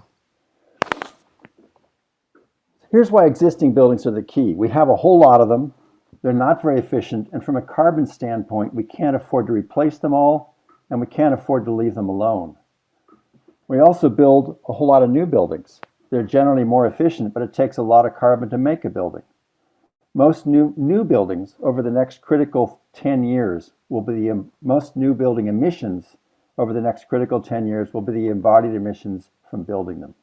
M: Here's why existing buildings are the key. We have a whole lot of them. They're not very efficient. And from a carbon standpoint, we can't afford to replace them all, and we can't afford to leave them alone. We also build a whole lot of new buildings. They're generally more efficient, but it takes a lot of carbon to make a building. Most new buildings over the next critical 10 years will be most new building emissions over the next critical 10 years will be the embodied emissions from building them.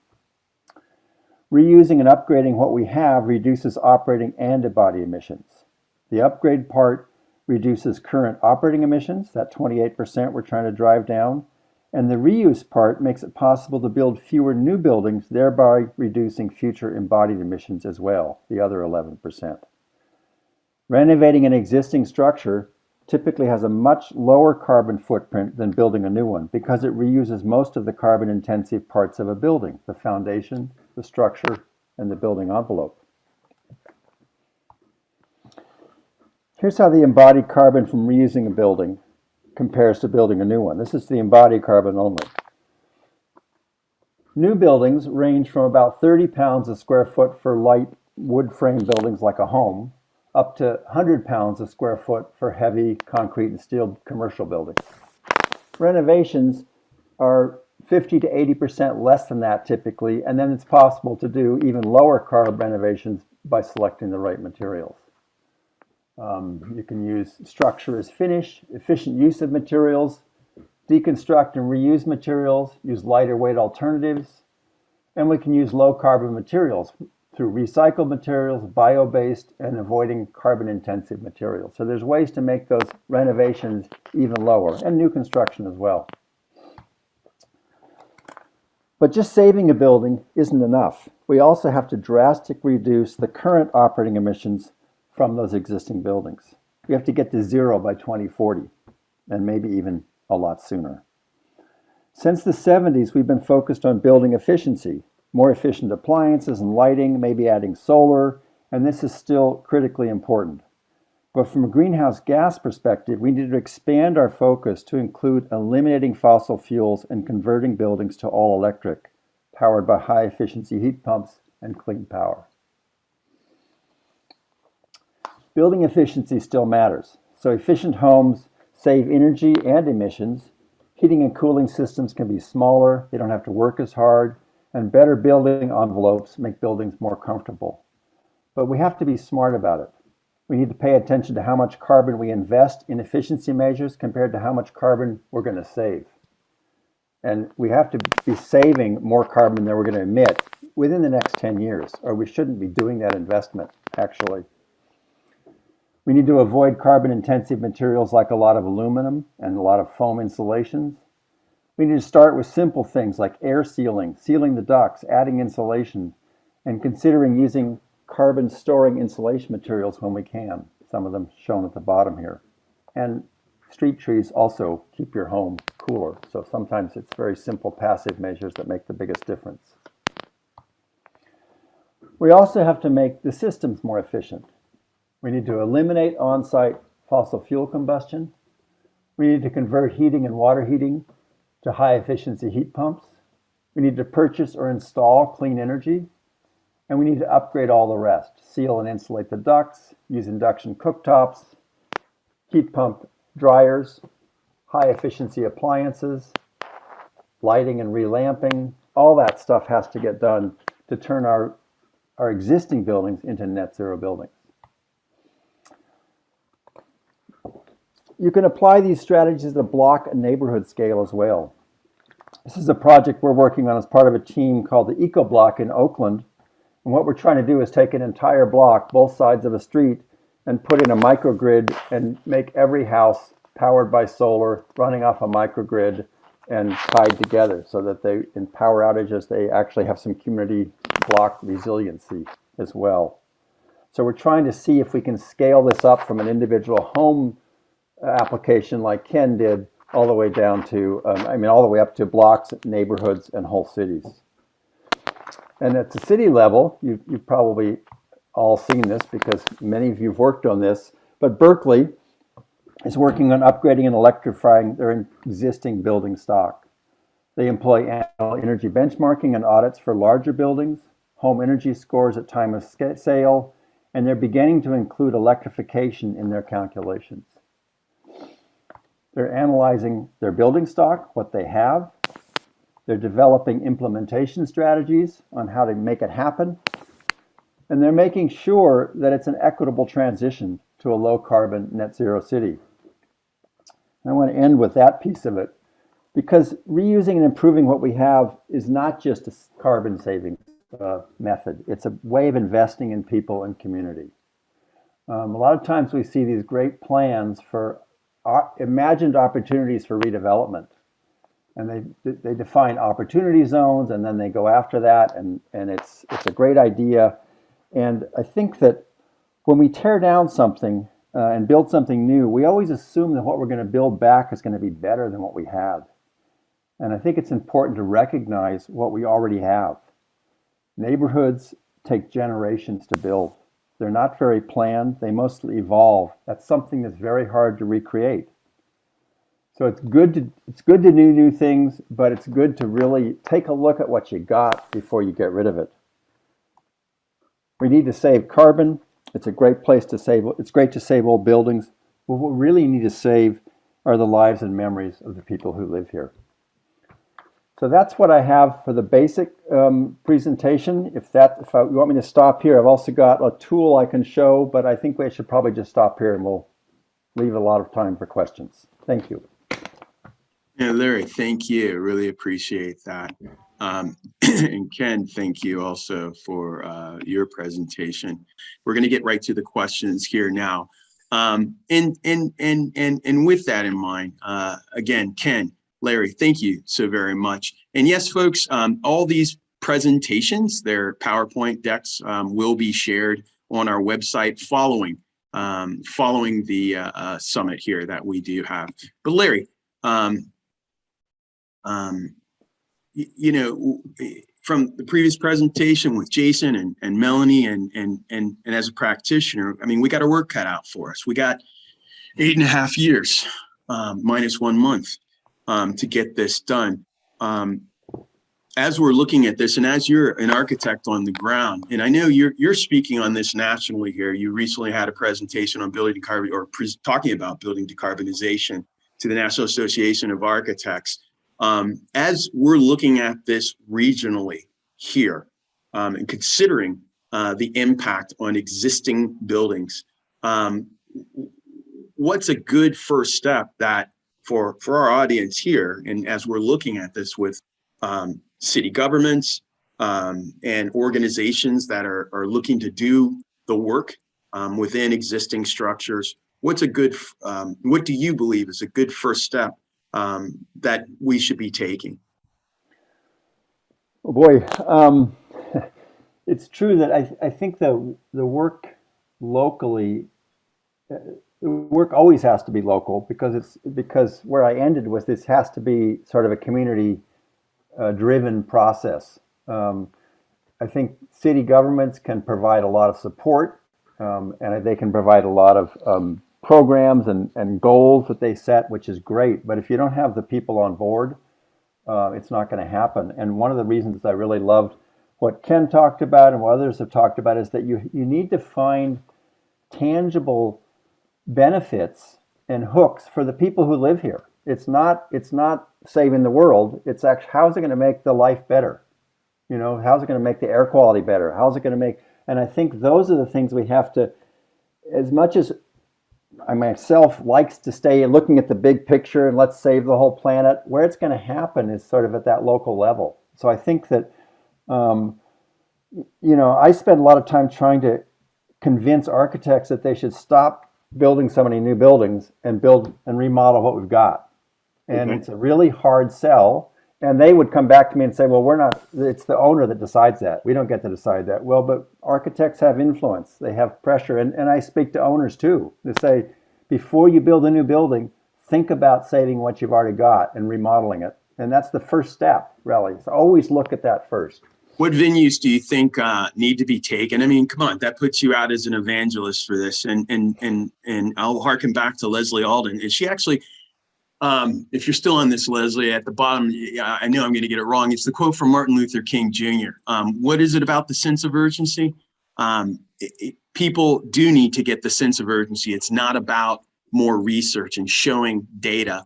M: Reusing and upgrading what we have reduces operating and embodied emissions. The upgrade part reduces current operating emissions, that 28% we're trying to drive down, and the reuse part makes it possible to build fewer new buildings, thereby reducing future embodied emissions as well, the other 11%. Renovating an existing structure typically has a much lower carbon footprint than building a new one because it reuses most of the carbon-intensive parts of a building, the foundation, the structure, and the building envelope. Here's how the embodied carbon from reusing a building compares to building a new one. This is the embodied carbon only. New buildings range from about 30 pounds a square foot for light wood frame buildings like a home, up to 100 pounds a square foot for heavy concrete and steel commercial buildings. Renovations are 50 to 80% less than that typically, and then it's possible to do even lower carbon renovations by selecting the right materials. You can use structure as finish, efficient use of materials, deconstruct and reuse materials, use lighter weight alternatives, and we can use low carbon materials through recycled materials, bio-based, and avoiding carbon-intensive materials. So there's ways to make those renovations even lower, and new construction as well. But just saving a building isn't enough. We also have to drastically reduce the current operating emissions from those existing buildings. We have to get to zero by 2040, and maybe even a lot sooner. Since the 70s, we've been focused on building efficiency, more efficient appliances and lighting, maybe adding solar, and this is still critically important. But from a greenhouse gas perspective, we need to expand our focus to include eliminating fossil fuels and converting buildings to all electric, powered by high efficiency heat pumps and clean power. Building efficiency still matters. So efficient homes save energy and emissions. Heating and cooling systems can be smaller, they don't have to work as hard, and better building envelopes make buildings more comfortable. But we have to be smart about it. We need to pay attention to how much carbon we invest in efficiency measures compared to how much carbon we're going to save. And we have to be saving more carbon than we're going to emit within the next 10 years, or we shouldn't be doing that investment, actually. We need to avoid carbon-intensive materials like a lot of aluminum and a lot of foam insulations. We need to start with simple things like air sealing, sealing the ducts, adding insulation, and considering using carbon storing insulation materials when we can. Some of them shown at the bottom here. And street trees also keep your home cooler. So sometimes it's very simple passive measures that make the biggest difference. We also have to make the systems more efficient. We need to eliminate on-site fossil fuel combustion. We need to convert heating and water heating to high-efficiency heat pumps. We need to purchase or install clean energy. And we need to upgrade all the rest. Seal and insulate the ducts, use induction cooktops, heat pump dryers, high-efficiency appliances, lighting and relamping. All that stuff has to get done to turn our existing buildings into net zero buildings. You can apply these strategies at a block and neighborhood scale as well. This is a project we're working on as part of a team called the Eco Block in Oakland. And what we're trying to do is take an entire block, both sides of a street, and put in a microgrid and make every house powered by solar, running off a microgrid and tied together so that they, in power outages, they actually have some community block resiliency as well. So we're trying to see if we can scale this up from an individual home application like Ken did all the way down to, all the way up to blocks, neighborhoods, and whole cities. And at the city level, you've probably all seen this because many of you have worked on this, but Berkeley is working on upgrading and electrifying their existing building stock. They employ annual energy benchmarking and audits for larger buildings, home energy scores at time of sale, and they're beginning to include electrification in their calculations. They're analyzing their building stock, what they have. They're developing implementation strategies on how to make it happen. And they're making sure that it's an equitable transition to a low carbon net zero city. And I want to end with that piece of it because reusing and improving what we have is not just a carbon saving method. It's a way of investing in people and community. A lot of times we see these great plans for imagined opportunities for redevelopment. And they define opportunity zones and then they go after that and it's a great idea. And I think that when we tear down something and build something new, we always assume that what we're going to build back is going to be better than what we had. And I think it's important to recognize what we already have. Neighborhoods take generations to build. They're not very planned. They mostly evolve. That's something that's very hard to recreate. So it's good to do new things, but it's good to really take a look at what you got before you get rid of it. We need to save carbon. It's a great place to save. It's great to save old buildings. But what we really need to save are the lives and memories of the people who live here. So that's what I have for the basic presentation. If you want me to stop here, I've also got a tool I can show, but I think we should probably just stop here and we'll leave a lot of time for questions. Thank you.
C: Yeah, Larry, thank you. Really appreciate that. And Ken, thank you also for your presentation. We're going to get right to the questions here now. And with that in mind, again, Ken, Larry, thank you so very much. And yes, folks, all these presentations, their PowerPoint decks will be shared on our website following the summit here that we do have. But Larry, you know, from the previous presentation with Jason and Melanie and as a practitioner, I mean, we got our work cut out for us. We got 8.5 years minus 1 month to get this done. As we're looking at this, and as you're an architect on the ground, and I know you're speaking on this nationally here. You recently had a presentation on building talking about building decarbonization to the National Association of Architects. As we're looking at this regionally here and considering the impact on existing buildings, what's a good first step that for our audience here, and as we're looking at this with city governments and organizations that are looking to do the work within existing structures? What's a good, what do you believe is a good first step that we should be taking?
M: Oh boy, it's true that I think the work locally, the work always has to be local because where I ended with this has to be sort of a community driven process. I think city governments can provide a lot of support, and they can provide a lot of programs and goals that they set, which is great. But if you don't have the people on board, it's not going to happen. And one of the reasons I really loved what Ken talked about and what others have talked about is that you need to find tangible benefits and hooks for the people who live here. It's not saving the world. It's actually, how's it going to make the life better? You know, how's it going to make the air quality better? How's it going to make, and I think those are the things we have to, as much as I myself likes to stay looking at the big picture and let's save the whole planet, where it's going to happen is sort of at that local level. So I think that, I spend a lot of time trying to convince architects that they should stop building so many new buildings and build and remodel what we've got. And it's a really hard sell. And they would come back to me and say, well, it's the owner that decides that. We don't get to decide that. Well, but architects have influence. They have pressure. And I speak to owners too. They say, before you build a new building, think about saving what you've already got and remodeling it. And that's the first step, really. So always look at that first.
C: What venues do you think need to be taken? I mean, come on, that puts you out as an evangelist for this. And I'll harken back to Leslie Alden. And she actually, if you're still on this, Leslie, at the bottom, I know I'm going to get it wrong. It's the quote from Martin Luther King Jr. What is it about the sense of urgency? People do need to get the sense of urgency. It's not about more research and showing data.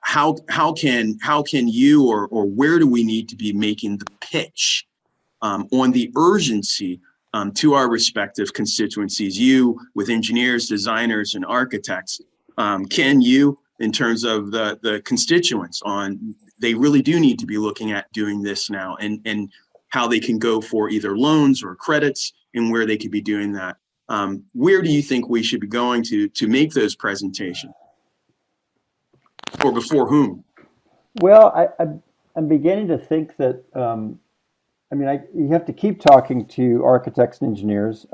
C: How can you or where do we need to be making the pitch on the urgency to our respective constituencies? You with engineers, designers, and architects. Can you, in terms of the constituents, on they really do need to be looking at doing this now, and how they can go for either loans or credits and where they could be doing that. Where do you think we should be going to make those presentations? Or before whom?
M: Well, I'm beginning to think that, you have to keep talking to architects and engineers,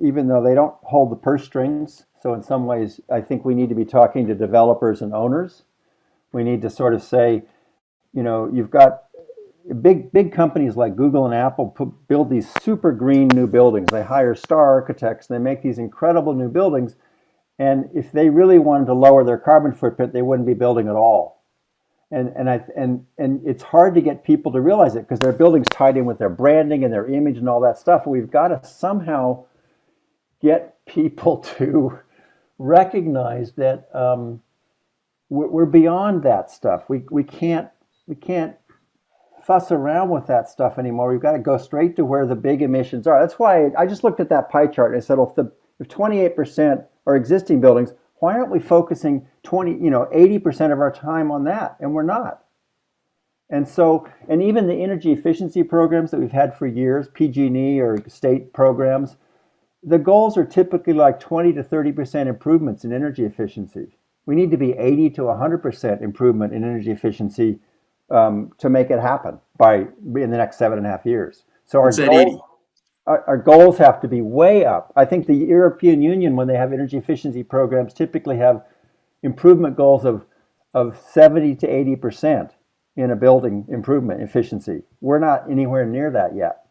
M: even though they don't hold the purse strings. So in some ways, I think we need to be talking to developers and owners. We need to sort of say, you've got big companies like Google and Apple build these super green new buildings. They hire star architects, and they make these incredible new buildings. And if they really wanted to lower their carbon footprint, they wouldn't be building at all. And it's hard to get people to realize it because their buildings tied in with their branding and their image and all that stuff. We've got to somehow get people to recognize that we're beyond that stuff. We can't fuss around with that stuff anymore. We've got to go straight to where the big emissions are. That's why I just looked at that pie chart and I said, well, if 28% are existing buildings, why aren't we focusing 80% of our time on that? And we're not. And so, and even the energy efficiency programs that we've had for years, PG&E or state programs, the goals are typically like 20 to 30% improvements in energy efficiency. We need to be 80 to 100% improvement in energy efficiency to make it happen in the next 7.5 years. So our goals have to be way up. I think the European Union, when they have energy efficiency programs, typically have improvement goals of 70 to 80% in a building improvement efficiency. We're not anywhere near that yet.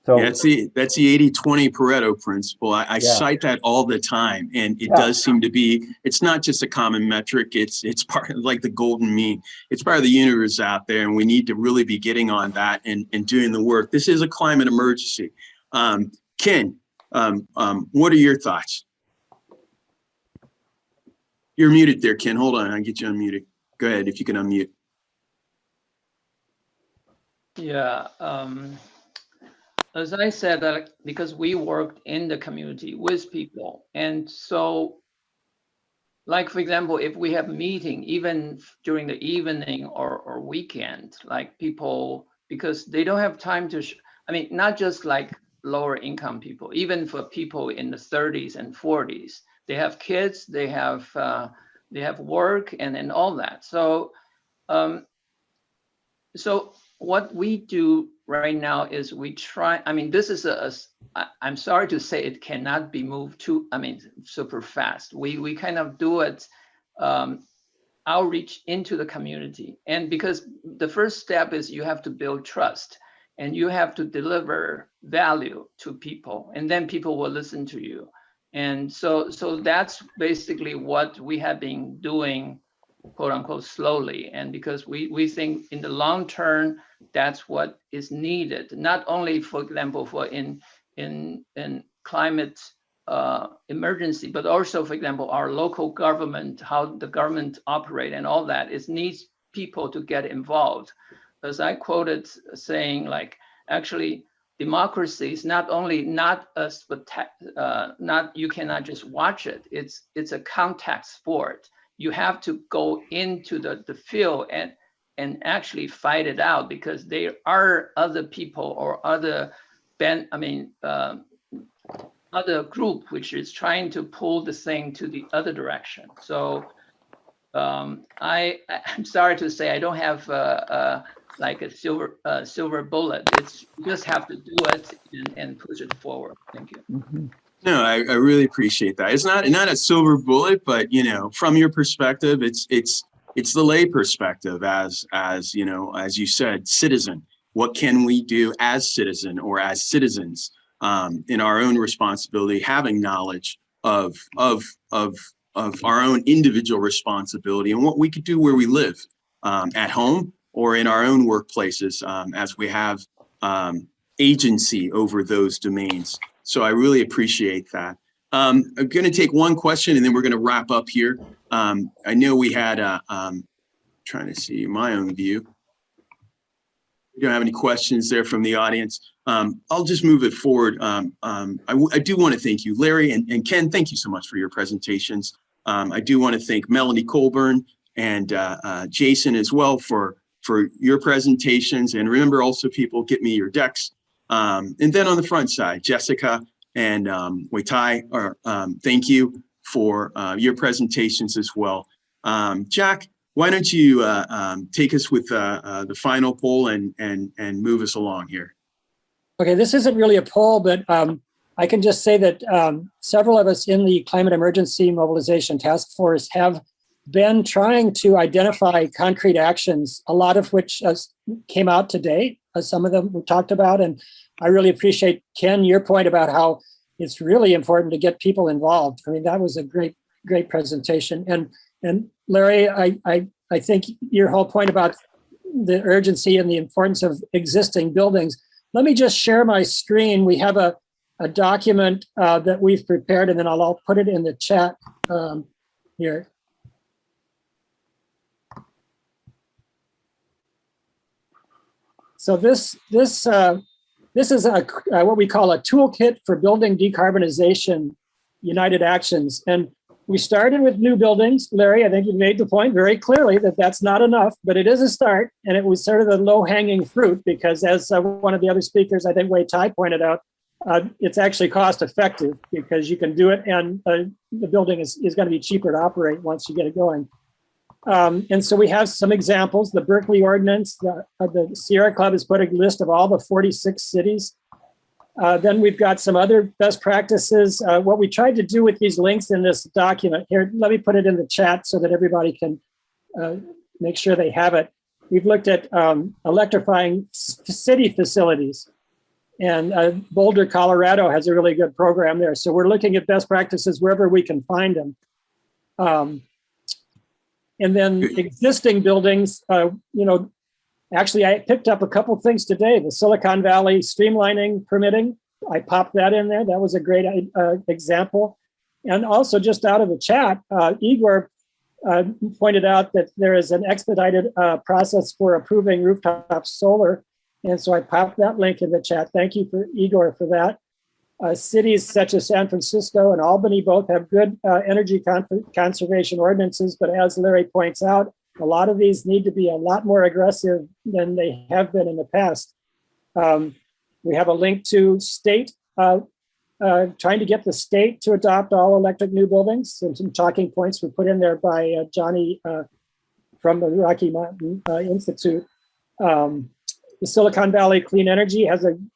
M: So
C: yeah, that's the 80-20 Pareto principle. I cite that all the time, and it does seem to be, it's not just a common metric, it's part of like the golden mean. It's part of the universe out there, and we need to really be getting on that and doing the work. This is a climate emergency. Ken, what are your thoughts? You're muted there, Ken. Hold on, I'll get you unmuted. Go ahead, if you can unmute.
L: Yeah, as I said, that because we worked in the community with people, and so, like for example, if we have meeting, even during the evening or weekend, like people, because they don't have time to, not just like lower income people, even for people in the 30s and 40s. They have kids, they have work and all that. So so what we do right now is we try, I mean, this is I'm sorry to say it cannot be moved too, I mean, super fast. We kind of do it outreach into the community. And because the first step is you have to build trust and you have to deliver value to people, and then people will listen to you. And so that's basically what we have been doing, quote unquote, slowly. And because we think in the long term, that's what is needed, not only, for example, for in climate emergency, but also, for example, our local government, how the government operate and all that, it needs people to get involved. As I quoted saying, like, actually, democracy is not only not you cannot just watch it. It's a contact sport. You have to go into the field and actually fight it out, because there are other people or other other group which is trying to pull the thing to the other direction. So I'm sorry to say I don't have like a silver bullet. It's you just have to do it and push it forward. Thank you.
M: Mm-hmm.
C: No, I really appreciate that. It's not a silver bullet, but you know, from your perspective, it's the lay perspective as you know, as you said, citizen. What can we do as citizen or as citizens in our own responsibility, having knowledge of our own individual responsibility and what we could do where we live, at home or in our own workplaces, as we have agency over those domains. So I really appreciate that. I'm going to take one question and then we're going to wrap up here. I know we had, trying to see my own view. We don't have any questions there from the audience. I'll just move it forward. I do want to thank you, Larry and Ken. Thank you so much for your presentations. I do want to thank Melanie Colburn and Jason as well for your presentations. And remember also, people, get me your decks. And then on the front side, Jessica and Weitai, thank you for your presentations as well. Jack, why don't you take us with the final poll and move us along here?
N: Okay, this isn't really a poll, but I can just say that several of us in the Climate Emergency Mobilization Task Force have been trying to identify concrete actions, a lot of which came out today. Some of them we talked about, and I really appreciate, Ken, your point about how it's really important to get people involved. I mean, that was a great presentation. And Larry, I think your whole point about the urgency and the importance of existing buildings. Let me just share my screen. We have a document that we've prepared, and then I'll put it in the chat here. So this is what we call a toolkit for building decarbonization United Actions. And we started with new buildings. Larry, I think you made the point very clearly that that's not enough, but it is a start. And it was sort of the low-hanging fruit because, as one of the other speakers, I think Weitai pointed out, it's actually cost effective because you can do it, and the building is going to be cheaper to operate once you get it going. And so we have some examples. The Berkeley Ordinance, the Sierra Club has put a list of all the 46 cities. Then we've got some other best practices. What we tried to do with these links in this document here, let me put it in the chat so that everybody can make sure they have it. We've looked at electrifying city facilities, and Boulder, Colorado has a really good program there. So we're looking at best practices wherever we can find them. And then existing buildings, actually, I picked up a couple of things today. The Silicon Valley streamlining permitting, I popped that in there. That was a great example. And also, just out of the chat, Igor pointed out that there is an expedited process for approving rooftop solar. And so I popped that link in the chat. Thank you, Igor, for that. Cities such as San Francisco and Albany both have good energy conservation ordinances, but as Larry points out, a lot of these need to be a lot more aggressive than they have been in the past. We have a link to state, trying to get the state to adopt all electric new buildings. And some talking points were put in there by Johnny from the Rocky Mountain Institute. The Silicon Valley Clean Energy has an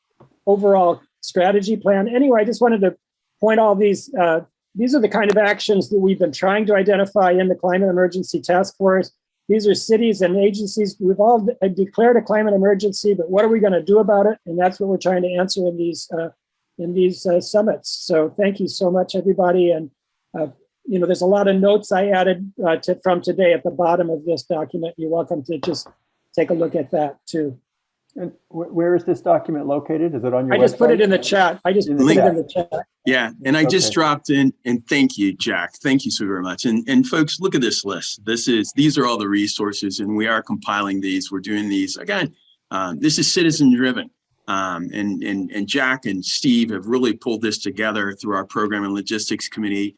N: overall strategy plan. Anyway, I just wanted to point all these are the kind of actions that we've been trying to identify in the Climate Emergency Task Force. These are cities and agencies. We've all declared a climate emergency, but what are we going to do about it? And that's what we're trying to answer in these summits. So thank you so much, everybody. And there's a lot of notes I added from today at the bottom of this document. You're welcome to just take a look at that too.
M: And where is this document located? Is it on your website?
N: I just put it in the chat. I just put it in the chat.
C: Yeah, and I just dropped in, and thank you, Jack. Thank you so very much. And folks, look at this list. These are all the resources, and we are compiling these. We're doing these again. This is citizen driven, and Jack and Steve have really pulled this together through our program and logistics committee.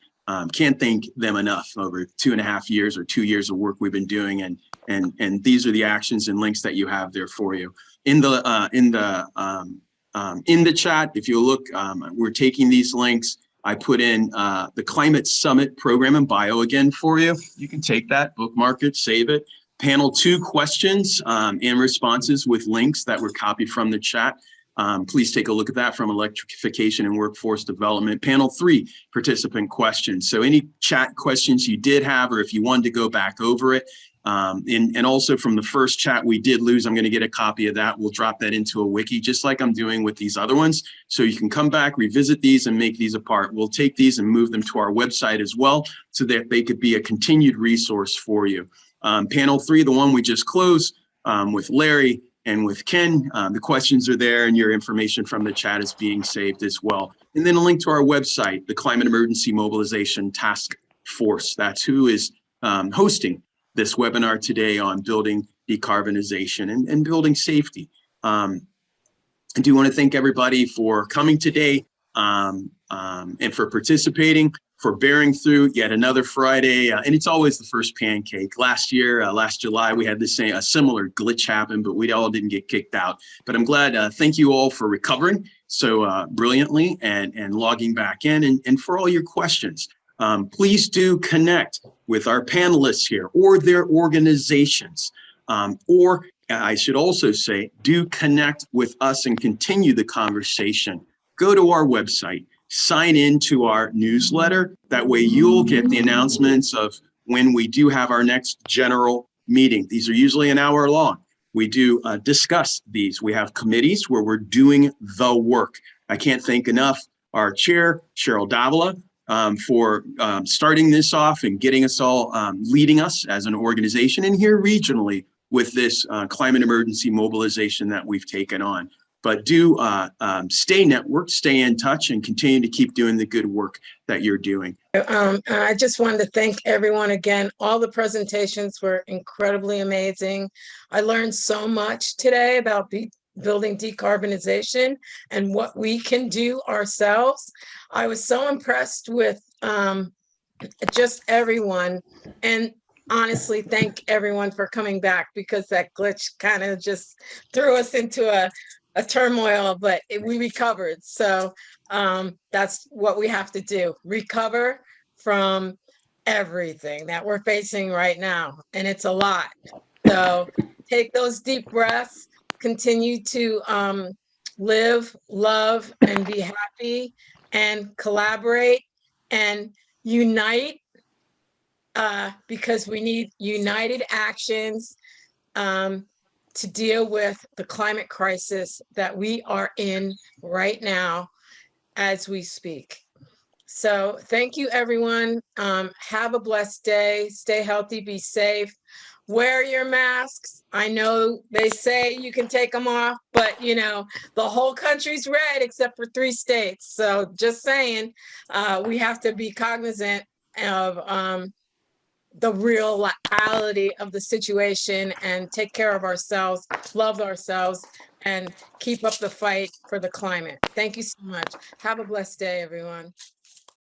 C: Can't thank them enough. Over 2.5 years or 2 years of work we've been doing, and these are the actions and links that you have there for you. In the chat, if you look, we're taking these links. I put in the Climate Summit program and bio again for you. You can take that, bookmark it, save it. Panel 2 questions and responses with links that were copied from the chat. Please take a look at that from electrification and workforce development. Panel 3, participant questions. So any chat questions you did have, or if you wanted to go back over it, and also from the first chat we did lose, I'm going to get a copy of that. We'll drop that into a wiki, just like I'm doing with these other ones. So you can come back, revisit these, and make these a part. We'll take these and move them to our website as well, so that they could be a continued resource for you. Panel 3, the one we just closed with Larry and with Ken, the questions are there, and your information from the chat is being saved as well. And then a link to our website, the Climate Emergency Mobilization Task Force. That's who is hosting this webinar today on building decarbonization and building safety. I do want to thank everybody for coming today and for participating, for bearing through yet another Friday. And it's always the first pancake. Last year, last July, we had this a similar glitch happen, but we all didn't get kicked out. But I'm glad, thank you all for recovering so brilliantly and logging back in, and for all your questions. Please do connect with our panelists here or their organizations, or I should also say, do connect with us and continue the conversation. Go to our website, sign into our newsletter. That way you'll get the announcements of when we do have our next general meeting. These are usually an hour long. We do discuss these. We have committees where we're doing the work. I can't thank enough our chair, Cheryl Davila, for starting this off and getting us all, leading us as an organization, and here regionally with this climate emergency mobilization that we've taken on. But do stay networked, stay in touch, and continue to keep doing the good work that you're doing.
A: I just wanted to thank everyone again. All the presentations were incredibly amazing. I learned so much today about building decarbonization and what we can do ourselves. I was so impressed with just everyone, and honestly, thank everyone for coming back, because that glitch kind of just threw us into a turmoil, but we recovered. So that's what we have to do, recover from everything that we're facing right now. And it's a lot. So take those deep breaths, continue to live, love, and be happy, and collaborate and unite, because we need united actions to deal with the climate crisis that we are in right now as we speak. So thank you, everyone. Have a blessed day. Stay healthy, be safe. Wear your masks. I know they say you can take them off, but you know, the whole country's red except for 3 states. So just saying, we have to be cognizant of the reality of the situation and take care of ourselves, love ourselves, and keep up the fight for the climate. Thank you so much. Have a blessed day, everyone.